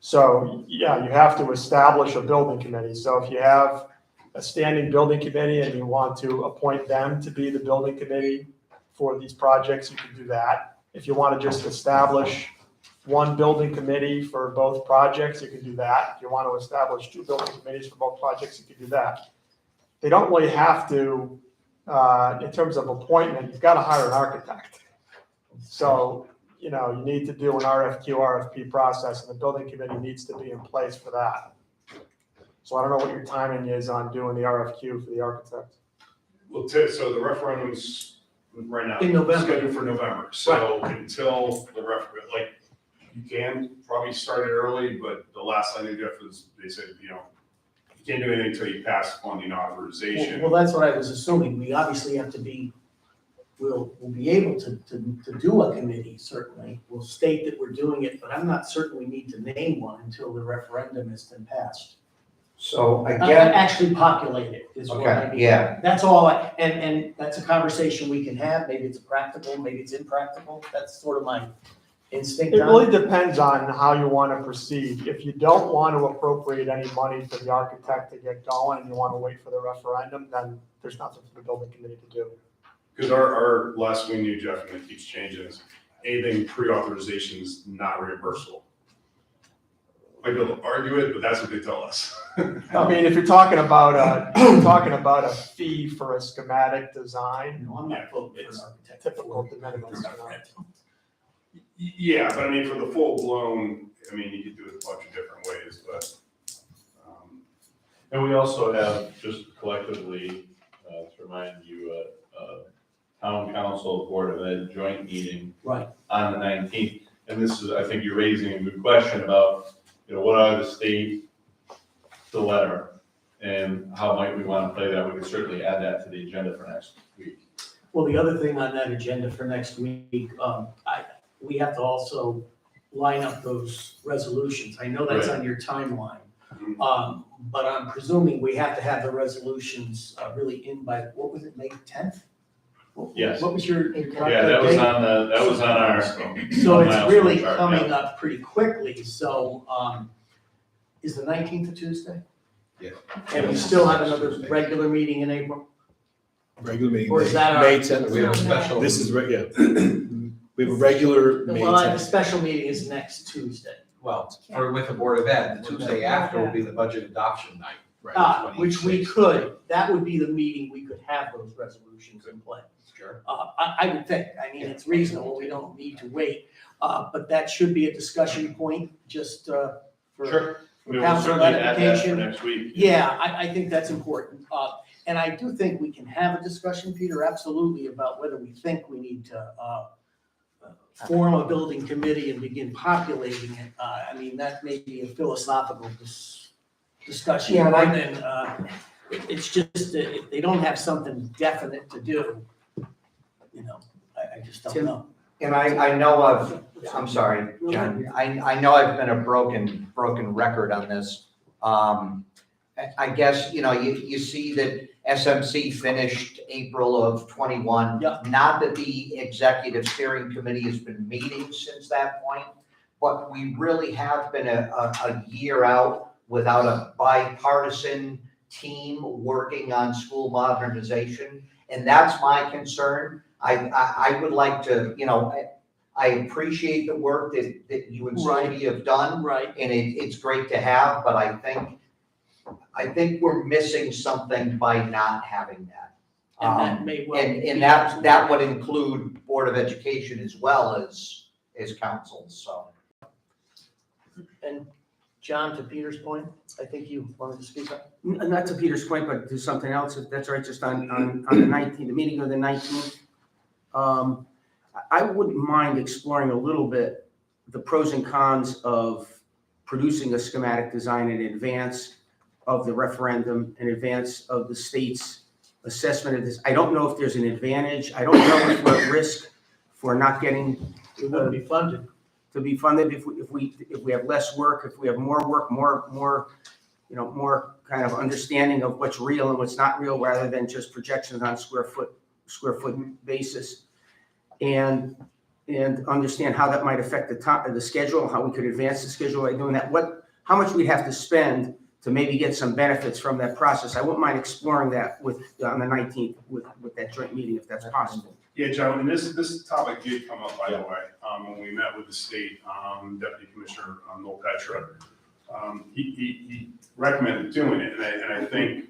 Q: So, yeah, you have to establish a building committee. So if you have a standing building committee and you want to appoint them to be the building committee for these projects, you can do that. If you want to just establish one building committee for both projects, you can do that. If you want to establish two building committees for both projects, you can do that. They don't really have to, in terms of appointment, you've got to hire an architect. So, you need to do an RFQ, RFP process, and the building committee needs to be in place for that. So I don't know what your timing is on doing the RFQ for the architect.
I: well, so the referendum's right now.
A: In November.
I: Scheduled for November, so until the you can probably start it early, but the last I knew, Jeff, was they said, you can't do anything until you pass funding authorization.
A: Well, that's what I was assuming. We obviously have to be, we'll be able to do a committee, certainly. We'll state that we're doing it, but I'm not certain we need to name one until the referendum has been passed.
N: So again,
A: Actually populate it is what I
N: okay,
A: mean.
N: yeah,
A: That's all, and that's a conversation we can have. Maybe it's practical, maybe it's impractical. That's sort of my instinct
Q: It
A: on
Q: really
A: it.
Q: depends on how you want to proceed. If you don't want to appropriate any money for the architect to get going and you want to wait for the referendum, then there's nothing for the building committee to do.
I: Because our last we knew, Jeff, and it keeps changing, is anything pre-authorization is not reimbursable. Might be able to argue it, but that's what they tell us.
Q: I mean, if you're talking about a fee for a schematic design,
A: No, I'm not voting for an architect.
Q: typical de minimis.
I: Yeah, but I mean, for the full blown, you could do it a bunch of different ways, but.
F: And we also have, just collectively, to remind you, town council board of ed joint meeting
A: Right.
F: on the 19th. And this is, I think you're raising a good question about what are the state, the letter, and how might we want to play that? We could certainly add that to the agenda for next week.
A: Well, the other thing on that agenda for next week, we have to also line up those resolutions. I know that's on your timeline. But I'm presuming we have to have the resolutions really in by, what was it, May 10th?
F: Yes.
A: What was your?
F: Yeah, that was on our.
A: So it's really coming up pretty quickly, so, is the 19th a Tuesday?
P: Yeah.
A: And we still have another regular meeting in April?
R: Regular meeting,
A: Or is that our?
R: May 10th.
P: We have a special.
R: This is, yeah. We have a regular May
A: Well, the
R: 10th.
A: special meeting is next Tuesday.
C: Well, with the Board of Ed, the Tuesday after will be the budget adoption night.
A: Which we could, that would be the meeting we could have those resolutions in play.
C: Sure.
A: I would think, I mean, it's reasonable, we don't need to wait, but that should be a discussion point, just, for.
F: Sure. We will
A: council
F: certainly add that for
A: ratification.
F: next week.
A: Yeah, I think that's important, and I do think we can have a discussion, Peter, absolutely, about whether we think we need to, form a building committee and begin populating it. I mean, that may be a philosophical discussion,
E: Yeah, and
A: more than, it's just that if they don't have something definite to do, I just don't
E: Tim?
A: know.
N: And I know I'm sorry, John, I know I've been a broken record on this. I guess, you see that SMC finished April of 21.
A: Yeah.
N: Not that the executive steering committee has been meeting since that point, but we really have been a year out without a bipartisan team working on school modernization. And that's my concern. I would like to, I appreciate the work that you and Sophie have done.
A: Right.
N: And it's great to have, but I think we're missing something by not having that.
A: And that may well.
N: And that would include Board of Education as well as councils, so.
A: And John, to Peter's point, I think you wanted to speak up.
E: Not to Peter's point, but to something else, if that's right, just on the 19th, the meeting of the 19th. I wouldn't mind exploring a little bit the pros and cons of producing a schematic design in advance of the referendum, in advance of the state's assessment of this. I don't know if there's an advantage. I don't know if we're at risk for not getting.
A: It wouldn't be funded.
E: To be funded if we have less work, if we have more work, more kind of understanding of what's real and what's not real, rather than just projections on square foot basis, and understand how that might affect the schedule, how we could advance the schedule by doing that. How much we'd have to spend to maybe get some benefits from that process. I wouldn't mind exploring that on the 19th with that joint meeting if that's possible.
I: Yeah, John, and this topic did come up, by the way, when we met with the state Deputy Commissioner Noel Petra. He recommended doing it, and I think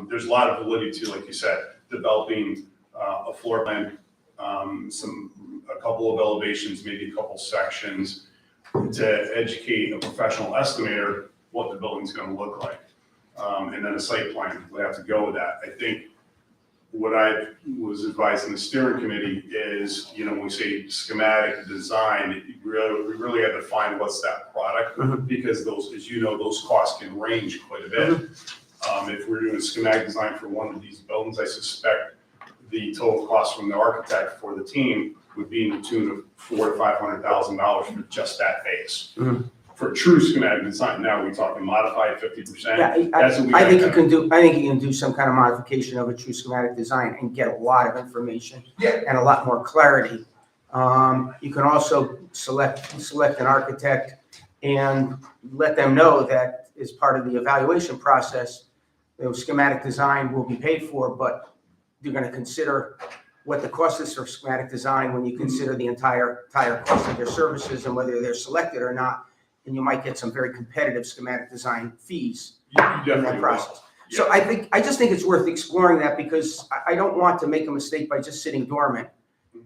I: there's a lot of validity to, like you said, developing a floor plan, a couple of elevations, maybe a couple sections, to educate a professional estimator what the building's gonna look like. And then a site plan, we have to go with that. I think what I was advising the steering committee is, when we say schematic design, we really had to find what's that product, because those, as you know, those costs can range quite a bit. If we're doing a schematic design for one of these buildings, I suspect the total cost from the architect for the team would be in the tune of $400,000 to $500,000 for just that phase. For true schematic design, now we're talking modified 50%.
E: Yeah, I think you can do some kind of modification of a true schematic design and get a lot of information and a lot more clarity. You can also select an architect and let them know that as part of the evaluation process, schematic design will be paid for, but you're going to consider what the cost is for schematic design when you consider the entire cost of their services and whether they're selected or not. And you might get some very competitive schematic design fees in that process. So I just think it's worth exploring that, because I don't want to make a mistake by just sitting dormant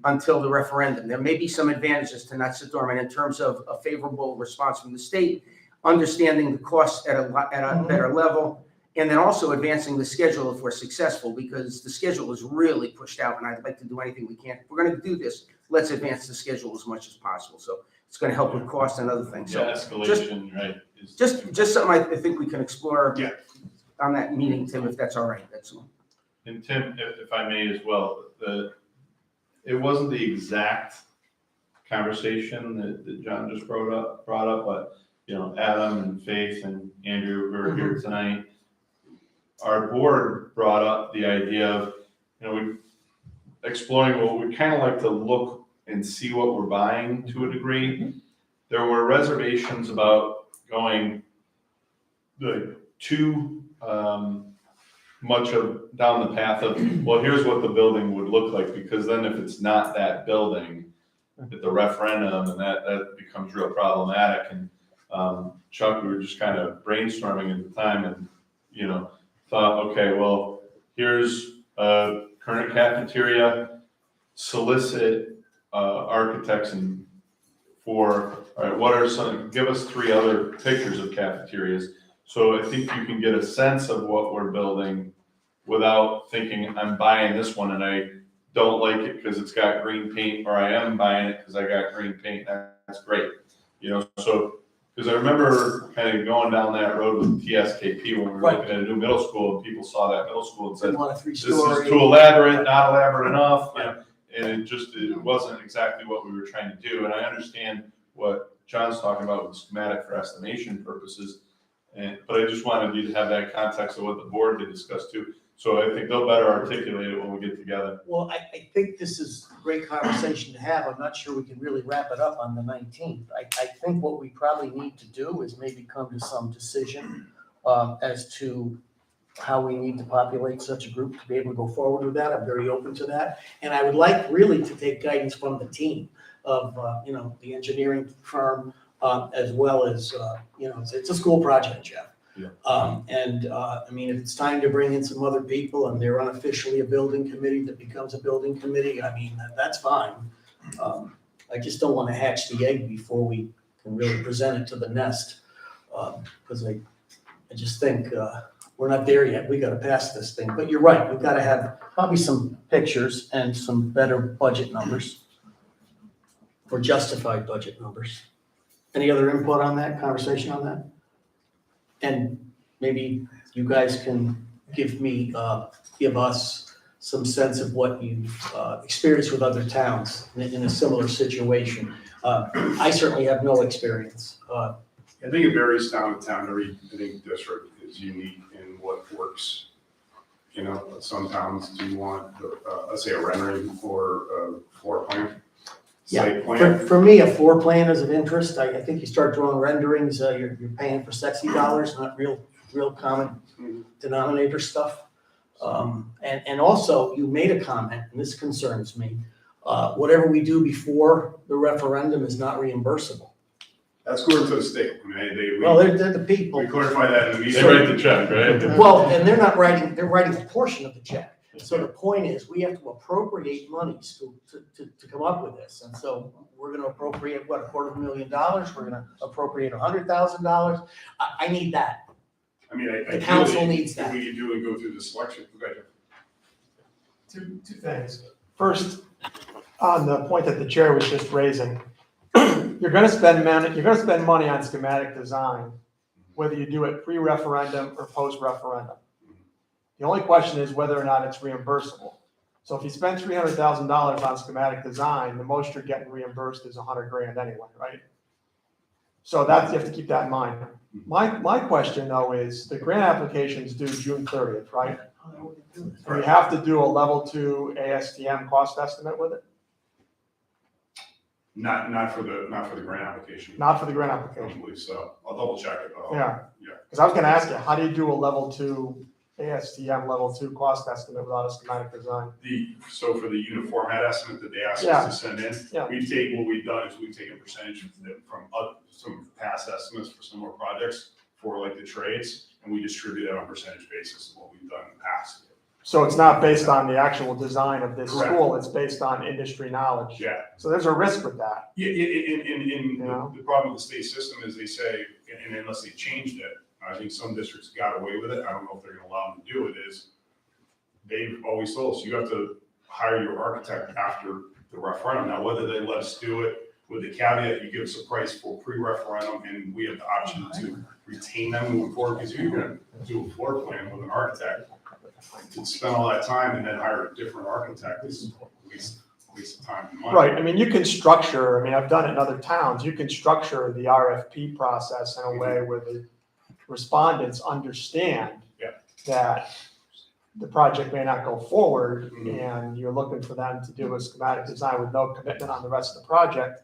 E: until the referendum. There may be some advantages to not sit dormant in terms of a favorable response from the state, understanding the costs at a better level, and then also advancing the schedule if we're successful, because the schedule is really pushed out, and I'd like to do anything we can. If we're going to do this, let's advance the schedule as much as possible. So it's gonna help with cost and other things.
F: Yeah,
E: So
F: escalation, right? is-
E: just something I think we can explore
I: Yeah.
E: on that meeting, Tim, if that's all right, that's all.
F: And Tim, if I may as well, it wasn't the exact conversation that John just brought up, but, you know, Adam and Faith and Andrew who are here tonight, our board brought up the idea of, you know, exploring, well, we kind of like to look and see what we're buying to a degree. There were reservations about going too much of down the path of, well, here's what the building would look like, because then if it's not that building at the referendum, and that becomes real problematic. And Chuck, we were just kind of brainstorming at the time, and you know, thought, okay, well, here's a current cafeteria, solicit architects and for, all right, what are some, give us 3 other pictures of cafeterias. So I think you can get a sense of what we're building without thinking, I'm buying this one and I don't like it because it's got green paint, or I am buying it because I got green paint. That's great. You know, so, because I remember kind of going down that road with TSKP when we were looking at a new middle school, and people saw that middle school and said, this is too elaborate, not elaborate enough, you know, and it wasn't exactly what we were trying to do. And I understand what John's talking about with schematic for estimation purposes, but I just wanted you to have that context of what the board did discuss too. So I think they'll better articulate it when we get together.
A: Well, I think this is a great conversation to have. I'm not sure we can really wrap it up on the 19th. I think what we probably need to do is maybe come to some decision as to how we need to populate such a group to be able to go forward with that. I'm very open to that. And I would like really to take guidance from the team of, you know, the engineering firm, as well as, you know, it's a school project, Jeff.
F: Yeah.
A: I mean, if it's time to bring in some other people and they're unofficially a building committee that becomes a building committee, I mean, that's fine. I just don't want to hatch the egg before we can really present it to the nest. Because I just think we're not there yet. We got to pass this thing. But you're right, we've got to have probably some pictures and some better budget numbers, or justified budget numbers. Any other input on that, conversation on that? And maybe you guys can give us some sense of what you've experienced with other towns in a similar situation. I certainly have no experience.
I: I think it varies town to town. Every, I think, district is unique in what works. You know, some towns do want, let's say, a rendering or a floor plan. Site plan.
A: For me, a floor plan is of interest. I think you start drawing renderings, you're paying for sexy dollars, not real common denominator stuff. And also, you made a comment, and this concerns me. Whatever we do before the referendum is not reimbursable.
I: That's according to the state. I mean,
A: Well, they're the people.
I: we clarify that in the meeting.
F: They write the check, right?
A: Well, and they're writing a portion of the check. So the point is, we have to appropriate monies to come up with this. And so we're gonna appropriate, what, $250,000? We're gonna appropriate $100,000? I need that.
I: I mean,
A: The council
I: ideally,
A: needs that.
I: If we could do and go through the selection. Okay.
Q: Two things. First, on the point that the chair was just raising, you're gonna spend money on schematic design, whether you do it pre-referendum or post-referendum. The only question is whether or not it's reimbursable. So if you spend $300,000 on schematic design, the most you're getting reimbursed is $100,000 anyway, right? So that's, you have to keep that in mind. My question though is, the grant application's due June 30th, right? And you have to do a level 2 ASTM cost estimate with it?
I: Not for the grant application.
Q: Not for the grant
I: I
Q: application.
I: don't believe so. I'll double check it though.
Q: Yeah.
I: Yeah.
Q: Because I was gonna ask you, how do you do a level 2 ASTM level 2 cost estimate without a schematic design?
I: So for the uniform head estimate that they asked
Q: Yeah.
I: us to send in,
Q: Yeah.
I: what we've done is we've taken percentage from some past estimates for some more projects for like the trades, and we distribute it on a percentage basis of what we've done in the past.
Q: So it's not based on the actual design of this
I: Correct.
Q: school, it's based on industry knowledge.
I: Yeah.
Q: So there's a risk with that.
I: Yeah,
Q: Yeah.
I: the problem with the state system is they say, and unless they changed it, I think some districts got away with it. I don't know if they're gonna allow them to do it, is they've always told us, you have to hire your architect after the referendum. Now, whether they let us do it with the caveat, you give us a price for pre-referendum, and we have the option to retain them moving forward, because you're gonna do a floor plan with an architect, to spend all that time and then hire a different architect is a waste of time and money.
Q: Right, I mean, you can structure, I mean, I've done it in other towns, you can structure the RFP process in a way where the respondents understand
I: Yeah.
Q: that the project may not go forward, and you're looking for them to do a schematic design with no commitment on the rest of the project.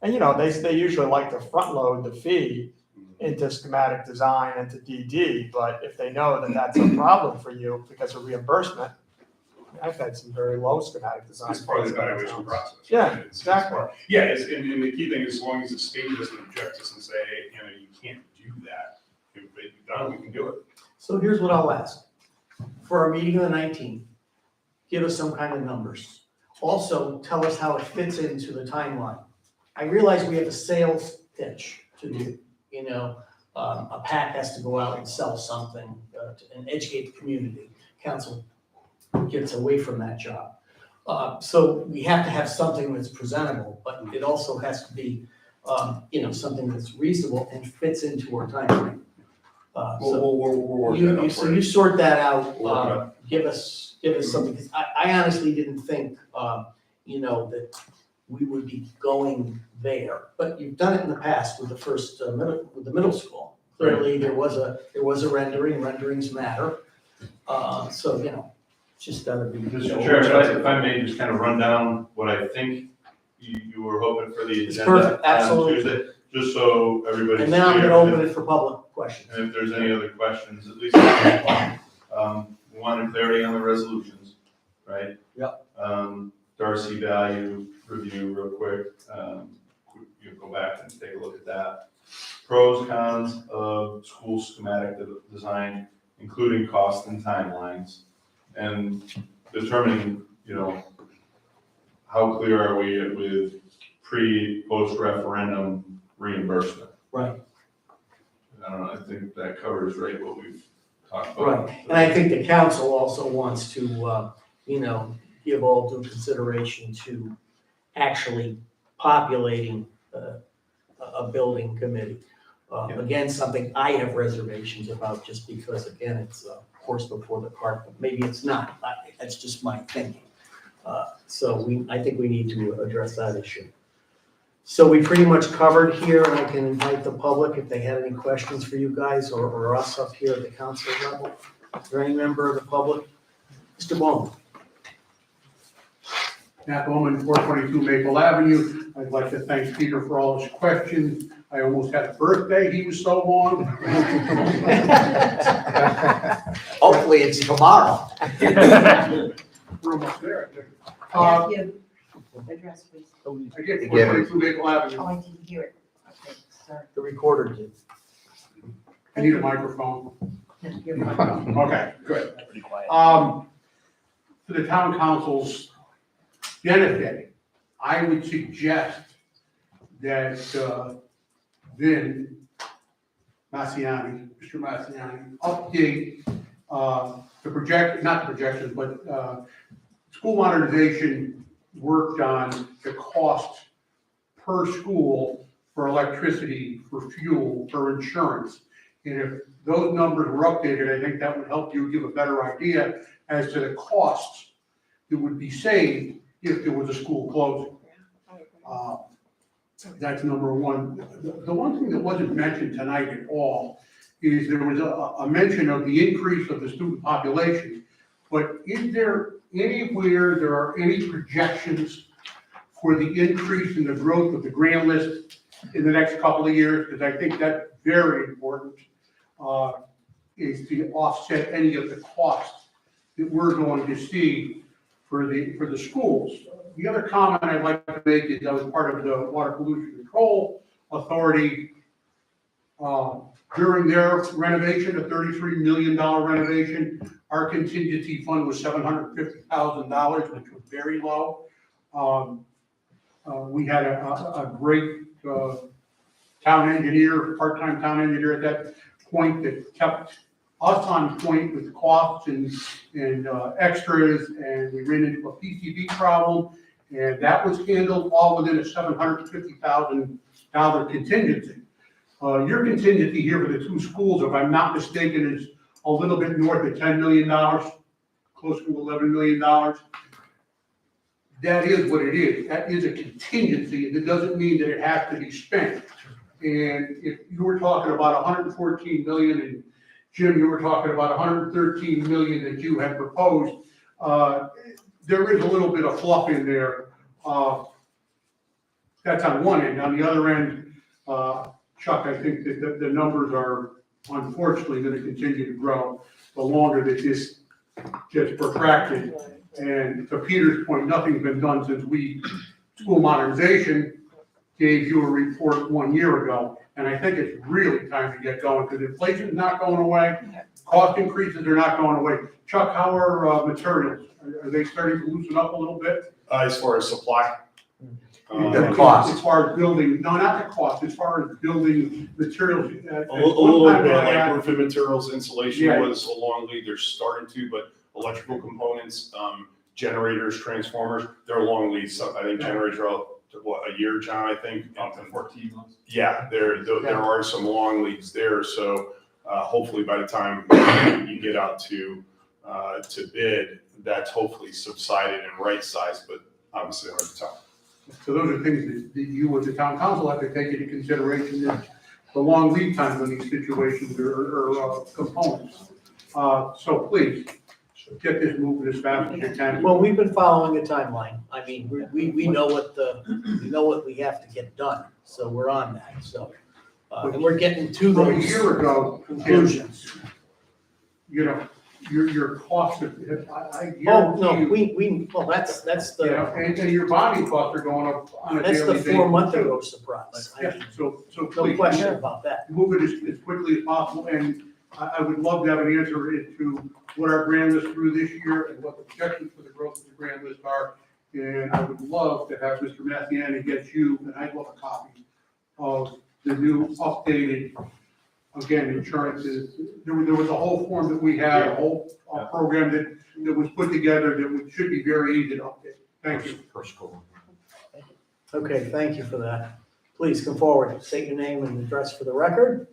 Q: And, you know, they usually like to front load the fee into schematic design and to DD, but if they know that that's a problem for you because of reimbursement, I've had some very low schematic design.
I: It's part of the evaluation process.
Q: Yeah,
I: It's- it's
Q: exactly.
I: part- Yeah, and the key thing is, as long as the state doesn't object us and say, hey, you know, you can't do that, if you've done, we can do it.
A: So here's what I'll ask. For our meeting on the 19th, give us some kind of numbers. Also, tell us how it fits into the timeline. I realize we have a sales pitch to do, you know, a PAC has to go out and sell something and educate the community. Council gets away from that job. So we have to have something that's presentable, but it also has to be, you know, something that's reasonable and fits into our timeline.
I: We'll work that out
A: So
I: for you.
A: you sort that out,
I: We'll work it out.
A: give us something, because I honestly didn't think, you know, that we would be going there. But you've done it in the past with the first, with the middle school. Clearly, there was a rendering, renderings matter. So, you know, it's just gotta be.
F: Mr. Chair, if I may just kind of run down what I think you were hoping for the
A: It's
F: agenda
A: perfect,
F: on
A: absolutely.
F: Tuesday, just so everybody's
A: And then I'm
F: clear.
A: gonna open it for public questions.
F: And if there's any other questions, at least at this point, we wanted clarity on the resolutions, right?
A: Yep.
F: Darcy value review real quick, you go back and take a look at that. Pros, cons of school schematic design, including cost and timelines, and determining, you know, how clear are we with post referendum reimbursement?
A: Right.
F: I don't know, I think that covers right what we've talked about.
A: Right, and I think the council also wants to, you know, give all due consideration to actually populating a building committee. Again, something I have reservations about, just because, again, it's a horse before the cart, but maybe it's not. That's just my thinking. So I think we need to address that issue. So we pretty much covered here, and I can invite the public if they have any questions for you guys or us up here at the council level. Is there any member of the public? Mr. Bowman.
S: Matt Bowman, 422 Maple Avenue. I'd like to thank Peter for all his questions. I almost had a birthday, he was so long.
N: Hopefully it's tomorrow.
S: We're almost there.
B: Matthew, address please.
S: I get 422 Maple Avenue.
B: Oh, I didn't hear it. Okay, sorry.
A: The recorder did.
S: I need a microphone.
B: You're fine.
S: Okay, good.
K: Pretty quiet.
S: For the town council's benefit, I would suggest that Vin Massiani, Mr. Massiani, update not the projections, but school modernization worked on the cost per school for electricity, for fuel, for insurance. And if those numbers were updated, I think that would help you give a better idea as to the costs that would be saved if there was a school closing. That's number one. The one thing that wasn't mentioned tonight at all is there was a mention of the increase of the student population. But is there anywhere, there are any projections for the increase in the growth of the grant list in the next couple of years? Because I think that's very important, is to offset any of the costs that we're going to see for the schools. The other comment I'd like to make is I was part of the Water Pollution Control Authority during their renovation, a $33 million renovation. Our contingency fund was $750,000, which was very low. We had a great town engineer, part-time town engineer at that point that kept us on point with costs and extras, and we ran into a PCB problem, And that was handled all within a $750,000 contingency. Your contingency here for the two schools, if I'm not mistaken, is a little bit north of $10 million, close to $11 million. That is what it is. That is a contingency, and it doesn't mean that it has to be spent. And if you were talking about 114 million, and Jim, you were talking about 113 million that you had proposed, there is a little bit of fluff in there. That's on one end. On the other end, Chuck, I think that the numbers are unfortunately going to continue to grow the longer that this gets protracted. And to Peter's point, nothing's been done since school modernization gave you a report 1 year ago. And I think it's really time to get going because inflation is not going away. Cost increases are not going away. Chuck, how are materials? Are they starting to loosen up a little bit?
I: As far as supply?
C: The cost.
S: As far as building, no, not the cost, as far as building materials.
I: A little bit, like roofing materials, insulation
S: Yeah.
I: was a long lead, they're starting to, but electrical components, generators, transformers, they're long leads. So I think generators are out to what, a year, John, I think?
P: Up to 14 months.
I: Yeah, there are some long leads there, so hopefully by the time you get out to bid, that's hopefully subsided and right-sized, but obviously hard to tell.
S: So those are things that you as the town council have to take into consideration, is the long lead times on these situations or components. So please, get this moving as fast as you can.
A: Well, we've been following a timeline. I mean, we know what we have to get done, so we're on that, so. And we're getting to
S: From a
A: those
S: year ago,
A: conclusions.
S: you know, your costs have, I
A: Oh,
S: guarantee
A: no,
S: you.
A: well, that's
S: You know, and your body costs are going up on a daily
A: that's the
S: basis.
A: 4 month ago surprise. I
S: Yeah,
A: mean,
S: so
A: no
S: please.
A: question about that.
S: Move it as quickly as possible, and I would love to have an answer to what our grand list through this year and what the projections for the growth of the grand list are. And I would love to have Mr. Mathiani get you, and I'd love a copy of the new updated, again, insurances. There was a whole form that we had, a whole program that was put together that should be very easy to update. Thank you.
C: Per school.
A: Okay, thank you for that. Please come forward, state your name and address for the record.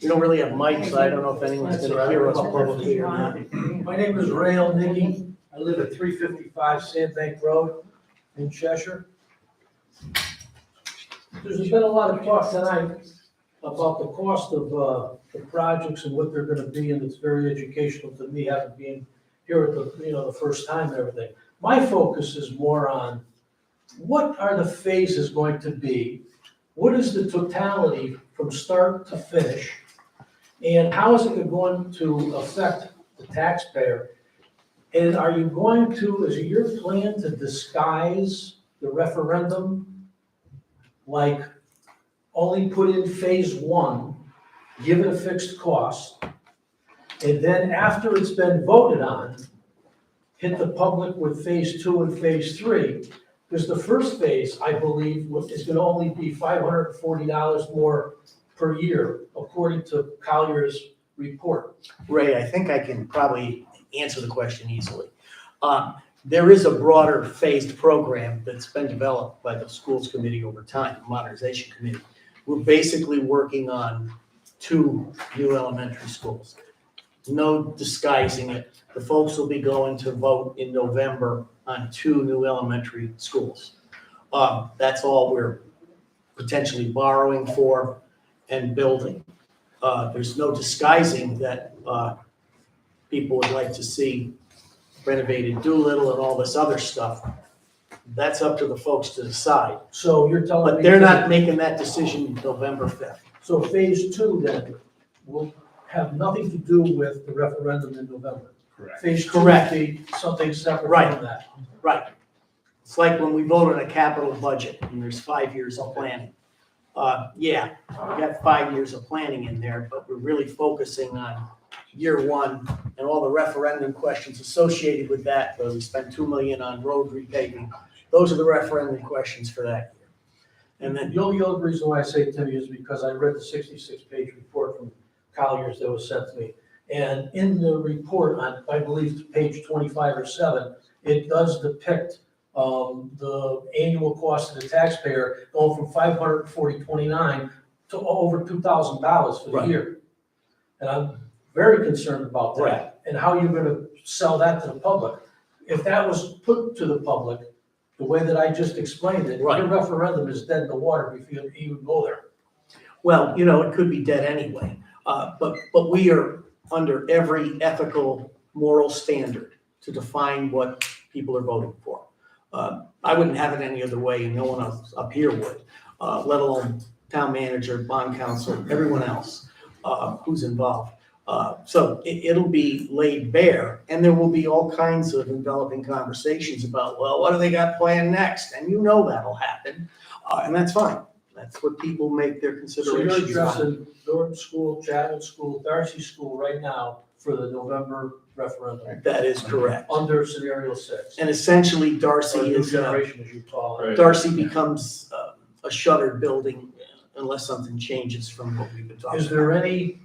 A: We don't really have mics, so I don't know if anyone's gonna hear us publicly or not.
T: My name is Ray Nicky. I live at 355 Sandbank Road in Cheshire. There's been a lot of talk tonight about the cost of the projects and what they're gonna be, and it's very educational to me, having been here at the first time and everything. My focus is more on what are the phases going to be? What is the totality from start to finish? And how is it going to affect the taxpayer? And are you going to, is it your plan to disguise the referendum? Like only put in phase 1, give it a fixed cost, and then after it's been voted on, hit the public with phase 2 and phase 3? Because the first phase, I believe, is gonna only be $540 more per year, according to Collier's report.
A: Ray, I think I can probably answer the question easily. There is a broader phased program that's been developed by the schools committee over time, the modernization committee. We're basically working on 2 new elementary schools. No disguising it. The folks will be going to vote in November on 2 new elementary schools. That's all we're potentially borrowing for and building. There's no disguising that people would like to see renovated Doolittle and all this other stuff. That's up to the folks to decide.
T: So you're telling me.
A: But they're not making that decision November 5th.
T: So phase 2 then will have nothing to do with the referendum in November.
I: Correct.
T: Phase 2
A: Correct.
T: will be something separate
A: Right.
T: from that.
A: Right. It's like when we vote on a capital budget and there's 5 years of planning. Yeah, we got 5 years of planning in there, but we're really focusing on year 1 and all the referendum questions associated with that. Where we spent $2 million on road repaving. Those are the referendum questions for that year. And then
T: The only other reason why I say Timmy is because I read the 66-page report from Collier's that was sent to me. And in the report on, I believe, page 25 or 7, it does depict the annual cost to the taxpayer going from $540.29 to over $2,000 for the
N: Right.
T: year. And I'm very concerned about that, and how you're gonna sell that to the public. If that was put to the public, the way that I just explained it,
S: Right.
T: your referendum is dead in the water before you even go there.
S: Well, it could be dead anyway, but we are under every ethical, moral standard to define what people are voting for. I wouldn't have it any other way, and no one else up here would, let alone town manager, bond counsel, everyone else who's involved. So it'll be laid bare, and there will be all kinds of enveloping conversations about, well, what do they got planned next? And that'll happen, and that's fine. That's what people make their
T: So you're
S: considerations on.
T: addressing Norton School, Chapman School, Darcy School right now for the November referendum.
S: That is correct.
T: Under scenario 6.
S: And essentially
T: Or
S: Darcy
T: new
S: is,
T: generation, as you call it.
S: Darcy becomes a shuttered building unless something changes from what we've been talking
T: Is
S: about.
T: there any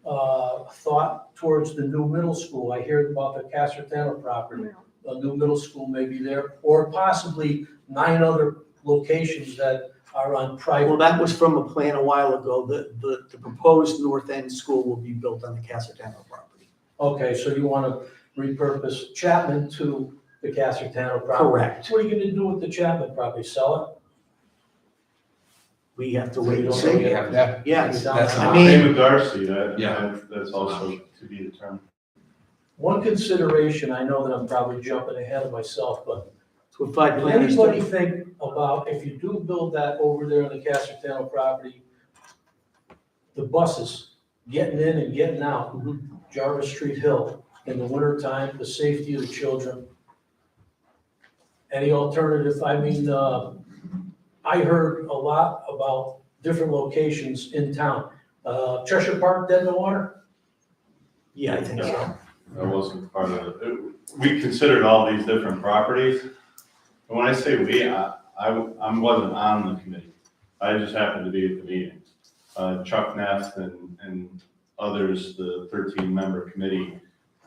T: thought towards the new middle school? I hear about the Casertano property. A new middle school may be there, or possibly 9 other locations that are on private.
S: Well, that was from a plan a while ago. The proposed North End school will be built on the Casertano property.
T: Okay, so you want to repurpose Chapman to the Casertano property?
S: Correct.
T: What are you going to do with the Chapman property? Sell
S: We have to wait and
T: You don't know
S: see.
T: yet?
S: Yes,
C: That's
S: I
C: not-
S: mean,
F: Same with Darcy,
C: Yeah.
F: that's also to be determined.
T: One consideration, I know that I'm probably jumping ahead of myself, but
S: it's what 5
T: does
S: planners do.
T: anybody think about, if you do build that over there on the Casertano property, the buses getting in and getting out, Jarvis Street Hill, in the wintertime, the safety of the children? Any alternative? I mean, I heard a lot about different locations in town. Cheshire Park, dead in the water?
S: Yeah, I think so.
F: That wasn't part of it. We considered all these different properties. And when I say we, I wasn't on the committee. I just happened to be at the meeting. Chuck Ness and others, the 13-member committee,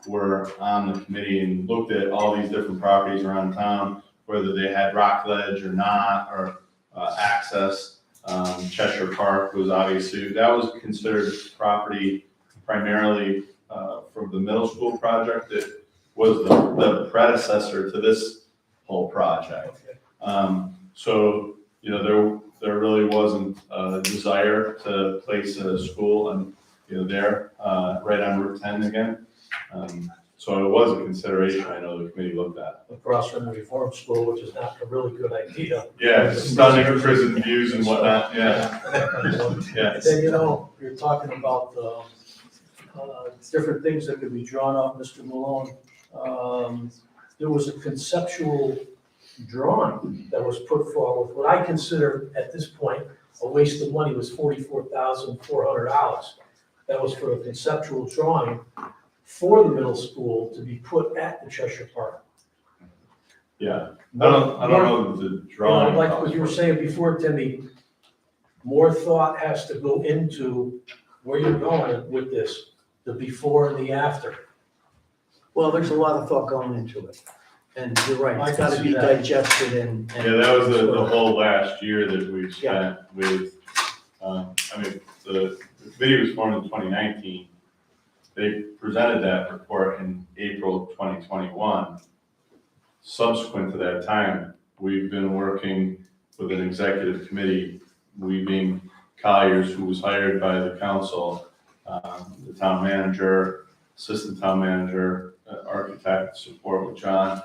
F: were on the committee and looked at all these different properties around town, whether they had rock ledge or not, or access. Cheshire Park was obviously, that was considered property primarily from the middle school project. That was the predecessor to this whole project. So, there really wasn't a desire to place a school and, there, right on Route 10 again. So it was a consideration I know the committee looked at.
T: Across from the Reform School, which is not a really good idea.
F: Yeah, stunning prison views and whatnot, yeah. Yeah.
T: Then, you're talking about different things that could be drawn up, Mr. Malone. There was a conceptual drawing that was put forward. What I consider at this point a waste of money was $44,400. That was for a conceptual drawing for the middle school to be put at the Cheshire Park.
F: Yeah, I don't know the drawing.
T: Like what you were saying before, Timmy, more thought has to go into where you're going with this, the before and the after.
S: Well, there's a lot of thought going into it. And you're right,
T: I
S: it's
T: can
S: gotta
T: see
S: be
T: that.
S: digested and.
F: Yeah, that was the whole last year that we've spent with, the committee was formed in 2019. They presented that report in April of 2021. Subsequent to that time, we've been working with an executive committee, we being Colliers, who was hired by the council, the town manager, assistant town manager, architect, support with John,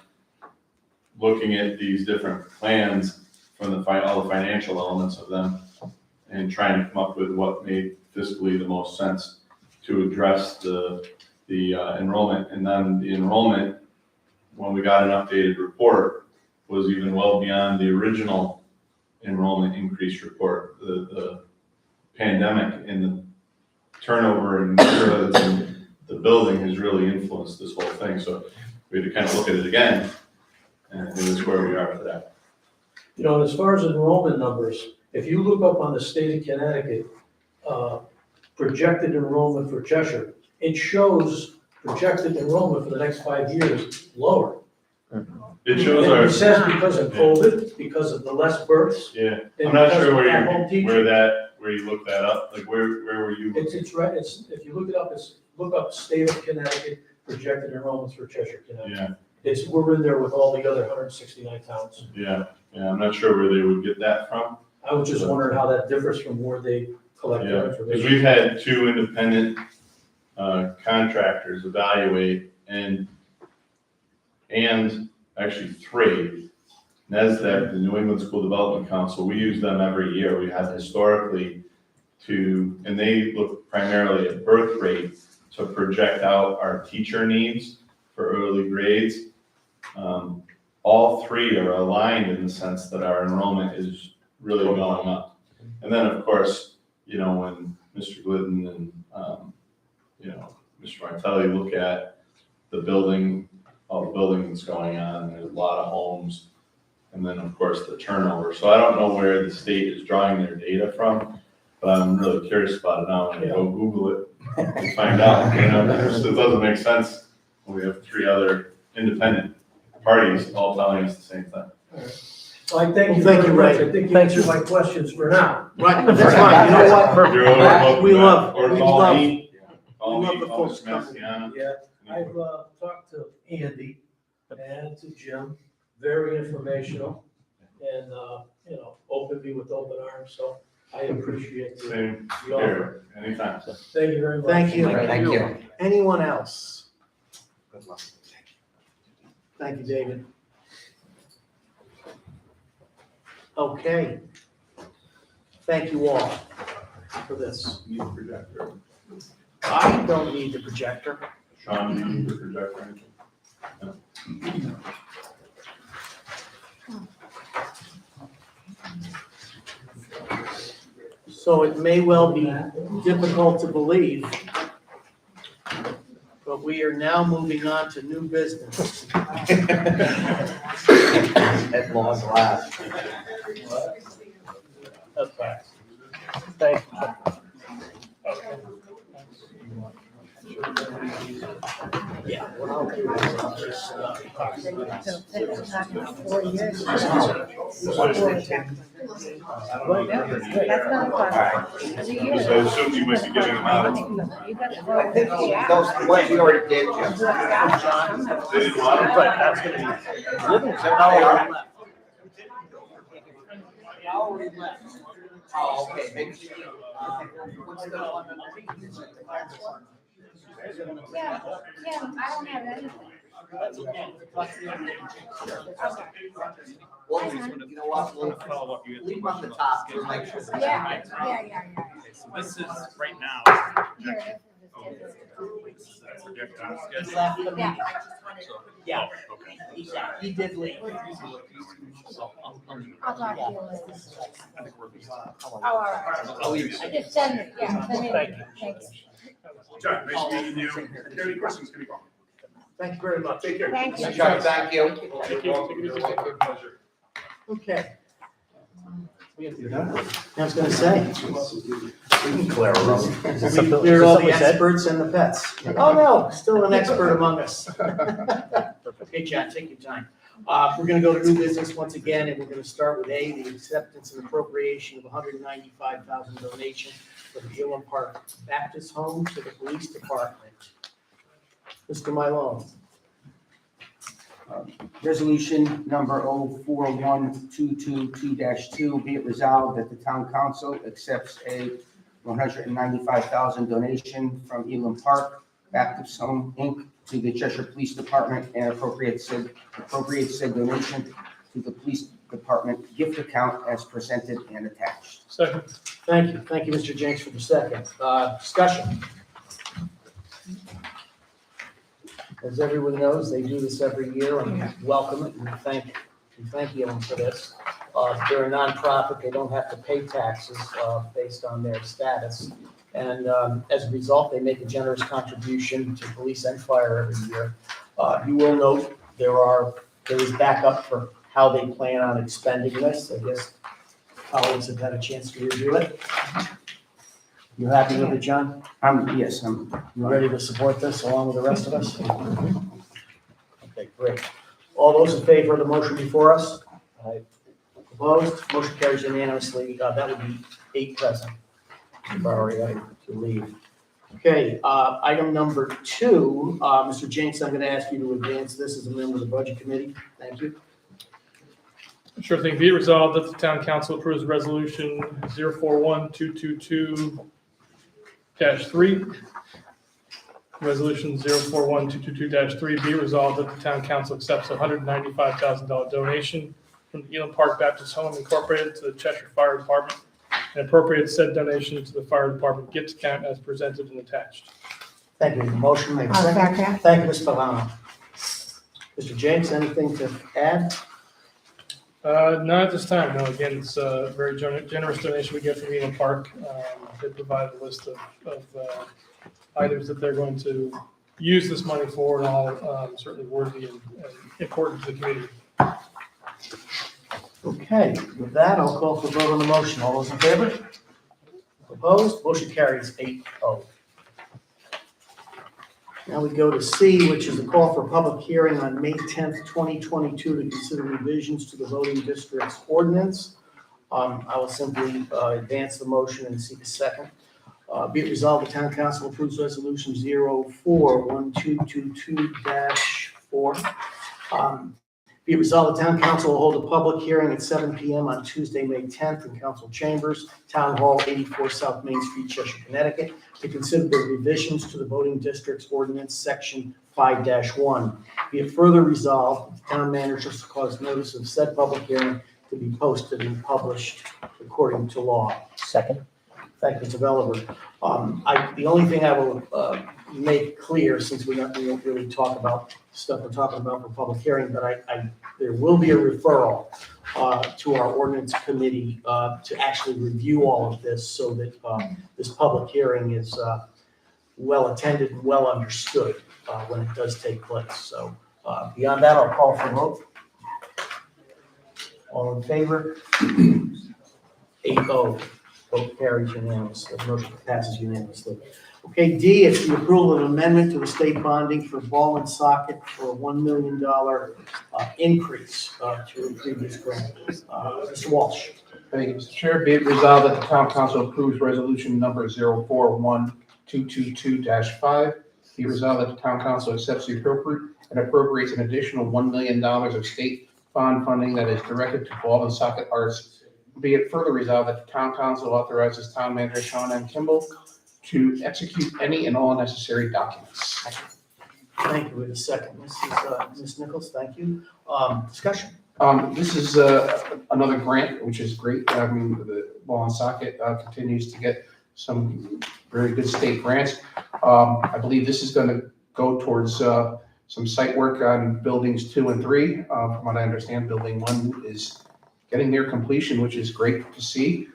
F: looking at these different plans from all the financial elements of them and trying to come up with what made fiscally the most sense to address the enrollment. And then the enrollment, when we got an updated report, was even well beyond the original enrollment increase report. The pandemic and the turnover and the building has really influenced this whole thing. So we had to kind of look at it again, and that's where we are today.
T: And as far as enrollment numbers, if you look up on the state of Connecticut, projected enrollment for Cheshire, it shows projected enrollment for the next 5 years lower.
F: It shows
T: And
F: our,
T: it says because of COVID, because of the less births.
F: yeah,
T: and
F: I'm not
T: because
F: sure
T: of
F: where
T: at-home
F: you,
T: teaching.
F: where you looked that up, like where were you?
T: It's right, if you look it up, look up state of Connecticut projected enrollments for Cheshire, Connecticut.
F: Yeah,
T: We're in there with all the other 169 towns.
F: yeah, I'm not sure where they would get that from.
T: I was just wondering how that differs from where they collect their
F: Yeah, because
T: information.
F: we've had 2 independent contractors evaluate and actually 3. NESDEC, the New England School Development Council, we use them every year. We have historically and they look primarily at birth rate to project out our teacher needs for early grades. All 3 are aligned in the sense that our enrollment is really going up. And then, of course, when Mr. Glidden and, Mr. Martelli look at the building, all the building that's going on, there's a lot of homes, and then, of course, the turnover. So I don't know where the state is drawing their data from, but I'm really curious about it now, and I go Google it and find out, it doesn't make sense when we have 3 other independent parties all telling us the same thing.
T: Well, I thank you
Q: Well, thank
T: very
Q: you,
T: much.
Q: Ray.
T: I think you answered my questions for now.
Q: Right, that's fine, you know what?
F: You're welcome.
Q: We love,
F: Or
Q: we
F: call
Q: love,
F: me,
Q: we love the
F: call
Q: folks
F: Mr.
Q: coming.
F: Massiano.
T: Yeah, I've talked to Andy and to Jim, very informational, and, opened me with open arms, so I appreciate the
F: Same
T: the offer.
F: here, anytime.
T: Thank you very much.
Q: Thank you.
N: Thank you.
Q: Anyone else? Thank you, David. Okay. Thank you all for this.
F: Need a projector.
Q: I don't need the projector.
F: Sean, do you need the projector?
Q: So it may well be difficult to believe, but we are now moving on to new business.
N: At long last.
Q: Okay.
K: Thank you.
Q: Yeah, what I'll do is I'll just,
J: So it's talking 4 years.
K: That's
J: not a question. It's a year.
F: So I assumed you might be giving them out.
J: You got to
N: I
J: vote.
N: think those, what we already did, Jim.
F: They didn't want it?
K: But that's gonna be living.
N: Oh, okay, maybe. What's the one?
J: Yeah, I don't have anything.
N: Well, you know what, we'll leave on the top to make sure.
J: Yeah.
S: So this is right now.
J: Here,
Q: yeah. Yeah,
S: Okay.
Q: he did leave.
J: I'll talk to you later.
S: I think we're.
J: Oh, all right. I just send it, yeah, send it.
K: Thank you.
J: Thank you.
S: John, nice meeting you. If you have any questions, give me a call.
Q: Thank you very much.
S: Take care.
J: Thank you.
N: Chuck, thank you.
S: Thank you. Take it easy. Pleasure.
Q: Okay. I was gonna say,
N: We can clear a room.
Q: we cleared all the experts and the pets. Oh, no, still an expert among us. Okay, John, take your time. We're gonna go to new business once again, and we're gonna start with A, the acceptance and appropriation of $195,000 donation for the Gillum Park Baptist Home to the Police Department. Mr. Mylone.
E: Resolution number 041222-2, be it resolved that the town council accepts a $195,000 donation from Elam Park Baptist Home, Inc. to the Cheshire Police Department and appropriates said donation to the police department gift account as presented and attached.
T: Second.
Q: Thank you. Thank you, Mr. Jenks, for the second. Discussion. As everyone knows, they do this every year, and we welcome it, and we thank them for this. They're a nonprofit, they don't have to pay taxes based on their status. And as a result, they make a generous contribution to police and fire every year. You will note there is backup for how they plan on expending this. I guess colleagues have had a chance to review it. You happy with it, John?
E: Yes,
Q: You ready to support this along with the rest of us? Okay, great.
E: All those in favor of the motion before us?
K: Aye.
E: Opposed? Motion carries unanimously. That would be 8 present. You've already had to leave. Okay, item number 2, Mr. Jenks, I'm going to ask you to advance this as a member of the Budget Committee. Thank you.
O: Sure thing. Be it resolved that the town council approves resolution 041222-3. Resolution 041222-3 be resolved that the town council accepts a $195,000 donation from the Elam Park Baptist Home Incorporated to the Cheshire Fire Department and appropriate said donation to the fire department gift account as presented and attached.
E: Thank you. Motion made.
J: I'll second.
E: Thank you, Ms. Valano. Mr. Jenks, anything to add?
O: Not at this time, no. Again, it's a very generous donation we get from Elam Park. They provide a list of items that they're going to use this money for, and all certainly worthy and important to the community.
E: Okay, with that, I'll call for vote on the motion. All those in favor? Opposed? Motion carries 8-0. Now we go to C, which is a call for public hearing on May 10th, 2022 to consider revisions to the voting districts ordinance. I will simply advance the motion and seek a second. Be it resolved, the town council approves resolution 041222-4. Be it resolved, the town council will hold a public hearing at 7 p.m. on Tuesday, May 10th in council chambers, Town Hall, 84 South Main Street, Cheshire, Connecticut, to consider the revisions to the voting districts ordinance section 5-1. Be it further resolved, the town manager shall cause notice of said public hearing to be posted and published according to law.
K: Second.
E: Thank you, Mr. Belliver. The only thing I will make clear, since we don't really talk about stuff we're talking about for public hearing, but there will be a referral to our ordinance committee to actually review all of this so that this public hearing is well attended and well understood when it does take place. So beyond that, I'll call for a vote. All in favor? 8-0. Vote carries unanimously. The motion passes unanimously. Okay, D, it's the approval of amendment to the state bonding for ball and socket for a $1 million increase to the previous grant. Mr. Walsh.
L: Thank you, Mr. Chair. Be it resolved that the town council approves resolution number 041222-5. Be resolved that the town council accepts the appropriates an additional $1 million of state bond funding that is directed to ball and socket arts. Be it further resolved that the town council authorizes town manager Sean M. Kimball to execute any and all necessary documents.
E: Thank you. Wait a second. Ms. Nichols, thank you. Discussion.
L: This is another grant, which is great. I mean, the ball and socket continues to get some very good state grants. I believe this is going to go towards some site work on buildings 2 and 3. From what I understand, building 1 is getting near completion, which is great to see.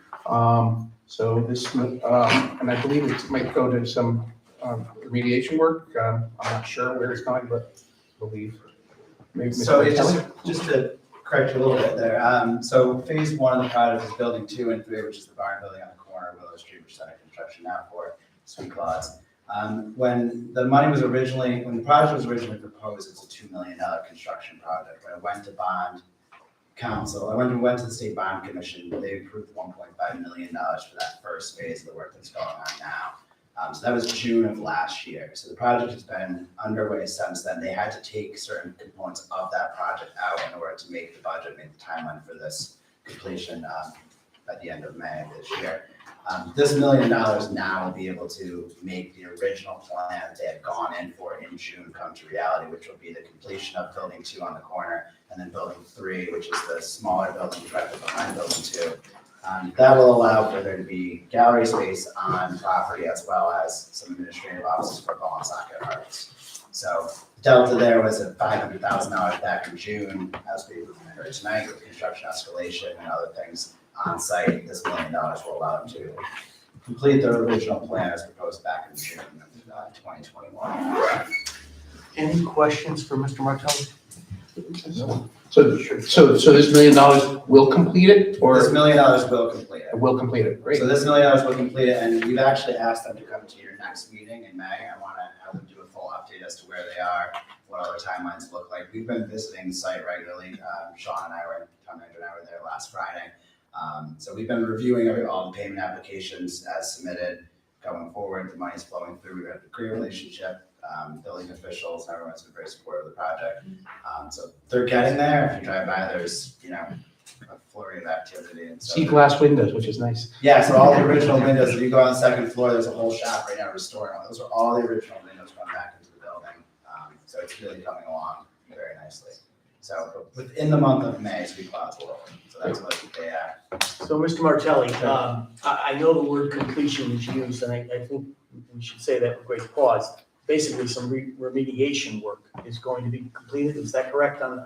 L: So this, and I believe it might go to some remediation work. I'm not sure where it's going, but I believe maybe.
S: So it's just to correct you a little bit there. So phase 1 of the project is building 2 and 3, which is the barn building on the corner of Willow Street, which is under construction now for Sweet Claws. When the project was originally proposed, it's a $2 million construction project. When it went to bond council, I went to the state bond commission, they approved $1.5 million for that first phase of the work that's going on now. So that was June of last year. So the project has been underway since then. They had to take certain components of that project out in order to make the budget, make the timeline for this completion at the end of May of this year. This $1 million now will be able to make the original plan that they had gone in for in June come to reality, which will be the completion of building 2 on the corner and then building 3, which is the smaller building directly behind building 2. That will allow for there to be gallery space on property as well as some administrative offices for ball and socket arts. So delta there was at $500,000 back in June, as we heard tonight, with construction escalation and other things on site. This $1 million will allow them to complete their original plan as proposed back in June of 2021.
E: Any questions for Mr. Martelli?
L: So this $1 million will complete it, or?
S: This $1 million will complete it.
L: Will complete it, great.
S: So this $1 million will complete it, and we've actually asked them to come to your next meeting in May. I want to have them do a full update as to where they are, what other timelines look like. We've been visiting the site regularly. Sean and I were, town manager and I were there last Friday. So we've been reviewing all the payment applications as submitted going forward. The money's flowing through. We have a great relationship, building officials, and everyone's been very supportive of the project. So they're getting there. If you drive by, there's, a flurry of activity. And so
E: See glass windows, which is nice.
S: yeah, so all the original windows, if you go on the second floor, there's a whole shop right now restoring them. Those are all the original windows going back into the building. So it's really coming along very nicely. So within the month of May, Sweet Clouds will open. So that's what they
T: So, Mr. Martelli, I know the word completion is used, and I think we should say that with great pause. Basically, some remediation work is going to be completed, is that correct, on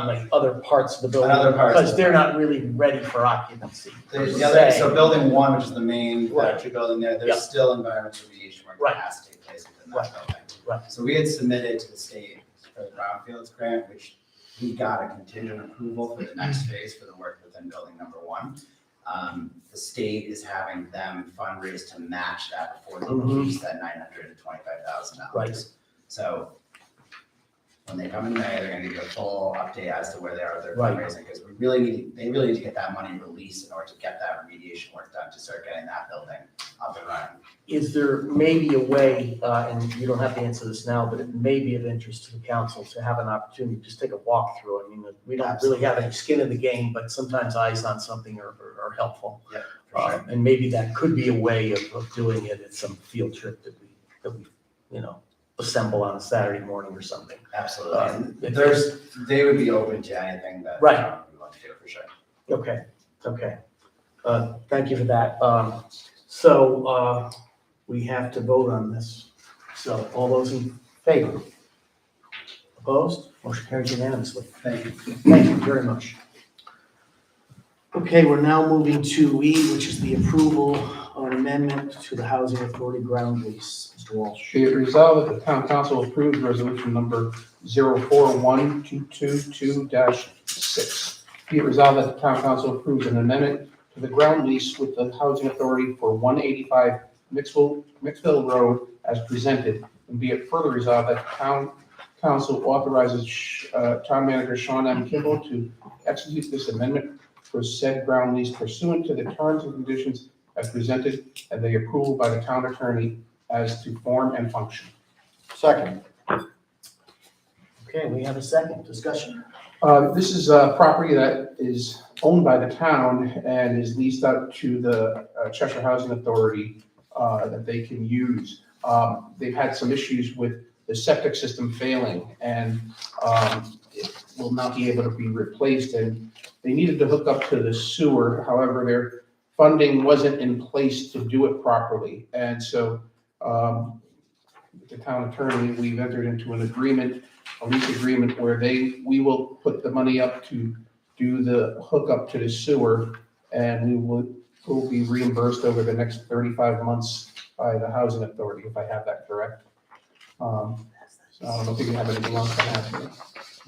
T: the other parts of the building?
S: On other parts.
T: Because they're not really ready for occupancy.
S: So building one, which is the main factory building there, there's still environmental remediation work that has to take place within that building.
T: Right.
S: So we had submitted to the state for the brownfields grant, which we got a contingent approval for the next phase for the work within building number one. The state is having them fundraise to match that before they release that $925,000.
T: Right.
S: So when they come in May, they're gonna give you a full update as to where they are with their
T: Right.
S: fundraising, because they really need to get that money released in order to get that remediation work done, to start getting that building up and running.
T: Is there maybe a way, and you don't have to answer this now, but it may be of interest to the council to have an opportunity to just take a walk through? I mean, we don't really have any skin in the game, but sometimes eyes on something are helpful.
S: Yeah, for sure.
T: And maybe that could be a way of doing it at some field trip that we assemble on a Saturday morning or something.
S: Absolutely. They would be open to anything that
T: Right.
S: we want to do, for sure.
T: Okay. Thank you for that. So we have to vote on this. So all those in favor? Opposed? Motion carries unanimously.
S: Thank you.
T: Thank you very much. Okay, we're now moving to E, which is the approval of an amendment to the Housing Authority ground lease. Mr. Walsh.
E: Be it resolved that the town council approves resolution number 041222-6. Be it resolved that the town council approves an amendment to the ground lease with the Housing Authority for 185 Mixville Road as presented. And be it further resolved that the town council authorizes town manager Sean M. Kimball to execute this amendment for said ground lease pursuant to the terms and conditions as presented and the approval by the town attorney as to form and function.
T: Second. Okay, we have a second discussion.
E: This is a property that is owned by the town and is leased out to the Cheshire Housing Authority that they can use. They've had some issues with the septic system failing and it will not be able to be replaced, and they needed to hook up to the sewer. However, their funding wasn't in place to do it properly. And so with the town attorney, we've entered into an agreement, a lease agreement where we will put the money up to do the hookup to the sewer, and we will be reimbursed over the next 35 months by the Housing Authority, if I have that correct. So I don't know if you have anything else to add.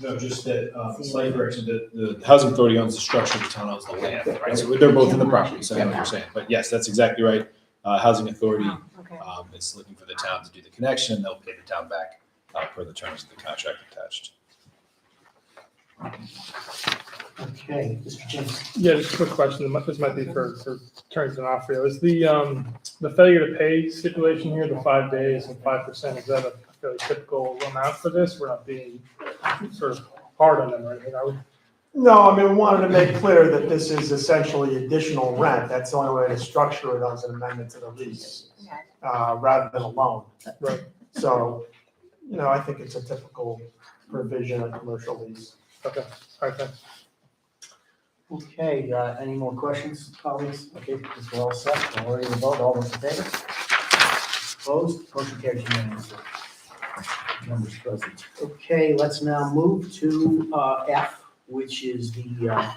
R: No, just that, slight correction, the housing authority owns the structure, the town owns the land, right? So they're both in the property, so I know what you're saying. But yes, that's exactly right. Housing authority is looking for the town to do the connection. They'll pay the town back per the terms of the contract attached.
T: Okay, Mr. James.
O: Yeah, just a quick question. This might be for Attorney D'Onofrio. Is the failure to pay stipulation here, the 5 days and 5%, is that a fairly typical amount for this? We're not being sort of hard on them or anything, are we?
Q: No, I mean, we wanted to make clear that this is essentially additional rent. That's the only way to structure it as an amendment to the lease, rather than a loan.
O: Right.
Q: So, I think it's a typical provision of commercial lease.
O: Okay, all right, thanks.
T: Okay, any more questions, colleagues? Okay, this we're all set. We're ready to vote. All those in favor? Opposed? Motion carries unanimously. Members present. Okay, let's now move to F, which is the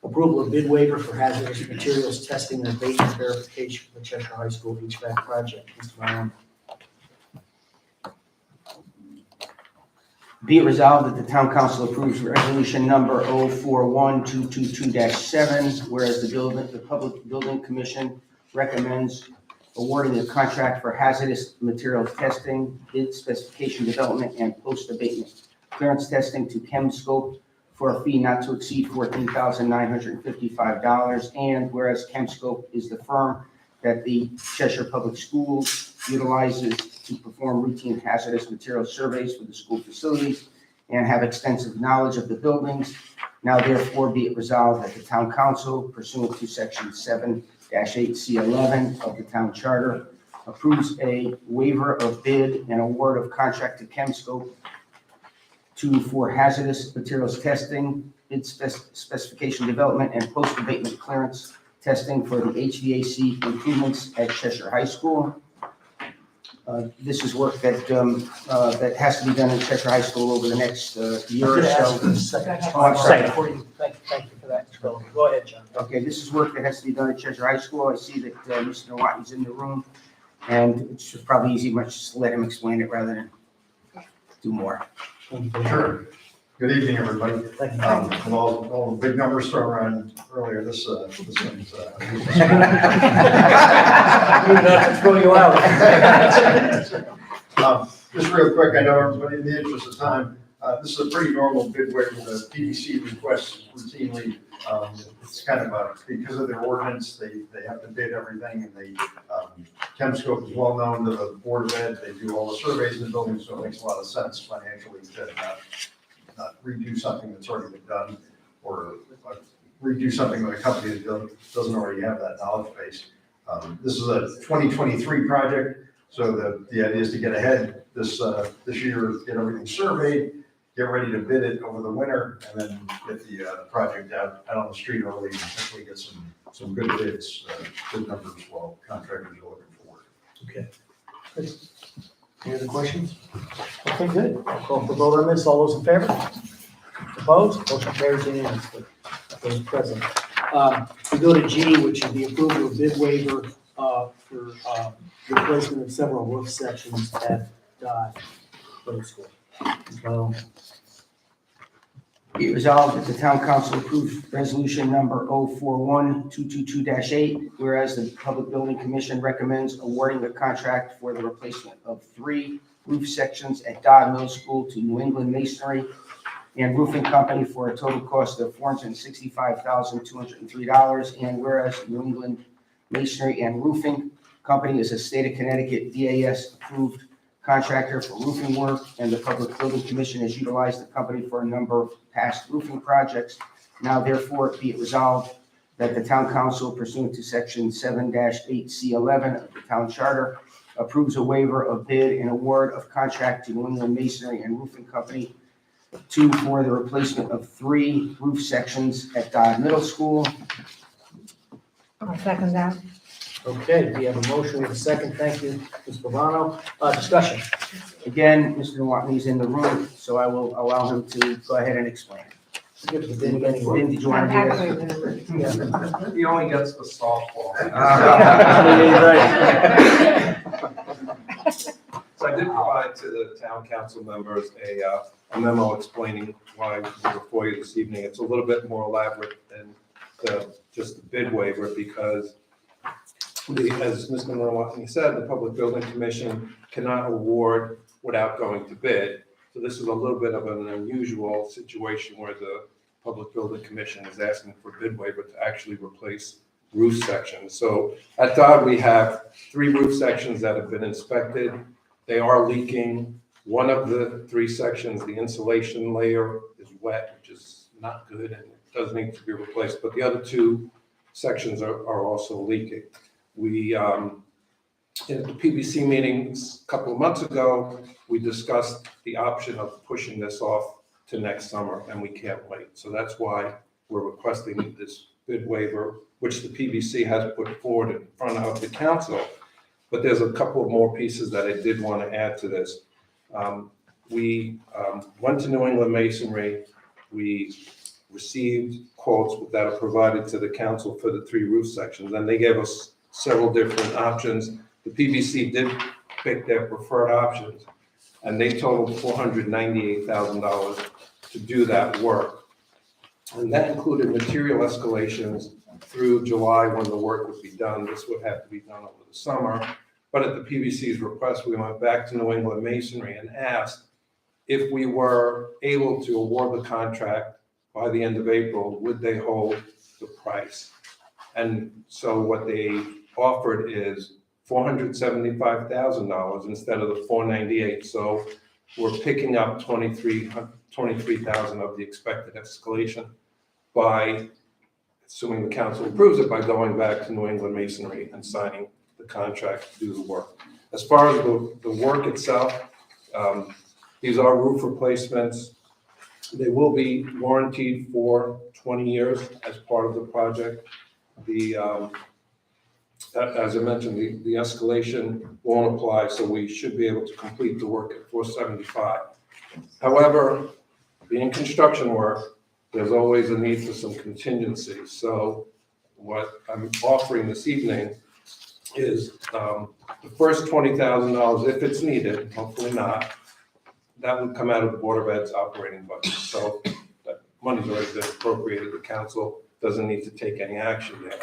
T: approval of bid waiver for hazardous materials testing and abatement verification for the Cheshire High School HVAC project. Mr. Brown.
E: Be it resolved that the town council approves resolution number 041222-7, whereas the Public Building Commission recommends awarding a contract for hazardous materials testing, bid specification development, and post-abatement clearance testing to ChemScope for a fee not to exceed $14,955. And whereas ChemScope is the firm that the Cheshire Public Schools utilizes to perform routine hazardous materials surveys for the school facilities and have extensive knowledge of the buildings, now therefore be it resolved that the town council pursuant to section 7-8C11 of the town charter approves a waiver of bid and award of contract to ChemScope for hazardous materials testing, bid specification development, and post-abatement clearance testing for the HVAC improvements at Cheshire High School. This is work that has to be done in Cheshire High School over the next year or so.
T: Second.
E: Oh, I'm sorry.
T: Before you- Thank you for that, Bill. Go ahead, John.
E: Okay, this is work that has to be done at Cheshire High School. I see that Mr. Nawati's in the room, and it's just probably easy much just to let him explain it rather than do more.
U: Sure. Good evening, everybody.
T: Thank you.
U: With all the big numbers thrown around earlier, this one's.
T: Not to throw you out.
U: Just real quick, I know everybody, in the interest of time, this is a pretty normal bid waiver the PDC requests routinely. It's kind of because of their ordinance, they have to bid everything, and ChemScope is well known to the Board of Ed. They do all the surveys in the building, so it makes a lot of sense financially to not redo something that's already been done, or redo something with a company that doesn't already have that knowledge base. This is a 2023 project, so the idea is to get ahead this year, get everything surveyed, get ready to bid it over the winter, and then get the project out on the street early and hopefully get some good bids, good numbers while contractors are looking for work.
T: Okay. Any other questions? Okay, good. I'll call for vote on this. All those in favor? Opposed? Motion carries unanimously. Those present. We go to G, which is the approval of bid waiver for replacement of several roof sections at middle school.
E: Be it resolved that the town council approves resolution number 041222-8, whereas the Public Building Commission recommends awarding the contract for the replacement of 3 roof sections at Dodd Middle School to New England Masonry and Roofing Company for a total cost of $465,203. And whereas New England Masonry and Roofing Company is a state of Connecticut DAS approved contractor for roofing work, and the Public Building Commission has utilized the company for a number of past roofing projects. Now therefore be it resolved that the town council pursuant to section 7-8C11 of the town charter approves a waiver of bid and award of contract to New England Masonry and Roofing Company for the replacement of 3 roof sections at Dodd Middle School.
J: I'll second that.
T: Okay, we have a motion, we have a second. Thank you, Ms. Bavano. Discussion.
E: Again, Mr. Watney's in the room, so I will allow him to go ahead and explain.
T: Give the bid anyway.
E: Vin, did you want to do this?
P: He only gets the softball. So I did provide to the town council members a memo explaining why we're before you this evening. It's a little bit more elaborate than just the bid waiver, because as Mr. Milwaukee said, the Public Building Commission cannot award without going to bid. So this is a little bit of an unusual situation where the Public Building Commission is asking for bid waiver to actually replace roof sections. So at Dodd, we have 3 roof sections that have been inspected. They are leaking. One of the 3 sections, the insulation layer is wet, which is not good and does need to be replaced. But the other 2 sections are also leaking. We, in the PBC meetings a couple of months ago, we discussed the option of pushing this off to next summer, and we can't wait. So that's why we're requesting this bid waiver, which the PBC has put forward in front of the council. But there's a couple of more pieces that I did want to add to this. We went to New England Masonry. We received quotes that are provided to the council for the 3 roof sections, and they gave us several different options. The PBC did pick their preferred options, and they totaled $498,000 to do that work. And that included material escalations through July when the work would be done. This would have to be done over the summer. But at the PVC's request, we went back to New England Masonry and asked if we were able to award the contract by the end of April, would they hold the price? And so what they offered is $475,000 instead of the $498,000. So we're picking up $23,000 of the expected escalation by, assuming the council approves it, by going back to New England Masonry and signing the contract to do the work. As far as the work itself, these are roof replacements. They will be warranted for 20 years as part of the project. As I mentioned, the escalation won't apply, so we should be able to complete the work at $475,000. However, being construction work, there's always a need for some contingency. So what I'm offering this evening is the first $20,000, if it's needed, hopefully not, that would come out of the Board of Ed's operating budget. So that money's already been appropriated. The council doesn't need to take any action there.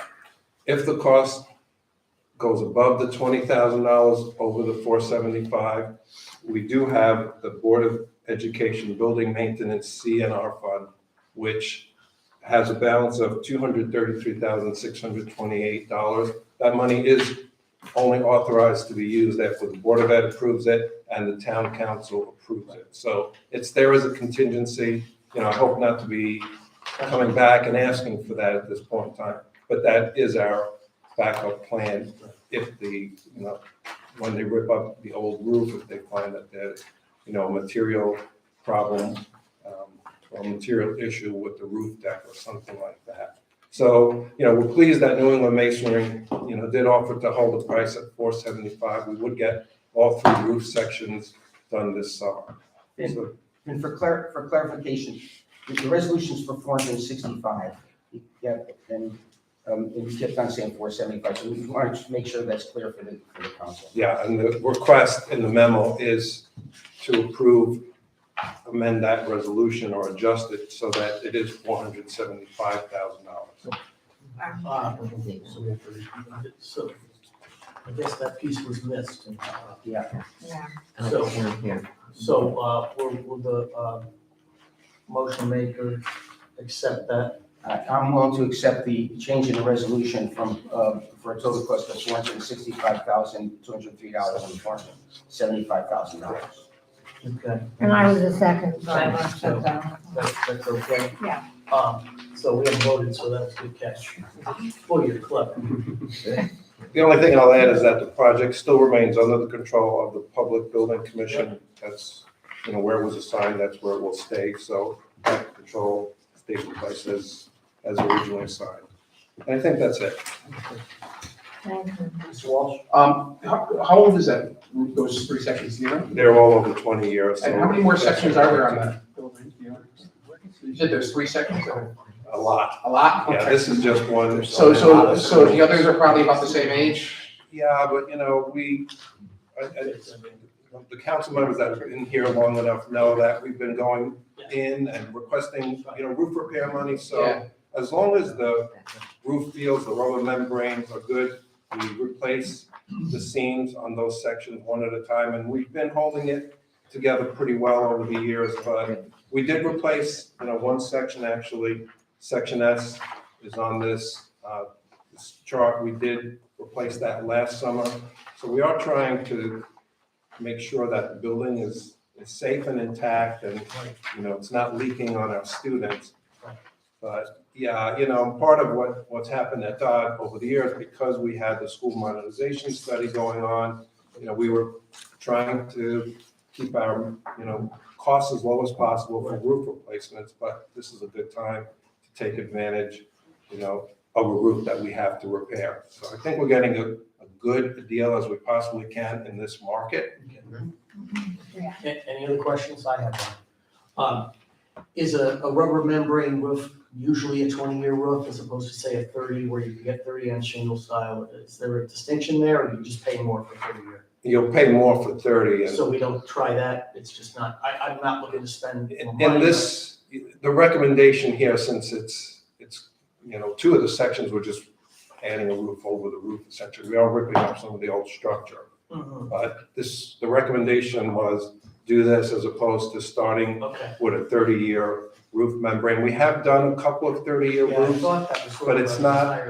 P: If the cost goes above the $20,000 over the $475,000, we do have the Board of Education Building Maintenance CNR fund, which has a balance of $233,628. That money is only authorized to be used after the Board of Ed approves it and the town council approves it. So it's there as a contingency. I hope not to be coming back and asking for that at this point in time, but that is our backup plan if when they rip up the old roof, if they find that there's, a material problem or a material issue with the roof deck or something like that. So, we're pleased that New England Masonry, did offer to hold the price at $475,000. We would get all 3 roof sections done this summer. So,
E: And for clarification, the resolution's for 465. Yeah, and you kept on saying 475, so we want to make sure that's clear for the council.
P: yeah, and the request in the memo is to amend that resolution or adjust it so that it is $475,000.
T: So I guess that piece was missed.
E: Yeah.
T: So will the motion maker accept that?
E: I'm willing to accept the change in the resolution from, for a total cost of $465,203 and $475,000.
T: Okay.
J: And I was a second, so I will accept that.
T: That's okay?
J: Yeah.
T: So we have voted, so that's a good catch. Oh, you're clever.
P: The only thing I'll add is that the project still remains under the control of the Public Building Commission. That's, where it was assigned, that's where it will stay. So that control stays in place as originally assigned. And I think that's it.
J: Thank you.
L: Mr. Walsh? How old is that roof, those 3 sections, do you know?
P: They're all over 20 years.
L: And how many more sections are there on that building? Do you know? You said there's 3 sections or?
P: A lot.
L: A lot?
P: Yeah,
L: Okay.
P: this is just one.
L: So the others are probably about the same age?
P: Yeah, but the council members that have been here long enough know that we've been going in and requesting, roof repair money. So as long as the roof fields, the rubber membranes are good, we replace the seams on those sections one at a time. And we've been holding it together pretty well over the years, but we did replace, one section actually. Section S is on this chart. We did replace that last summer. So we are trying to make sure that the building is safe and intact and, it's not leaking on our students. But yeah, part of what's happened at Dodd over the years, because we had the school modernization study going on, we were trying to keep our, costs as low as possible for roof replacements, but this is a good time to take advantage, of a roof that we have to repair. So I think we're getting a good deal as we possibly can in this market.
T: Any other questions? I have one. Is a rubber membrane roof usually a 20-year roof as opposed to say a 30 where you can get 30 on shingle style? Is there a distinction there or do you just pay more for 30 year?
P: You'll pay more for 30.
T: So we don't try that? It's just not, I'm not looking to spend more
P: In
T: money.
P: this, the recommendation here, since it's two of the sections were just adding a roof over the roof essentially. We are ripping up some of the old structure. But the recommendation was do this as opposed to starting with a 30-year roof membrane. We have done a couple of 30-year roofs, but it's not,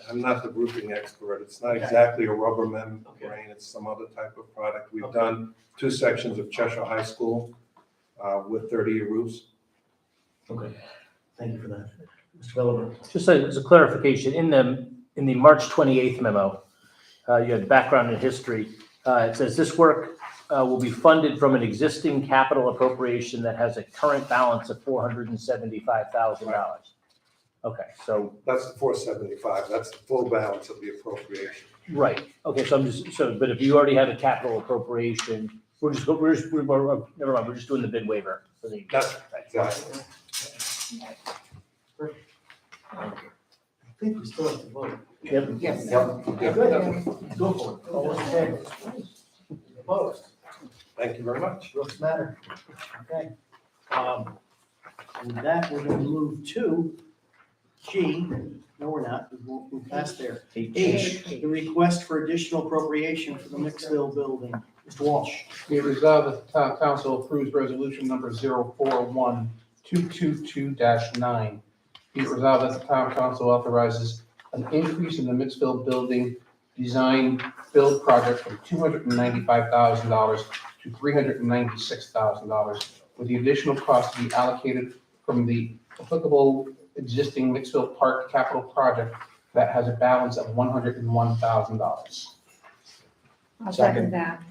P: I'm not the roofing expert. It's not exactly a rubber membrane. It's some other type of product. We've done 2 sections of Cheshire High School with 30-year roofs.
T: Okay, thank you for that. Mr. Villabur.
K: Just as a clarification, in the March 28th memo, you had background and history. It says this work will be funded from an existing capital appropriation that has a current balance of $475,000. Okay, so.
P: That's the 475. That's the full balance of the appropriation.
K: Right. Okay, so but if you already have a capital appropriation, never mind, we're just doing the bid waiver for the.
P: That's exactly.
T: I think we still have to vote.
K: Yep.
T: Yes.
P: Yep.
T: Good. Go for it. All those in favor? Opposed?
P: Thank you very much.
T: Looks matter. Okay. With that, we're gonna move to G. No, we're not. We're past there. H, the request for additional appropriation for the Mixville building. Mr. Walsh.
L: Be it resolved that the town council approves resolution number 041222-9. Be it resolved that the town council authorizes an increase in the Mixville building design build project from $295,000 to $396,000, with the additional cost to be allocated from the applicable existing Mixville Park capital project that has a balance of $101,000.
J: I'll second that.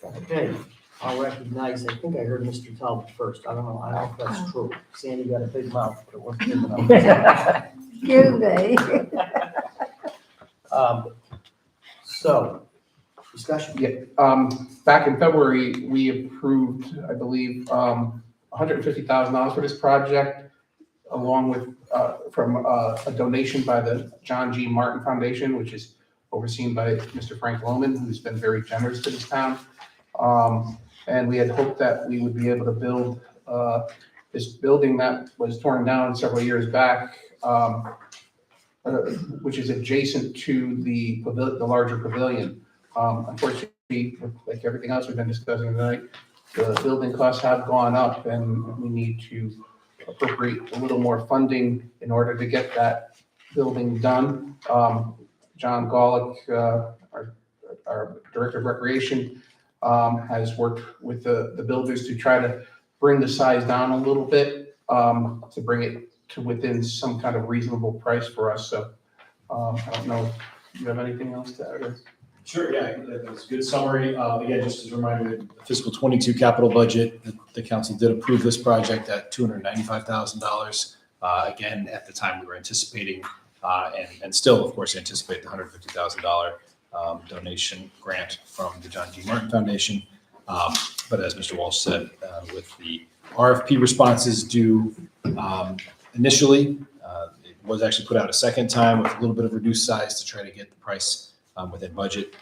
T: Okay, I'll recognize, I think I heard Mr. Talbot first. I don't know if that's true. Sandy got a big mouth, but it wasn't big enough.
J: Excuse me.
T: So, discussion.
L: Yeah, back in February, we approved, I believe, $150,000 for this project, along with, from a donation by the John G. Martin Foundation, which is overseen by Mr. Frank Lohman, who's been very generous to this town. And we had hoped that we would be able to build this building that was torn down several years back, which is adjacent to the larger pavilion. Unfortunately, like everything else we've been discussing tonight, the building costs have gone up, and we need to appropriate a little more funding in order to get that building done. John Golick, our Director of Recreation, has worked with the builders to try to bring the size down a little bit, to bring it to within some kind of reasonable price for us. So I don't know, do you have anything else to add? Or?
R: Sure, yeah, that was a good summary. Again, just as a reminder, the fiscal 22 capital budget, the council did approve this project at $295,000. Again, at the time we were anticipating, and still, of course, anticipate the $150,000 donation grant from the John G. Martin Foundation. But as Mr. Walsh said, with the RFP responses due initially, it was actually put out a second time with a little bit of reduced size to try to get the price within budget.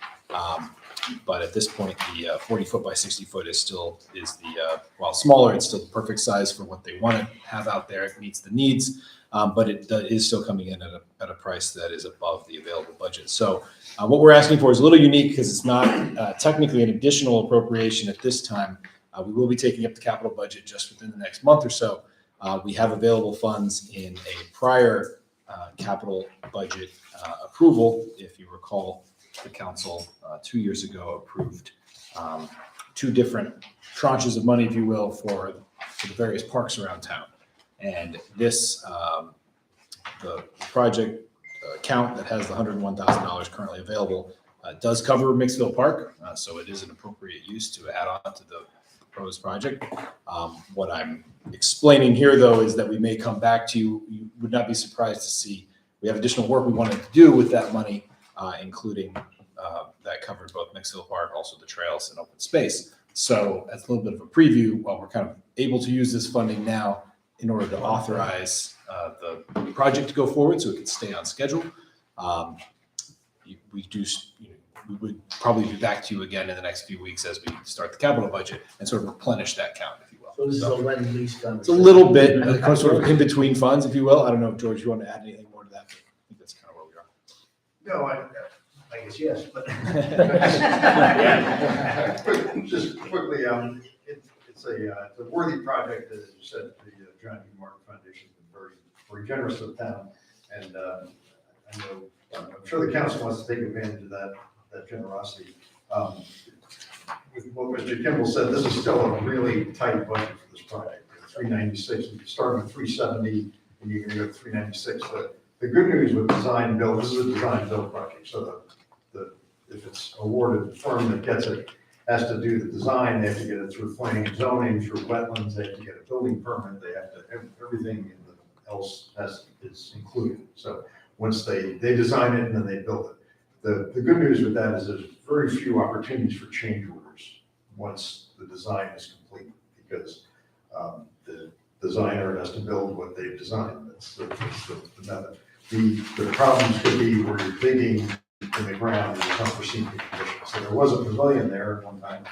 R: But at this point, the 40 foot by 60 foot is the, while smaller, it's still the perfect size for what they want to have out there. It meets the needs, but it is still coming in at a price that is above the available budget. So what we're asking for is a little unique because it's not technically an additional appropriation at this time. We will be taking up the capital budget just within the next month or so. We have available funds in a prior capital budget approval. If you recall, the council 2 years ago approved 2 different tranches of money, if you will, for the various parks around town. And this, the project account that has the $101,000 currently available does cover Mixville Park. So it is an appropriate use to add on to the proposed project. What I'm explaining here, though, is that we may come back to you. You would not be surprised to see we have additional work we wanted to do with that money, including that covered both Mixville Park, also the trails and open space. So that's a little bit of a preview. While we're kind of able to use this funding now in order to authorize the project to go forward so it can stay on schedule. We would probably be back to you again in the next few weeks as we start the capital budget and sort of replenish that count, if you will.
T: So this is a lend lease kind of.
R: It's a little bit, sort of in between funds, if you will. I don't know if George, you want to add anything more to that? I think that's kind of where we are.
U: No, I guess yes, but. Just quickly, it's a worthy project, as you said, the John D. Martin Foundation has been very, very generous to the town. And I know, I'm sure the council wants to take advantage of that generosity. With what Mr. Kimball said, this is still a really tight budget for this project. 396, if you start with 370, and you're gonna go to 396. The good news with design and build, this is a design and build project, so if it's awarded, the firm that gets it has to do the design, they have to get it through planning and zoning, through wetlands, they have to get a building permit, they have to, everything else is included. So once they design it and then they build it. The good news with that is there's very few opportunities for change orders once the design is complete, because the designer has to build what they've designed. That's the method. The problems could be where you're digging in the ground and there's unforeseen conditions. So there was a pavilion there at one time.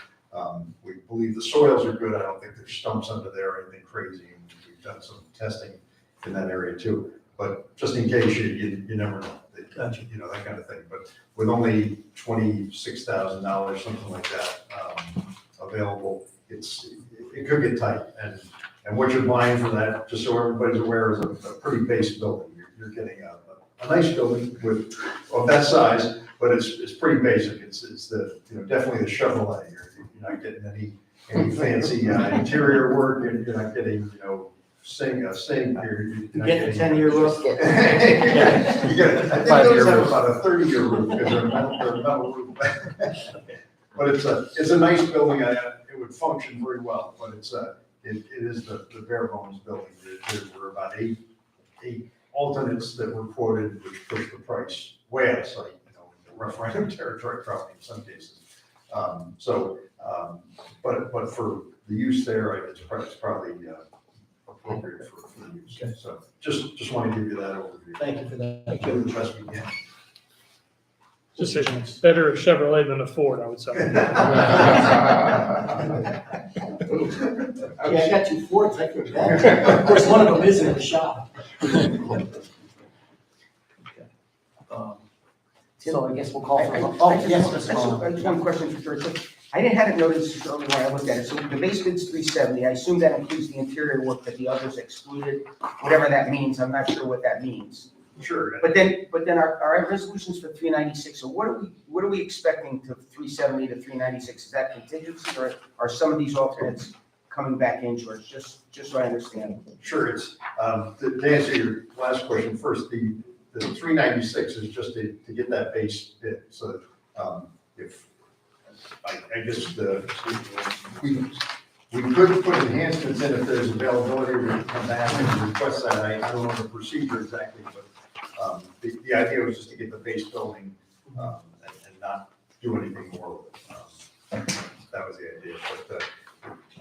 U: We believe the soils are good. I don't think there's stumps under there or anything crazy. And we've done some testing in that area too. But just in case, you never know. You know, that kind of thing. But with only $26,000, something like that, available, it could get tight. And what you're buying for that, just so everybody's aware, is a pretty base building. You're getting a nice building of that size, but it's pretty basic. It's definitely the Chevrolet. You're not getting any fancy interior work. You're not getting sing here.
Q: You get the 10-year roof.
U: I think those have about a 30-year roof because they're metal roof. But it's a nice building. It would function very well, but it is the bare bones building. There were about eight alternates that were quoted, which pushed the price way outside, referendum territory probably in some cases. But for the use there, it's probably appropriate for the use. Okay. So just want to give you that overview.
T: Thank you for that.
U: Thank you. The best we can.
O: Just say better a Chevrolet than a Ford, I would say.
T: Yeah, I got two Fords, I could bet. Of course, one of them is in the shop.
E: So I guess we'll call for. One question for George. I didn't have it noticed earlier when I looked at it. So the base bid's 370. I assume that includes the interior work that the others excluded, whatever that means. I'm not sure what that means.
U: Sure.
E: But then our resolutions for 396. So what are we expecting to 370 to 396? Is that contingency, or are some of these alternates coming back in, George? Just so I understand.
U: Sure. It's to answer your last question first. The 396 is just to get that base bid. So if I guess we could put enhancements in if there's availability. We can come back and request that. I don't know the procedure exactly, but the idea was just to get the base building and not do anything more with it. That was the idea. But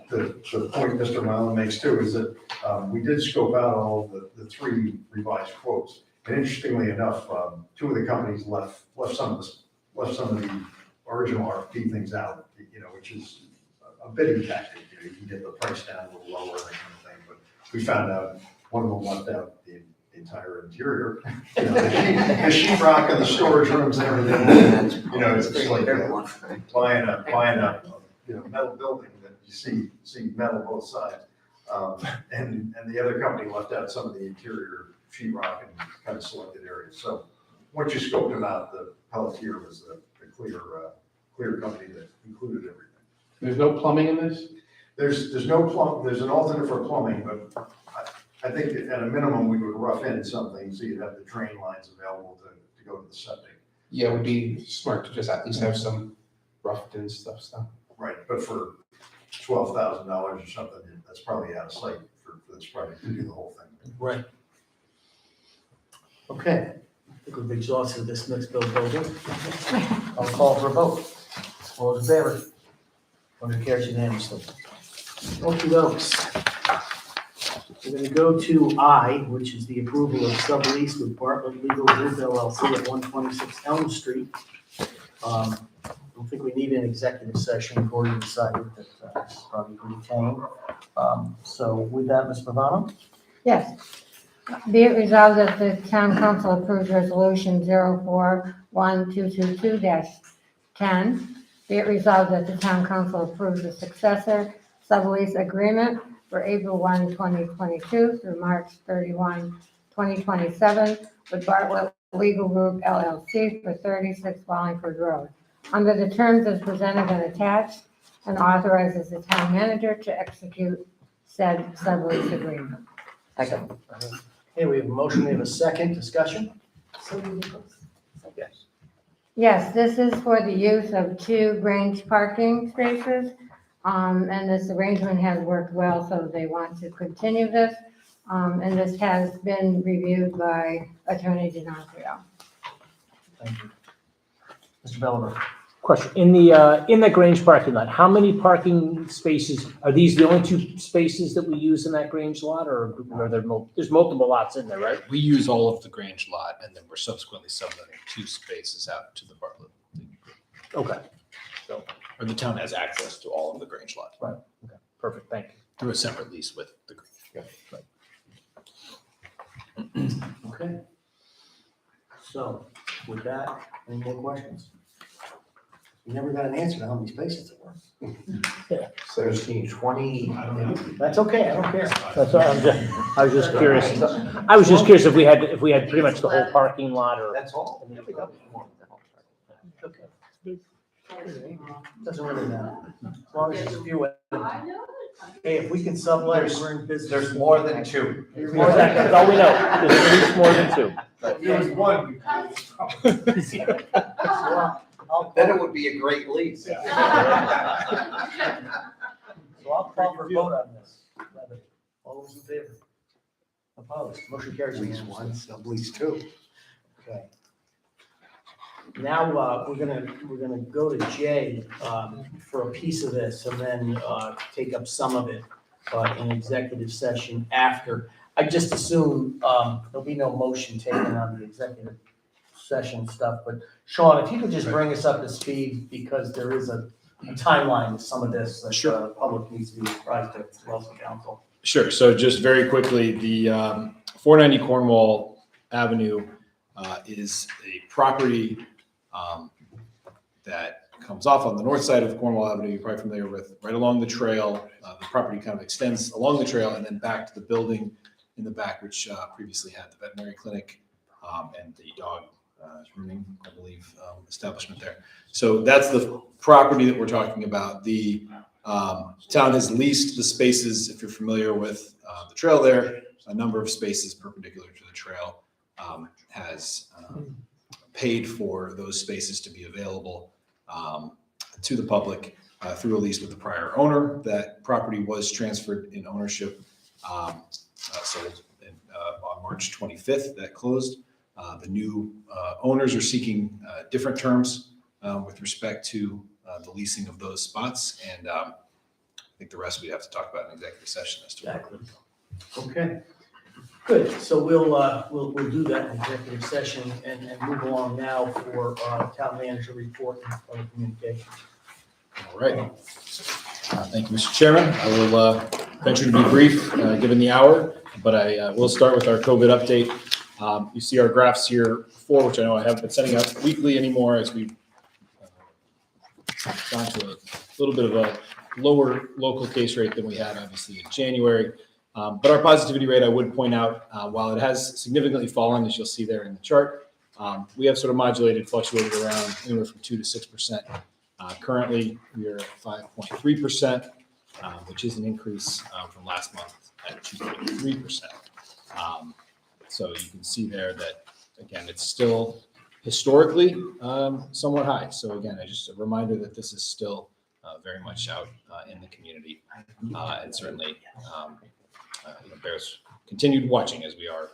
U: the point Mr. Milan makes too is that we did scope out all the three revised quotes. And interestingly enough, two of the companies left some of the original RFP things out, which is a bidding tactic. You can get the price down a little lower, that kind of thing. But we found out one of them left out the entire interior, the sheetrock and the storage rooms and everything. It's just like buying a metal building that you see metal both sides. And the other company left out some of the interior sheetrock and kind of selected areas. So once you scoped them out, the Pelletier was the clear company that included everything.
L: There's no plumbing in this?
U: There's no plumb. There's an alternate for plumbing, but I think at a minimum we would rough in something so you'd have the drain lines available to go to the septic.
L: Yeah, it would be smart to just at least have some roughed in stuff.
U: Right, but for $12,000 or something, that's probably out of sight for this project to do the whole thing.
T: Right. Okay, I think we've exhausted this next building. I'll call for a vote. All those in favor? Motion carries unanimously. Okey-dokes. We're going to go to I, which is the approval of sublease with Bartlett Legal Group LLC at 126 Elm Street. don't think we need an executive session. We've already decided that it's probably pretty tame. So with that, Ms. Pavano?
J: Yes. Be it resolved that the town council approves resolution 041222-10. Be it resolved that the town council approves the successor sublease agreement for April 1, 2022 through March 31, 2027 with Bartlett Legal Group LLC for 36 Wallingford Road, under the terms as presented and attached, and authorizes the town manager to execute said sublease agreement.
T: Second. Okay, we have a motion, we have a second discussion? Yes.
J: Yes, this is for the use of 2 Grange parking spaces. And this arrangement has worked well, so they want to continue this. And this has been reviewed by Attorney DiNapoli.
T: Thank you. Mr. Belliver?
K: Question, in the Grange parking lot, how many parking spaces, are these the only 2 spaces that we use in that Grange lot, or are there there's multiple lots in there, right?
R: We use all of the Grange lot, and then we're subsequently subletting 2 spaces out to the Bartlett.
K: Okay. So,
R: or the town has access to all of the Grange lot.
K: Right. Okay. Perfect. Thank you.
R: Through a separate lease with the Grange.
K: Right.
T: Okay. So with that, any more questions? We never got an answer to how many spaces it were.
N: 13, 20.
T: That's okay, I don't care.
K: That's all, I was just curious. I was just curious if we had pretty much the whole parking lot, or.
N: That's all.
T: Okay. Doesn't really matter. As long as there's a few. Hey, if we can sublet, we're in business.
N: There's more than 2.
K: Exactly, that's all we know. There's at least more than 2.
S: There's one.
N: Then it would be a great lease.
T: So I'll call for a vote on this. All those in favor? Opposed? Motion carries.
N: Lease 1, sublease 2.
T: Okay. Now, we're gonna go to Jay, for a piece of this and then, take up some of it, in executive session after. I just assume, there'll be no motion taken on the executive session stuff, but Sean, if you could just bring us up to speed, because there is a timeline to some of this that the public needs to be apprised of, as well as the council.
R: Sure. So just very quickly, the 490 Cornwall Avenue is a property that comes off on the north side of Cornwall Avenue. You're probably familiar with, right along the trail. The property kind of extends along the trail and then back to the building in the back, which previously had the veterinary clinic and the dog grooming, I believe, establishment there. So that's the property that we're talking about. The town has leased the spaces, if you're familiar with the trail there, a number of spaces perpendicular to the trail, has paid for those spaces to be available to the public through a lease with the prior owner. That property was transferred in ownership, sold on March 25th, that closed. The new owners are seeking different terms with respect to the leasing of those spots, and I think the rest we have to talk about in executive session as to.
T: Exactly. Okay. Good. So we'll do that in executive session and move along now for town manager report and public communications.
R: All right. Thank you, Mr. Chairman. I will venture to be brief given the hour, but I will start with our COVID update. You see our graphs here before, which I know I haven't been sending out weekly anymore, as we've gone to a little bit of a lower local case rate than we had obviously in January. But our positivity rate, I would point out, while it has significantly fallen, as you'll see there in the chart, we have sort of modulated, fluctuated around anywhere from 2 to 6%. Currently, we are at 5.3%, which is an increase from last month at 2.3%. So you can see there that, again, it's still historically somewhat high. So again, just a reminder that this is still very much out in the community, and certainly bears continued watching as we are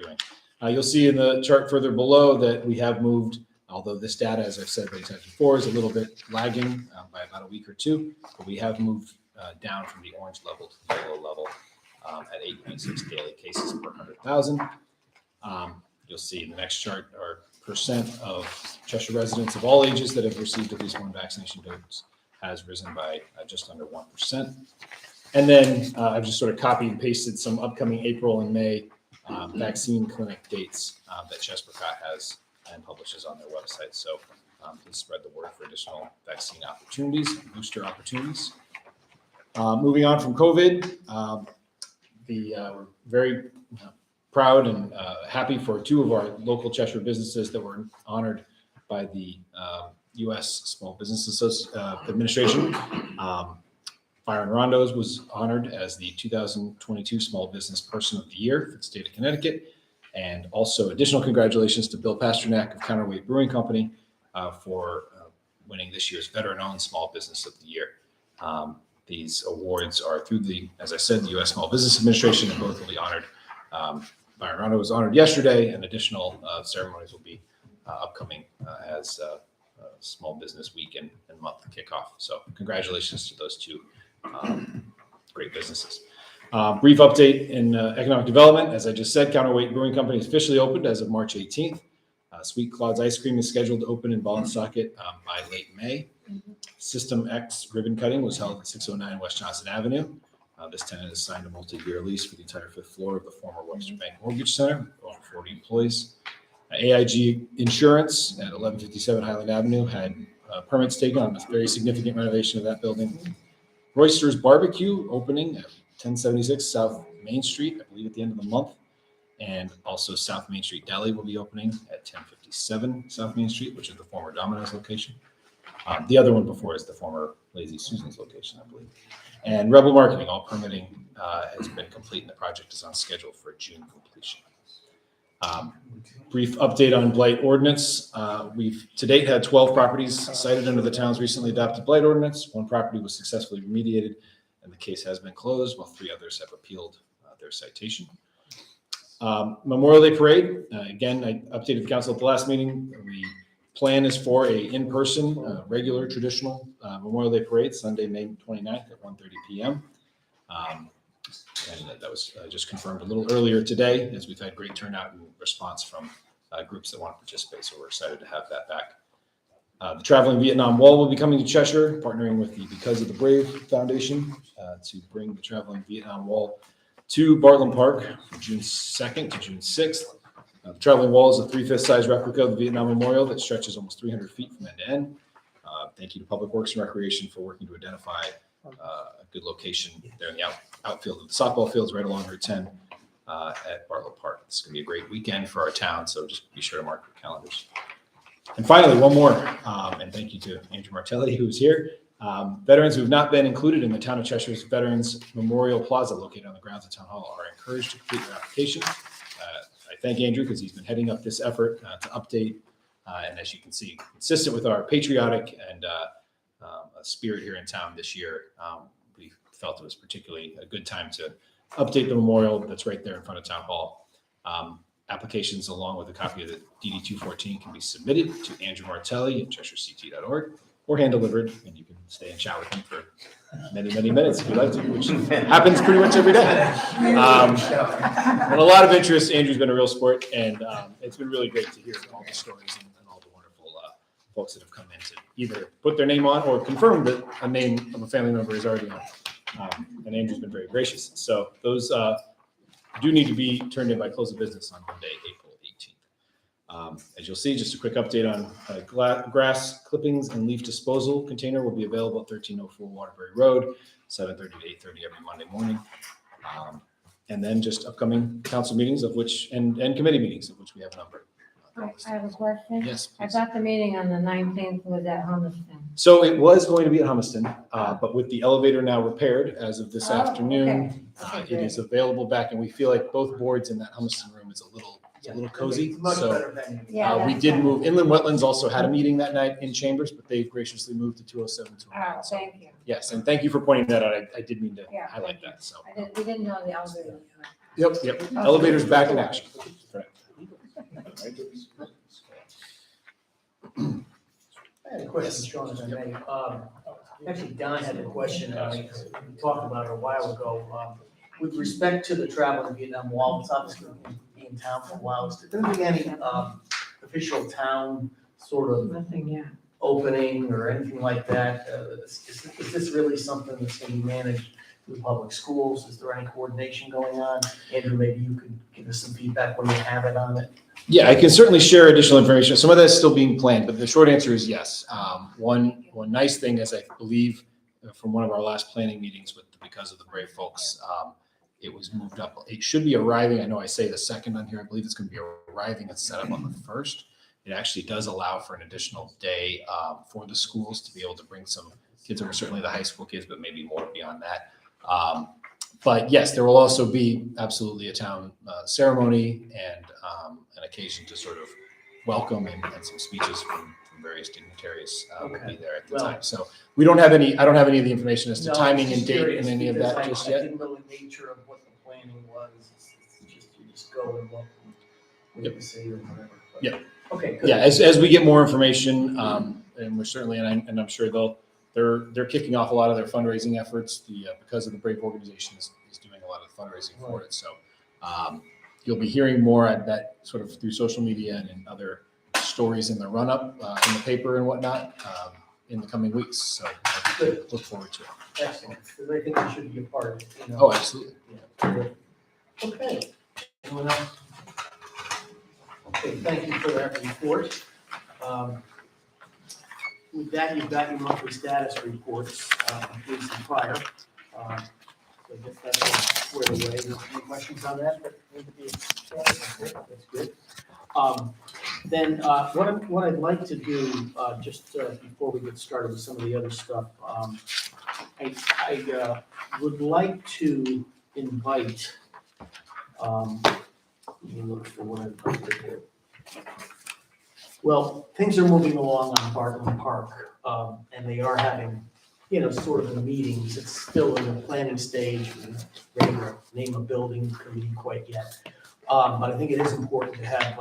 R: doing. You'll see in the chart further below that we have moved, although this data, as I've said many times before, is a little bit lagging by about a week or two, but we have moved down from the orange level to the yellow level at 8.6 daily cases per 100,000. You'll see in the next chart our percent of Cheshire residents of all ages that have received at least one vaccination dose has risen by just under 1%. And then I've just sort of copied and pasted some upcoming April and May vaccine clinic dates that Cheshire has and publishes on their website. So please spread the word for additional vaccine opportunities, booster opportunities. Moving on from COVID, we're very proud and happy for two of our local Cheshire businesses that were honored by the U.S. Small Business Administration. Byron Rondos was honored as the 2022 Small Business Person of the Year for the state of Connecticut. And also additional congratulations to Bill Pasternak of Counterweight Brewing Company for winning this year's Veteran-Owned Small Business of the Year. These awards are through as I said, the U.S. Small Business Administration, and both will be honored. Byron Rondo was honored yesterday, and additional ceremonies will be upcoming as Small Business Week and month kickoff. So congratulations to those two great businesses. Brief update in economic development. As I just said, Counterweight Brewing Company is officially opened as of March 18th. Sweet Claude's Ice Cream is scheduled to open in Ballinsocket by late May. System X ribbon cutting was held at 609 West Johnson Avenue. This tenant has signed a multi-year lease for the entire 5th floor of the former Webster Bank Mortgage Center, over 40 employees. AIG Insurance at 1157 Highland Avenue had permits taken on a very significant renovation of that building. Royster's Barbecue opening at 1076 South Main Street, I believe at the end of the month. And also South Main Street Deli will be opening at 1057 South Main Street, which is the former Domino's location. The other one before is the former Lazy Susan's location, I believe. And Rebel Marketing, all permitting has been complete, and the project is on schedule for June completion. Brief update on blight ordinance. We've to date had 12 properties cited under the town's recently adopted blight ordinance. One property was successfully remediated, and the case has been closed, while 3 others have appealed their citation. Memorial Day Parade. Again, I updated the council at the last meeting. The plan is for a in-person, regular, traditional Memorial Day Parade, Sunday, May 29th at 1:30 p.m. And that was just confirmed a little earlier today, as we've had great turnout and response from groups that want to participate. So we're excited to have that back. The Traveling Vietnam Wall will be coming to Cheshire, partnering with the Because of the Brave Foundation to bring the Traveling Vietnam Wall to Bartlam Park from June 2nd to June 6th. The Traveling Wall is a 3/5 size replica of the Vietnam Memorial that stretches almost 300 feet from end to end. Thank you to Public Works and Recreation for working to identify a good location there in the outfield of the softball fields right along Route 10 at Bartlam Park. It's going to be a great weekend for our town, so just be sure to mark your calendars. And finally, one more, and thank you to Andrew Martelli, who's here. Veterans who have not been included in the Town of Cheshire's Veterans Memorial Plaza located on the grounds of Town Hall are encouraged to complete their application. I thank Andrew because he's been heading up this effort to update, and as you can see, consistent with our patriotic and spirit here in town this year, we felt it was particularly a good time to update the memorial that's right there in front of Town Hall. Applications along with a copy of the DD 214 can be submitted to Andrew Martelli at CheshireCT.org or hand delivered, and you can stay and chat with him for many, many minutes if you'd like to, which happens pretty much every day. And a lot of interest. Andrew's been a real sport, and it's been really great to hear all the stories and all the wonderful folks that have come in to either put their name on or confirm that a name of a family member is already on. And Andrew's been very gracious. So those do need to be turned in by close of business on Monday, April 18th. As you'll see, just a quick update on grass clippings and leaf disposal container will be available at 1304 Waterbury Road, 7:30 to 8:30 every Monday morning. And then just upcoming council meetings of which, and committee meetings of which we have a number.
J: I have a question.
R: Yes,
J: I
R: please.
J: thought the meeting on the 19th was at Humiston.
R: So it was going to be at Humiston, but with the elevator now repaired as of this
J: Oh,
R: afternoon,
J: okay.
R: it is available back, and we feel like both boards in that Humiston room is a little cozy. So
J: Yeah,
R: we did move. Inland Wetlands also had a meeting that night in Chambers, but they've graciously moved to 207 to 109.
J: Oh, thank you.
R: Yes, and thank you for pointing that out. I did mean to
J: Yeah,
R: highlight that. So
J: We didn't know the elevator.
R: yep. Elevator's back in action. Correct.
T: I had a question, Sean, if I may. Actually, Don had a question, we talked about it a while ago. With respect to the Traveling Vietnam Wall, it's obviously been in town for a while. Is there going to be any official town sort of
J: Nothing yet.
T: opening or anything like that? Is this really something that's gonna be managed through public schools? Is there any coordination going on? Andrew, maybe you could give us some feedback when you have it on it.
R: Yeah, I can certainly share additional information. Some of that's still being planned, but the short answer is yes. One nice thing is I believe from one of our last planning meetings because of the Brave folks, it was moved up. It should be arriving. I know I say the second on here. I believe it's going to be arriving and set up on the 1st. It actually does allow for an additional day for the schools to be able to bring some kids over, certainly the high school kids, but maybe more beyond that. But yes, there will also be absolutely a town ceremony and an occasion to sort of welcome and some speeches from various dignitaries will be there at the time. So we don't have any, I don't have any of the information as to
T: No,
R: timing
T: I'm
R: and
T: just
R: date
T: curious
R: and any of
T: because
R: that
T: I
R: just yet.
T: didn't know the nature of what the planning was. It's just, you just go and look and wait to see or whatever. But-
R: Yeah.
T: Okay, good.
R: Yeah, as we get more information, and we're certainly, and I'm sure they're kicking off a lot of their fundraising efforts. Because of the Brave organization is doing a lot of fundraising for it. So you'll be hearing more, I bet, sort of through social media and in other stories in the run up in the paper and whatnot in the coming weeks. So
T: Good.
R: Look forward to it.
T: Excellent, because I think it should be a part of it, you know.
R: Oh, absolutely.
T: Yeah, good. Okay. Anyone else? Okay, thank you for that report. With that, you've got your monthly status reports, police and fire. So I guess that's squared away. Any questions on that? That's good. Then what I'd like to do, just before we get started with some of the other stuff, I would like to invite, let me look for what I'd like to do. Well, things are moving along on Barton Park, and they are having, sort of the meetings. It's still in the planning stage. We're ready to name a building committee quite yet. But I think it is important to have,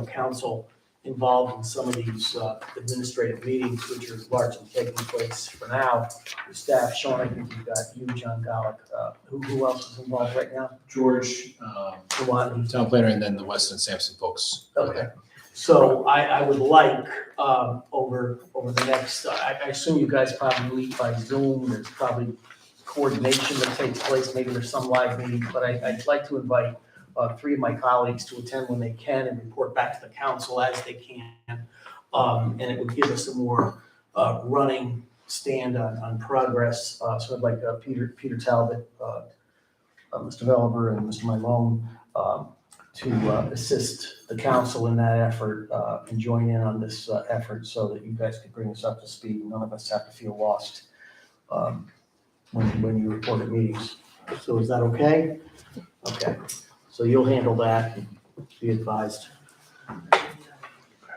T: council involved in some of these administrative meetings, which are largely taking place for now. The staff, Sean, I think you've got you, John Gallick. Who else is involved right now?
R: George, town planner, and then the Weston Sampson folks.
T: Okay. So I would like, over the next, I assume you guys probably meet by Zoom. There's probably coordination that takes place. Maybe there's some live meetings, but I'd like to invite 3 of my colleagues to attend when they can and report back to the council as they can. And it would give us a more running stand on progress. So I'd like Peter Talbot, Mr. Veliver, and Mr. Malone to assist the council in that effort and join in on this effort so that you guys can bring us up to speed. None of us have to feel lost when you report at meetings. So is that okay? Okay. So you'll handle that, be advised.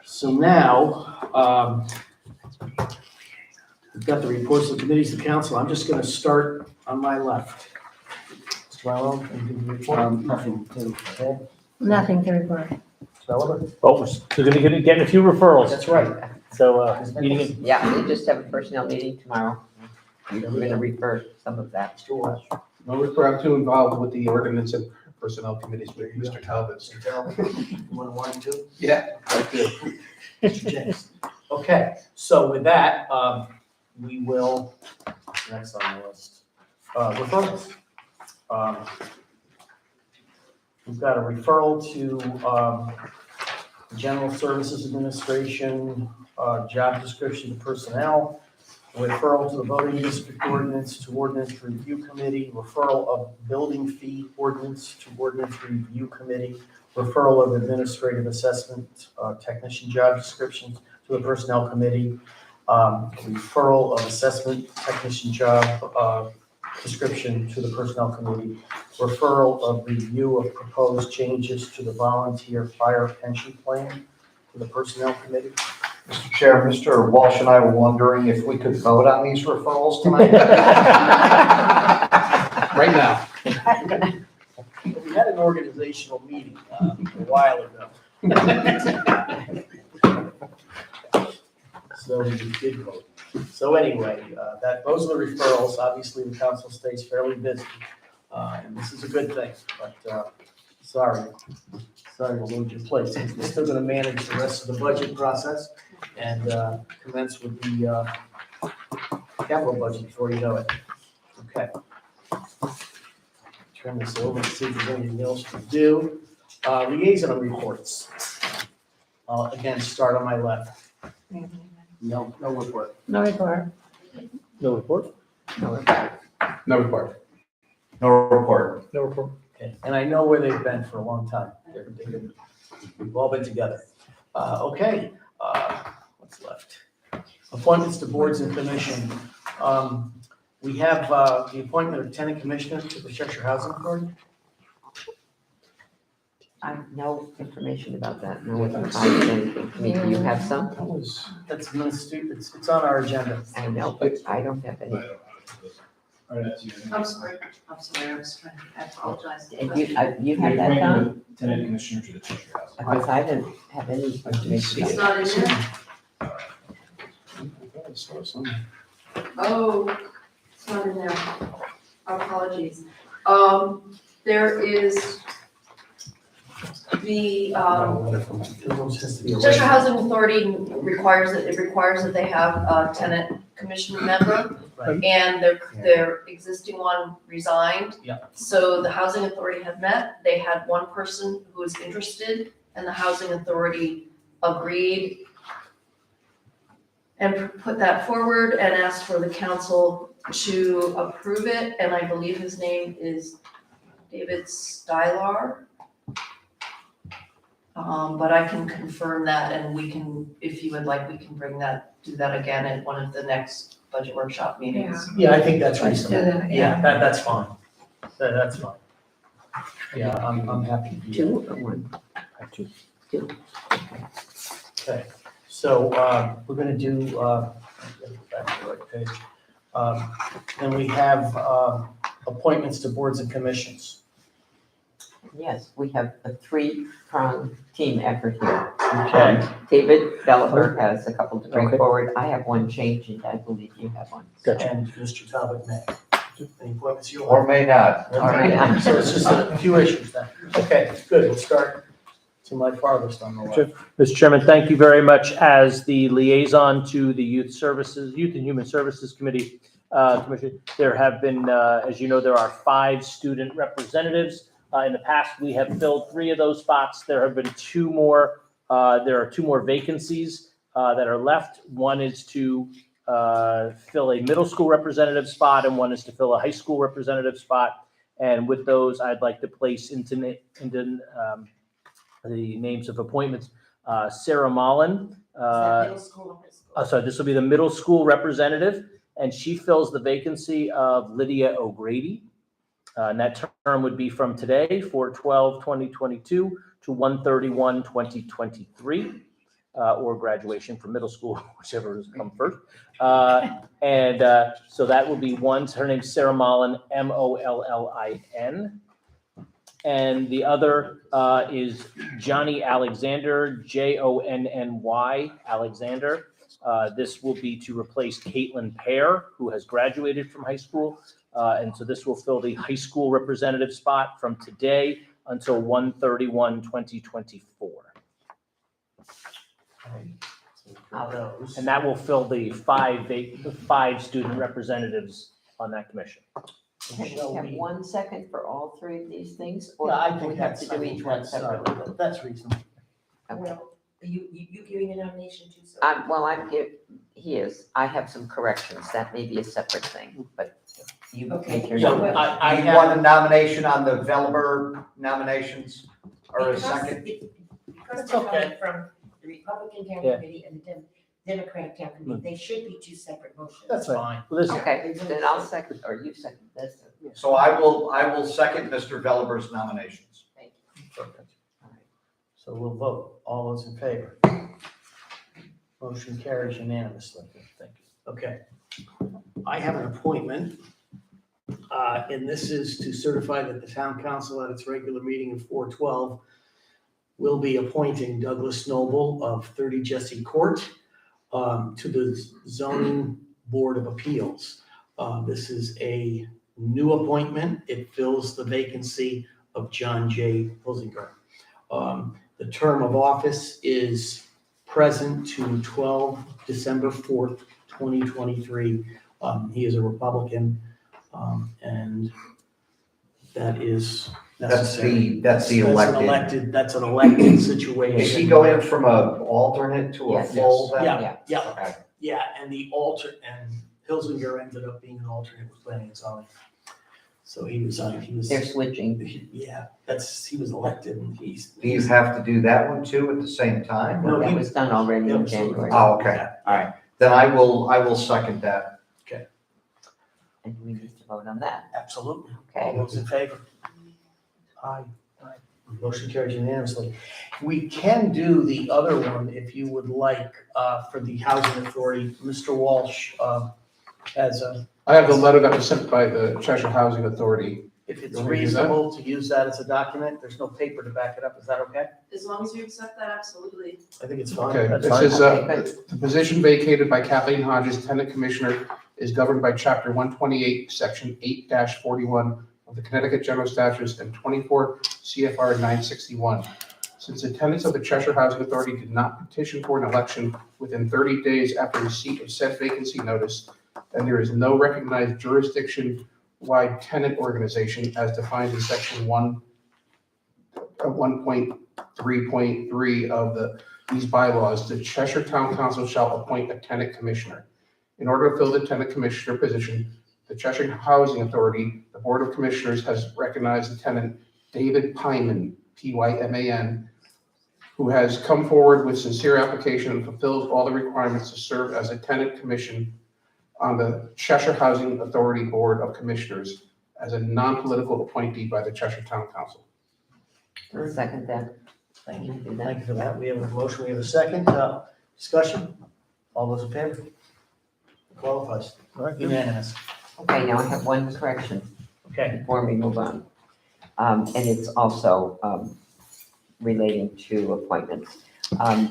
T: So now, we've got the reports of the committees of the council. I'm just gonna start on my left. Mr. Malone, anything to report?
E: Nothing to add.
J: Nothing to report.
T: Mr.
K: Oh, we're going to get a few referrals.
T: That's right.
K: So, meeting
D: Yeah, we just have a personnel meeting tomorrow. We're gonna refer some of that.
T: Sure.
L: No, we're too involved with the ordinance and personnel committees with Mr. Talbot.
T: Mr. Talbot, you want to whine too?
L: Yeah.
T: Mr. James. Okay, so with that, we will, next on the list, referrals. We've got a referral to General Services Administration, job description to personnel, referral to the voting district ordinance to ordinance review committee, referral of building fee ordinance to ordinance review committee, referral of administrative assessment technician job descriptions to the personnel committee, referral of assessment technician job description to the personnel committee, referral of review of proposed changes to the volunteer fire pension plan to the personnel committee.
N: Mr. Chair, Mr. Walsh and I were wondering if we could vote on these referrals tonight?
L: Right now.
T: We had an organizational meeting a while ago. So we did vote. So anyway, those are the referrals. Obviously, the council stays fairly busy, and this is a good thing. But Sorry to load your plate. We're still gonna manage the rest of the budget process and commence with the capital budget before you know it. Okay. Turn this over and see if there's anything else to do. Liaison reports. Again, start on my left. No report.
J: No report.
K: No report?
D: No report.
L: No report.
N: No report.
K: No report.
T: Okay, and I know where they've been for a long time. We've all been together. Okay, what's left? Appointments to boards and commission. We have the appointment of tenant commissioner to the Cheshire Housing Authority.
D: I have no information about that. No one provided anything to me. Do you have some?
T: That's it's on our agenda.
D: I know, but I don't have any.
B: I'm sorry, I was trying, I apologize.
D: And you have that down?
R: Tenant commissioner to the Cheshire Housing.
D: Because I didn't have any information.
B: It's not in there? Oh, it's not in there. Apologies. There is the, Cheshire Housing Authority requires that they have a tenant commission member.
T: Right.
B: And their existing one resigned.
T: Yeah.
B: So the housing authority had met, they had one person who was interested, and the housing authority agreed and put that forward and asked for the council to approve it, and I believe his name is David Stylar. But I can confirm that, and we can, if you would like, we can do that again at one of the next budget workshop meetings.
T: Yeah, I think that's
J: Let's do
T: reasonable.
J: that,
T: Yeah, that's fine. That's fine. Yeah, I'm happy to do that.
D: Two or one?
K: Two.
D: Two.
T: Okay, so, we're gonna do, back to the right page. Then we have, appointments to boards and commissions.
D: Yes, we have a three-pronged team effort here.
T: Okay.
D: David Belliver has a couple to bring
K: Okay.
D: forward. I have one change, and I believe you have one.
K: Gotcha.
T: And Mr. Talbot may. Any appointments you
N: Or
T: want?
N: may not.
D: Or may not.
T: So it's just a few issues then. Okay, good, we'll start to my farthest on the left.
K: Mr. Chairman, thank you very much. As the liaison to the Youth and Human Services Committee, Commission, there have been, as you know, there are 5 student representatives. In the past, we have filled 3 of those spots. There have been 2 more. There are 2 more vacancies that are left. One is to fill a middle school representative spot, and one is to fill a high school representative spot. And with those, I'd like to place into the names of appointments. Sarah Mullen. Sorry, this will be the middle school representative, and she fills the vacancy of Lydia O'Grady. And that term would be from today, 4/12/2022 to 1/31/2023, or graduation from middle school, whichever has come first. So that would be one. Her name's Sarah Mullen, Mollin. And the other is Johnny Alexander, Jonny Alexander. This will be to replace Caitlin Pear, who has graduated from high school. And so this will fill the high school representative spot from today until 1/31/2024. And that will fill the 5 student representatives on that commission.
D: Can we have 1 second for all 3 of these things? Or
T: Yeah, I
D: do
T: think
D: we have
T: that's,
D: to do each one separately?
T: that's reasonable.
D: Okay.
B: Are you giving a nomination too? So
D: Well, he is. I have some corrections. That may be a separate thing, but you make your.
T: So
D: note.
T: I
N: You
T: have,
N: want a nomination on the Velber nominations, or a second?
G: Because
T: It's
G: they're
T: okay.
G: coming from the Republican Town
K: Yeah.
G: Committee and the Democratic Town Committee, they should be 2 separate motions.
T: that's fine.
K: Well, this,
D: Okay, then I'll second, or you second this.
N: So I will second Mr. Velber's nominations.
T: So we'll vote. All those in favor? Motion carries unanimously. Thank you. Okay. I have an appointment, and this is to certify that the town council at its regular meeting of 4/12 will be appointing Douglas Noble of 30 Jesse Court to the Zoning Board of Appeals. This is a new appointment. It fills the vacancy
A: of John J. Hilsinger. The term of office is present to 12 December 4th, 2023. He is a Republican, and that is necessary.
N: That's the elected.
A: That's an elected situation.
N: Is he going from a alternate to a
D: Yes.
N: full then?
A: Yeah, yeah,
N: Okay.
A: yeah, and and Hilsinger ended up being an alternate with planning and zoning. So he was,
D: They're switching.
A: yeah, he was elected and he's.
N: Do you have to do that one too at the same time?
A: No,
D: That was done already in January.
N: Oh, okay, all right. Then I will second that.
D: And we need to vote on that.
A: Absolutely. All
D: Okay.
A: those in favor? Aye. Aye. Motion carries unanimously. We can do the other one if you would like, for the housing authority. Mr. Walsh, has a.
L: I have the letter that was sent by the Cheshire Housing Authority.
A: If it's
L: You want me to do that?
A: reasonable to use that as a document, there's no paper to back it up. Is that okay?
B: As long as you accept that, absolutely.
A: I think it's fine.
L: Okay,
K: That's
L: this
K: fine.
L: is,
D: Okay,
L: the position vacated by Kathleen Hodges, Tenant Commissioner, is governed by Chapter 128, Section 8-41 of the Connecticut General Statutes and 24 CFR 961. Since the tenants of the Cheshire Housing Authority did not petition for an election within 30 days after receipt of said vacancy notice, then there is no recognized jurisdiction-wide tenant organization as defined in Section 1.3.3 of these bylaws. The Cheshire Town Council shall appoint a tenant commissioner. In order to fill the tenant commissioner position, the Cheshire Housing Authority, the Board of Commissioners has recognized the tenant David Pyman, Pyman, who has come forward with sincere application and fulfills all the requirements to serve as a tenant commission on the Cheshire Housing Authority Board of Commissioners as a non-political appointee by the Cheshire Town Council.
D: I'll second that.
A: Thank you.
D: Do that.
A: Thank you for that. We have a motion, we have a second. Discussion? All those in favor? Qualifies. Unanimous.
D: Okay, now I have one correction
A: Okay.
D: before we move on. And it's also relating to appointments.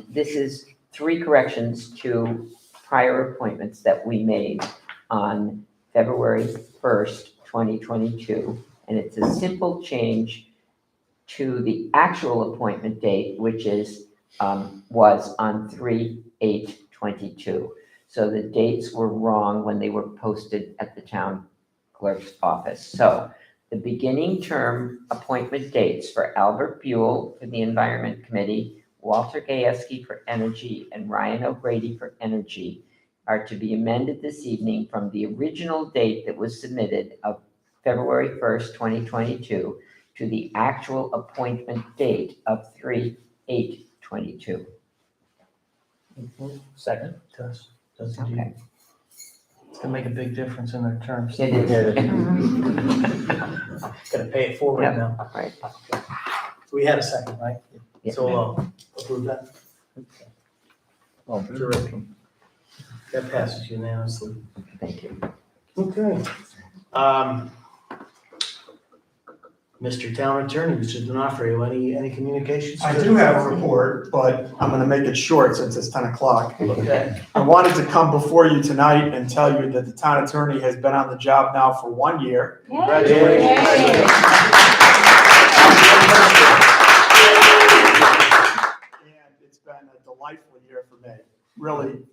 D: This is 3 corrections to prior appointments that we made on February 1st, 2022. And it's a simple change to the actual appointment date, which was on 3/8/22. So the dates were wrong when they were posted at the town clerk's office. So the beginning term appointment dates for Albert Buell for the Environment Committee, Walter Gajewski for Energy, and Ryan O'Grady for Energy are to be amended this evening from the original date that was submitted of February 1st, 2022 to the actual appointment date of 3/8/22.
K: Second.
A: Does indeed.
D: Okay.
A: It's gonna make a big difference in their terms.
D: It is.
A: Gotta pay it forward
D: Yep.
A: now.
D: Right.
A: So we had a second, right?
D: Yes,
A: So approve that.
K: Well,
A: Terrific. That passes unanimously.
D: Thank you.
A: Okay. Mr. Town Attorney, Mr. D'Onofrio, any communications?
Q: I do have a report, but I'm gonna make it short since it's 10 o'clock.
A: Okay.
Q: I wanted to come before you tonight and tell you that the town attorney has been on the job now for 1 year.
A: Congratulations.
Q: And it's been a delightful year for me. Really,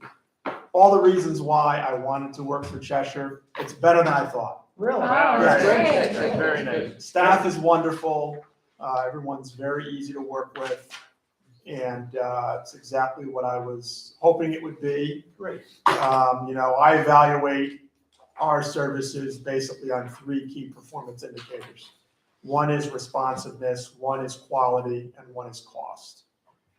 Q: all the reasons why I wanted to work for Cheshire, it's better than I thought.
A: Really?
J: Wow,
Q: Yes.
J: great.
K: Very nice.
Q: Staff is wonderful. Everyone's very easy to work with. And it's exactly what I was hoping it would be.
A: Great.
Q: I evaluate our services basically on 3 key performance indicators. One is responsiveness, one is quality, and one is cost.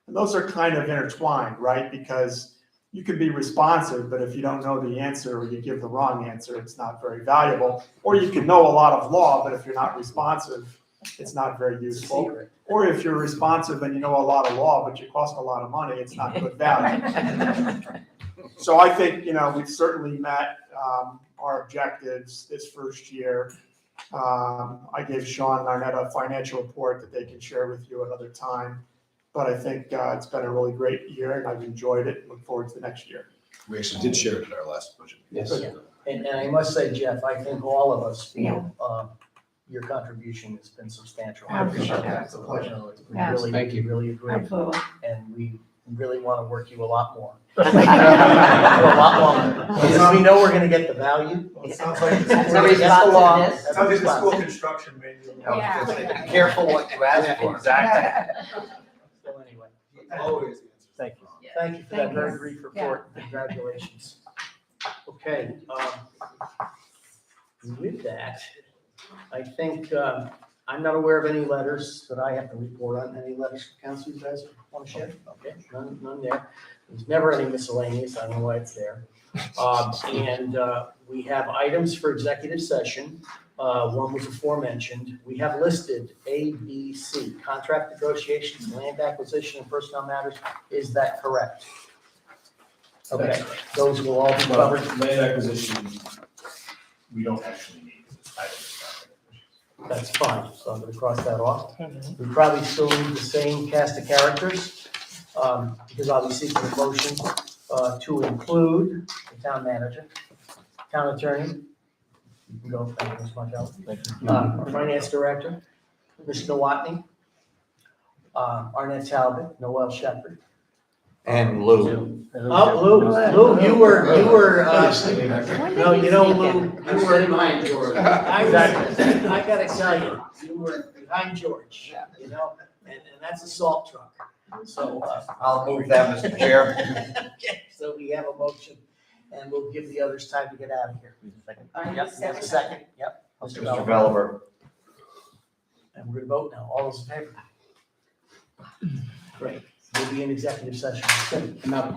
Q: And those are kind of intertwined, right? Because you can be responsive, but if you don't know the answer or you give the wrong answer, it's not very valuable. Or you can know a lot of law, but if you're not responsive, it's not very useful. Or if you're responsive and you know a lot of law, but you cost a lot of money, it's not good value. So I think, we've certainly met our objectives this first year. I gave Sean and Arnett a financial report that they can share with you another time. But I think it's been a really great year and I've enjoyed it and look forward to the next year.
R: We actually did share it in our last budget.
A: Yes. And I must say, Jeff, I think all of us feel
T: your contribution has been substantial.
J: I appreciate
T: that.
U: It's a pleasure.
T: We
J: Yes.
T: really,
L: Thank you.
T: really agree.
J: Absolutely.
T: And we really want to work you a lot more. For a lot longer. Because we know we're gonna get the value.
U: Well, it sounds like
T: We're
U: the
T: gonna get the law.
U: It sounds like the school construction manual.
J: Yeah.
N: Be careful what you ask for.
T: Exactly. So anyway,
U: Always.
T: thank you. Thank you for that
J: Thank
T: very
J: you.
T: brief report. Congratulations. Okay, with that, I think, I'm not aware of any letters that I have to report on. Any letters from council you guys want to share? Okay, none there. There's never any miscellaneous. I don't know why it's there. And we have items for executive session. One was aforementioned. We have listed A, B, C, contract negotiations, land acquisition, and personnel matters. Is that correct? Okay, those will all be
R: Well,
T: covered.
R: land acquisition, we don't actually need this item.
T: That's fine, so I'm gonna cross that off. We probably still need the same cast of characters, because I'll be seeking a motion, to include the town manager, town attorney. You can go, thank you, Ms. Martello. Our finance director, Ms. Nowotny, Arnett Talbot, Noel Shepherd.
N: And Lou.
T: Oh, Lou, you were, no, you know, Lou, you were behind George. I gotta tell you, you were behind George, you know, and that's a salt truck. So,
N: I'll move that, Mr. Chair.
T: okay, so we have a motion, and we'll give the others time to get out of here. Yep, we have a second, yep.
N: Mr. Veliver.
T: And we're gonna vote now, all those in favor? Great, we'll be in executive session.
L: Now,